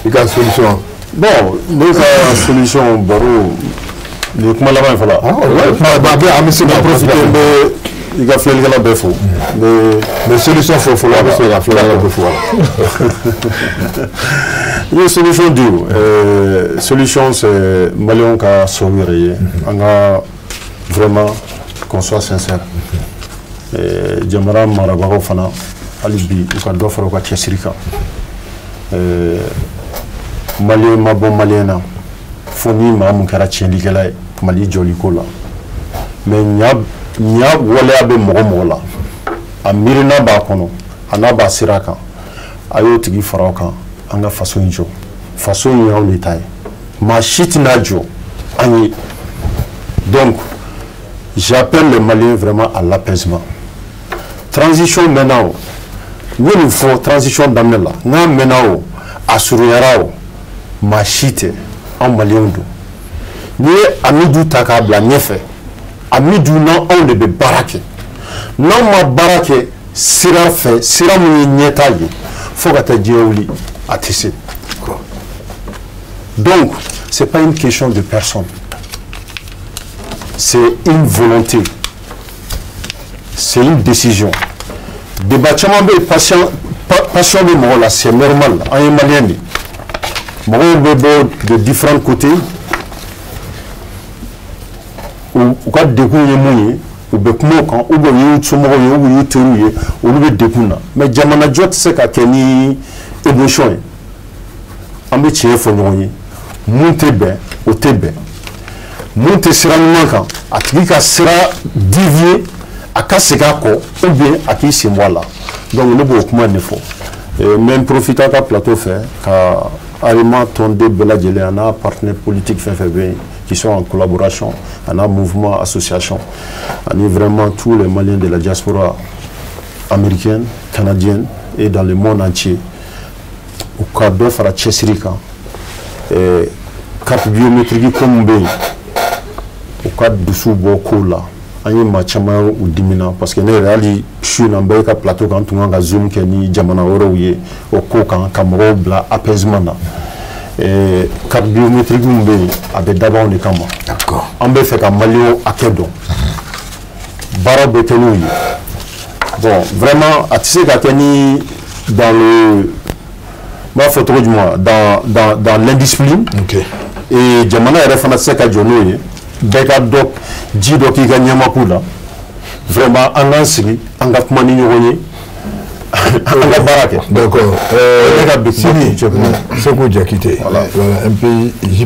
i ka solution. bon ne ka solution baro ni kuma laban fɔlɔ an bɛ se ka profiter n bɛ i ka filɛlikɛla bɛɛ fo mais solution fɔ fɔlɔ an bɛ se ka filɛlikɛla bɛɛ fo n ye solution di solution c'est maliyɛnw ka sɔn u yɛrɛ ye an ka vraiment qu'on soit sincère jamana marabagaw fana hali bi u ka dɔ fara u ka cɛsiri kan maliyɛn ma bɔ maliyɛn na fo ni maa mun kɛra tiɲɛlikɛla ye mali jɔliko la mais ɲa waleya bɛ mɔgɔ mɔgɔ la a miirina b'a kɔnɔ a n'a b'a sira kan a y'o tigi fara o kan an ka faso in jɔ faso in y'anw de ta ye maa si tɛna jɔ an ye donc j'appelle les Maliens vraiment à l'apaisement transition mɛnna o n ye nin fɔ transition daminɛ la n'a mɛnna o a surunyara o maa si tɛ anw Maliens don n'i ye Amidu ta k'a bila ɲɛfɛ Amidu n'anw de bɛ baara kɛ n'anw ma baara kɛ sira fɛ sira min ye ɲɛta ye fo ka taa diɲɛ wuli a tɛ se donc c'est pas une question de personne c'est une volonté c'est une décision débat caman bɛ yen passion bɛ mɔgɔ la c'est normal an ye Maliyɛn de mɔgɔw bɛ bɔ de différents côtés u ka dekun ye mun ye u bɛ kuma o kan ou bien u y'u somɔgɔw ye ou bien u y'u teriw ye olu bɛ dekun na mais jamanajɔ tɛ se ka kɛ ni émotion ye an bɛ tiɲɛ fɔ ɲɔgɔn ye mun tɛ bɛn o tɛ bɛn mun tɛ sira ɲuman kan a tigi ka sira dévier a ka segin a kɔ ou bien a k'i sen bɔ a la donc ne b'o kuma de fɔ n bɛ n profiter a ka plateau fɛ ka Arima tɔnden bɛɛ lajɛlen a n'a partenaire politique fɛn fɛn bɛ yen qui sont en collaboration en un mouvement, association, on est vraiment tous les Maliens de la diaspora américaine, canadienne et dans le monde entier. Au cas de faire Chesrika, carte biométrique comme bien, au cas de sous-beaucoup là, on est machama ou dimina parce que nous réali je suis en bas plateau quand on a zoom qui ni jamana oroye au cocan camaro bla apaisement là. Carte biométrique avec d'abord les camas. D'accord. On peut faire un Malien à Kédon. Barabetenoui. Bon, vraiment, à tisser Kateni dans le. Ma photo du mois, dans l'indiscipline. Ok. Et Jamana est référé à Seka-Djonoye. Beka Dok, Jido qui gagne Makula. Vraiment, en Ansiri, en Gafmani Nyoye. D'accord. C'est quoi j'ai quitté.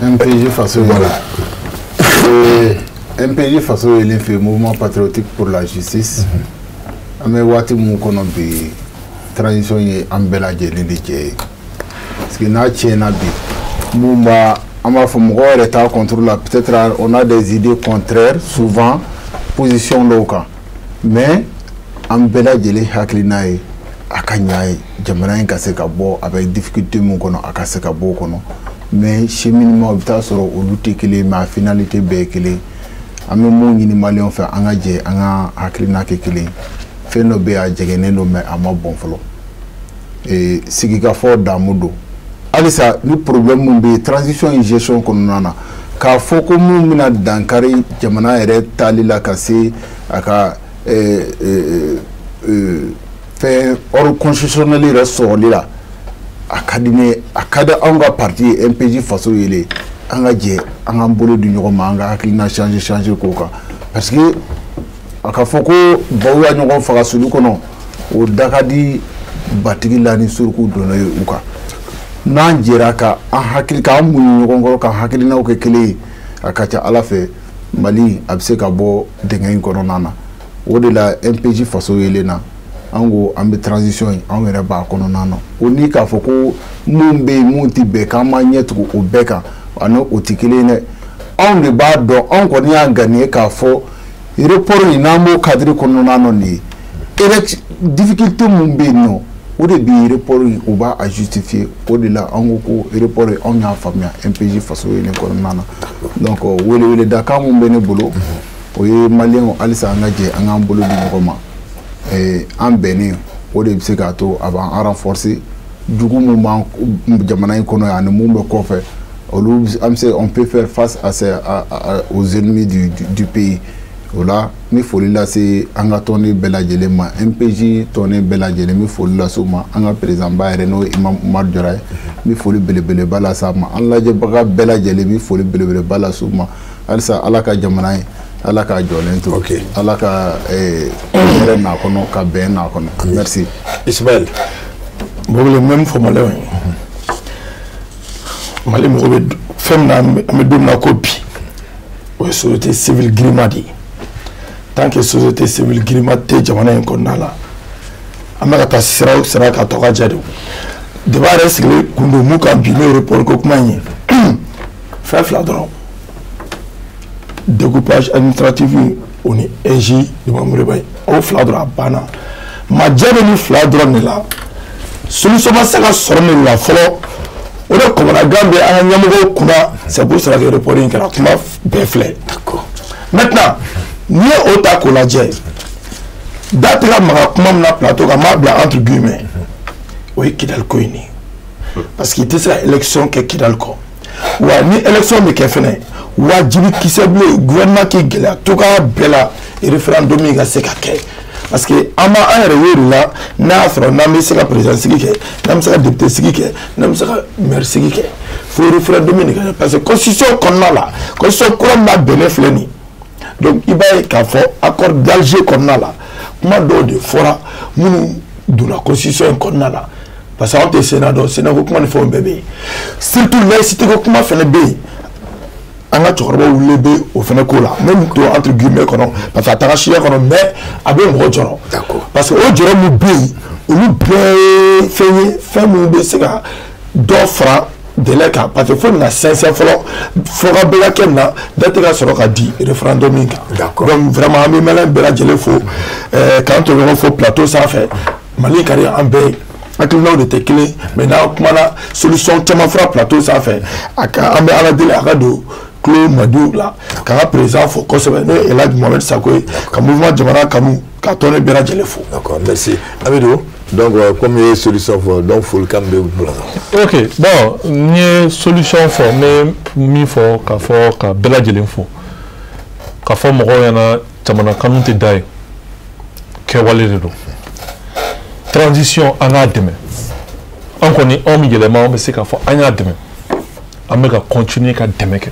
MPJ façon MPJ façon il fait mouvement patriotique pour la justice. Mais wati mu kono bi transition ye ambela jeli de je. Parce que na tchena bi mumba ama fo mo état contrôle peut-être on a des idées contraires souvent position locale. Mais ambela jeli haklinaye akanyaye jamana in ka se ka bɔ avec difficulté mun kɔnɔ a ka se ka bɔ kɔnɔ mais cheminement bi ta sɔrɔ olu tɛ kelen mais a finalité bɛɛ kelen an bɛ mun ɲini maliyɛnw fɛ an ka jɛ an ka hakilina kɛ kelen fɛn dɔ bɛ yen a jɛgɛnnen don mais a ma bɔn fɔlɔ sigikafɔ damu don halisa ni problème mun bɛ yen transition in gestion kɔnɔna na k'a fɔ ko mun bɛna dankari jamana yɛrɛ taali la ka se a ka fait ordre constitutionnel yɛrɛ sɔrɔli la a ka di ne a ka di anw ka parti ye MPJ faso yele an ka jɛ an k'an bolo di ɲɔgɔn ma an ka hakilina changer k'o kan parce que a ka fɔ ko baw ya ɲɔgɔn faga sulu kɔnɔ o da ka di batigi la ni suruku donna ye u kan n'an jɛra ka an hakili k'an muɲu ɲɔgɔn kɔrɔ ka hakilinaw kɛ kelen ye a ka ca Ala fɛ Mali a bɛ se ka bɔ dingɛ in kɔnɔna na o de la MPJ faso yele na an ko an bɛ transition in anw yɛrɛ b'a kɔnɔna na o ni k'a fɔ ko mun bɛ yen mun tɛ bɛn k'an ma ɲɛ tugu o bɛɛ kan ani o tɛ kelen ye dɛ anw de b'a dɔn anw kɔni y'a ganiye k'a fɔ report in n'an cadre kɔnɔna na nin ye difficulté mun bɛ yen nɔ o de bi report u b'a justifier o de la an ko report anw y'a faamuya MPJ faso ye nin kɔnɔna na donc wele da kan mun bɛ ne bolo o ye maliyɛnw halisa an ka jɛ an k'an bolo di ɲɔgɔn ma an bɛnnen o de bɛ se k'a to a b'an renforcer jugu mun b'an jamana in kɔnɔ yan ani mun bɛ kɔfɛ olu an bɛ se on peut faire face aux ennemis du pays o la n bɛ foli lase an ka tɔnden bɛɛ lajɛlen ma MPJ tɔnden bɛɛ lajɛlen n bɛ foli lase o ma an ka président ba yɛrɛ n'o ye Imam Umaru Jara ye n bɛ foli belebeleba lase a ma an lajɛbaga bɛɛ lajɛlen n bɛ foli belebeleba lase o ma halisa Ala ka jamana ye Ala ka jɔlen to Ala ka hɛrɛ n'a kɔnɔ ka bɛn n'a kɔnɔ merci Ismaël bɔgɔle même fɔ maliyɛnw ye Mali mɔgɔ bɛ fɛn min na an bɛ don min na ko bi o ye société civile girinma de ye tant que société civile girinma tɛ jamana in kɔnɔna la an bɛ ka taa sira o sira ka tɔgɔ diya de débat yɛrɛ sigilen kun don mun kan bi n'o ye report ko kuma in ye fɛn fila dɔrɔn découpage administratif o ni EJ Imam Bayi o fila dɔrɔn a banna majɛ bɛ ni fila dɔrɔn de la solution ma se ka sɔrɔ nin la fɔlɔ o de kɔmanagan bɛ an ka ɲɛmɔgɔw kunna c'est pour cela que report in kɛra kuma bɛɛ filɛ maintenant n'i ye o ta k'o lajɛ da tɛ ka maga kuma min na plateau kan n b'a bila entre guillemets o ye Kidali ko in de parce que i tɛ se ka élection kɛ Kidali kɔ wa ni élection bɛ kɛ fɛnɛ wajibi kisɛ bilen gouvernement k'i gɛlɛya cogoya bɛɛ la référendum in ka se ka kɛ parce que an b'an yɛrɛ ye de la n'a y'a sɔrɔ n'an bɛ se ka président sigi kɛ n'an bɛ se ka député sigi kɛ n'an bɛ se ka maire sigi kɛ fo référendum in de ka kɛ parce que constitution kɔnɔna la constitution kura min b'a bɛnnen filɛ nin donc i b'a ye k'a fɔ accord d'Alger kɔnɔna la kuma dɔw de fɔra minnu donna constitution in kɔnɔna la parce que anw tɛ Sénat dɔn Sénat ko kuma ni fɛnw bɛɛ bɛ yen surtout laïcité ko kuma fɛnɛ bɛ yen an ka cɛkɔrɔbaw wulilen bɛ o fɛnɛ ko la même to entre guillemets kɔnɔ parce que a taara siya kɔnɔ mais a bɛ mɔgɔ jɔrɔ parce que o jɔrɔ min bɛ yen olu bɛɛ ye fɛn ye fɛn minnu bɛ se ka dɔ fara délai kan parce que fo nin ka sɛnsɛn fɔlɔ fo ka bɛɛ ka kɛ nin na bɛɛ tɛ ka sɔrɔ ka di référendum min kan donc vraiment an bɛ maliyɛn bɛɛ lajɛlen fo k'an to ɲɔgɔn fo plateau sanfɛ Mali ka di an bɛɛ ye hakilinaw de tɛ kelen mais n'an kumana solution caman fɔra plateau sanfɛ an bɛ Ala deli a ka don Claude Madiou la k'an ka président fo kosɛbɛ n'o ye Elhaji Mohamed Sako ye ka mouvement jamana kanu ka tɔn bɛɛ lajɛlen fo. D'accord, merci. Amidou, donc comme il y a solution fɔ donc folikan bɛ bolo. Ok, bon n ye solution fɔ n bɛ min fɔ k'a fɔ ka bɛɛ lajɛlen fo k'a fɔ mɔgɔw ɲɛna jamana kanu tɛ da ye kɛwale de don transition an k'a dɛmɛ an kɔni anw bɛ yɛlɛma an bɛ se k'a fɔ an y'a dɛmɛ an bɛ ka continuer ka dɛmɛ kɛ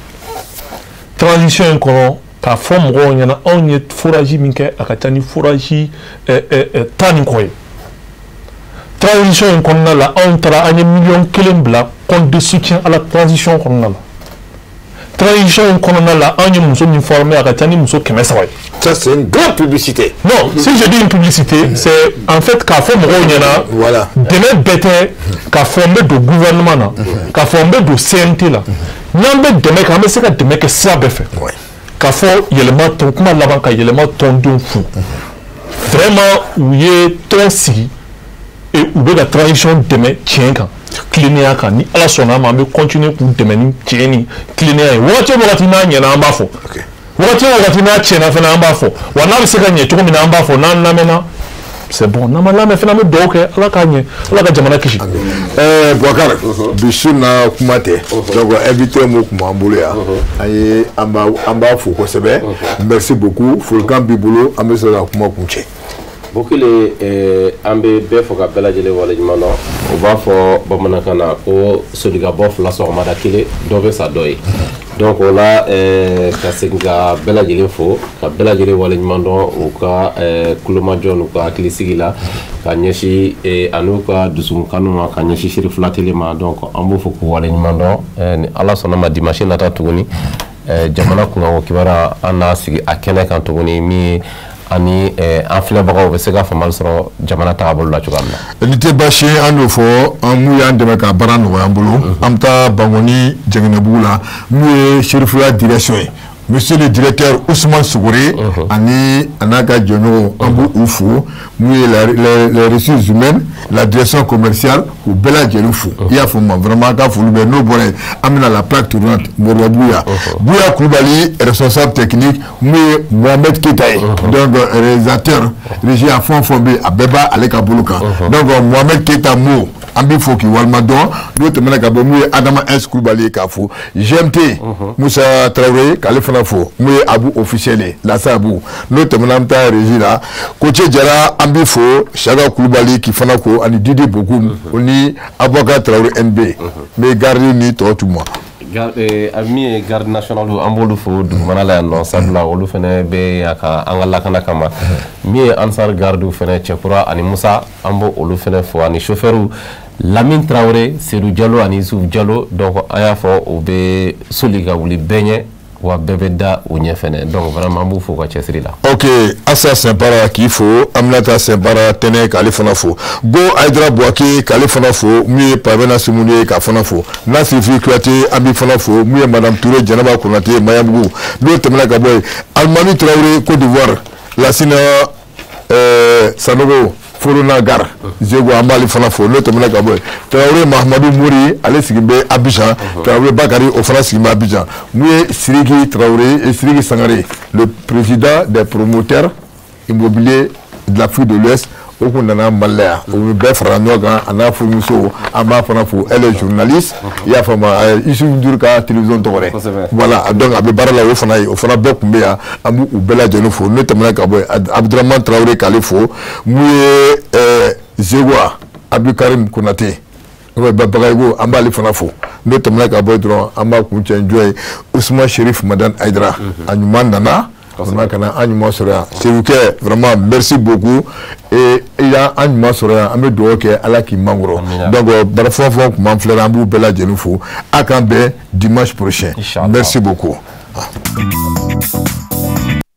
transition in kɔnɔ k'a fɔ mɔgɔw ɲɛna anw ye forage min kɛ a ka ca ni forage 10 ni kɔ ye transition in kɔnɔna la anw taara an ye miliyɔn 1 bila compte de soutien à la transition kɔnɔna la transition in kɔnɔna la anw ye muso min formé a ka ca ni muso 300 ye. Ça c'est une grande publicité. Non, si je dis une publicité, c'est en fait k'a fɔ mɔgɔw ɲɛna voilà dɛmɛ bɛɛ tɛ ka fɔ n bɛ don gouvernement na k'a fɔ n bɛ don CNT la n'an bɛ dɛmɛ kɛ an bɛ se ka dɛmɛ kɛ sira bɛɛ fɛ k'a fɔ yɛlɛma tɔn kuma laban ka yɛlɛma tɔndenw fo vraiment u ye tɔn sigi et u bɛ ka transition dɛmɛ tiɲɛ kan tilennenya kan ni Ala sɔnna a ma an bɛ continuer k'u dɛmɛ ni tiɲɛ ni tilennenya ye wagati o wagati n'a ɲɛna an b'a fɔ wagati o wagati n'a tiɲɛna fana an b'a fɔ wa n'a bɛ se ka ɲɛ cogo min na an b'a fɔ n'an lamɛnna c'est bon n'an ma lamɛn fana an bɛ dugawu kɛ Ala k'a ɲɛ Ala ka jamana kisi. Boubacar bi su na kuma tɛ donc invité mun tun b'an bolo yan an b'a fo kosɛbɛ merci beaucoup folikan b'i bolo an bɛ sɔrɔ ka kuma kun cɛ. Bokile an bɛ bɛɛ fɔ ka bɛɛ lajɛlen waleɲuman dɔn o b'a fɔ bamanankan na ko solikabɔ fila sɔgɔmada kelen dɔ bɛ sa dɔ ye donc o la ka segin ka bɛɛ lajɛlen fo ka bɛɛ lajɛlen waleɲuman dɔn u ka kulomajɔ n'u ka hakilisigi la ka ɲɛsin a n'u ka dusukanu ma ka ɲɛsin Siri Fula Tele ma donc an b'u fɔ k'u waleɲuman dɔn ni Ala sɔnna ma dimanche nata tuguni jamana kunkanko kibaruya an n'a sigi a kɛnɛ kan tuguni min ani an filɛbagaw bɛ se ka faamali sɔrɔ jamana taabolo la cogoya min na. Ni tɛ baasi ye an y'o fɔ an m'u y'an dɛmɛ ka baara nɔgɔya an bolo an bɛ taa Bangoni Jɛngɛnɛbugu la n'u ye Siri Fula direction ye monsieur le directeur Ousmane Sougouré, Ani Anaka Djono, Ambou Oufou, les ressources humaines, la direction commerciale, ou Bella Djeloufou. Il y a vraiment qu'à Fouloubé, nos bonnes, amène la plaque tournante, Mourou Bouya. Bouya Koulibaly, responsable technique, Mohamed Ketaï, donc réalisateur, régie à fond Fombe, à Beba, Aleka Boulouka. Donc Mohamed Keta Mou, Ambi Foki, Walmadon, l'autre Menakabomou, Adama S. Koulibaly Kafou, GMT, Moussa Traoré, Kalifanafo, Mouye Abou officiel, Lassa Abou, l'autre Menamta régie là, Koche Djara, Ambi Fo, Chaga Koulibaly, Kifanako, Ani Didi Bokoum, Oni Aboka Traoré NB, mais gardez ni toi tout moi. Ami garde national ambolu fo dugumana la no sabla olu fene be aka angala kana kama mi ansar gardu fene chekura ani Musa ambo olu fene fo ani chauffeur Lamine Traoré Seydou Diallo ani Souf Diallo donc aya fo o be soliga wuli benye wa bebeda ou nyefene donc vraiment bou fo ka chesri la. OK, asa sempara qu'il faut amnata sempara tene kalifona fo go Aïdra Bouaké kalifona fo mi pavena simounier ka fona fo nasifi kwate abi fona fo mi madame Touré Djanaba Konaté Mayabou do temela ka boy Almami Traoré Côte d'Ivoire la sina Sanogo Foruna Gar Zego Ambali fana fo no temela ka boy Traoré Mahamadou Mouri ale sigimbe Abidjan Traoré Bakari au France sigimbe Abidjan Mouye Siriki Traoré et Siriki Sangaré le président des promoteurs immobiliers de l'Afrique de l'Ouest au Kundana Malaya au Befra Noga Ana Foumuso Ama Fanafo elle est journaliste il y a fama issue d'Urka télévision Toré voilà donc abe barala au fana Bokumbea amu ou Bella Djenofo ne temela ka boy Abdraman Traoré Kalifo Mouye Zewa Abdou Karim Konaté Babagaïgo Ambali Fanafo ne temela ka boy dron Ama Kounchen Djoy Ousmane Chérif Madan Aïdra Anyuman Nana c'est vous vraiment merci beaucoup et il y a un mois à me docker à la qui mangro donc parfois comment faire un bout Bella Djenofo à Cambé dimanche prochain merci beaucoup.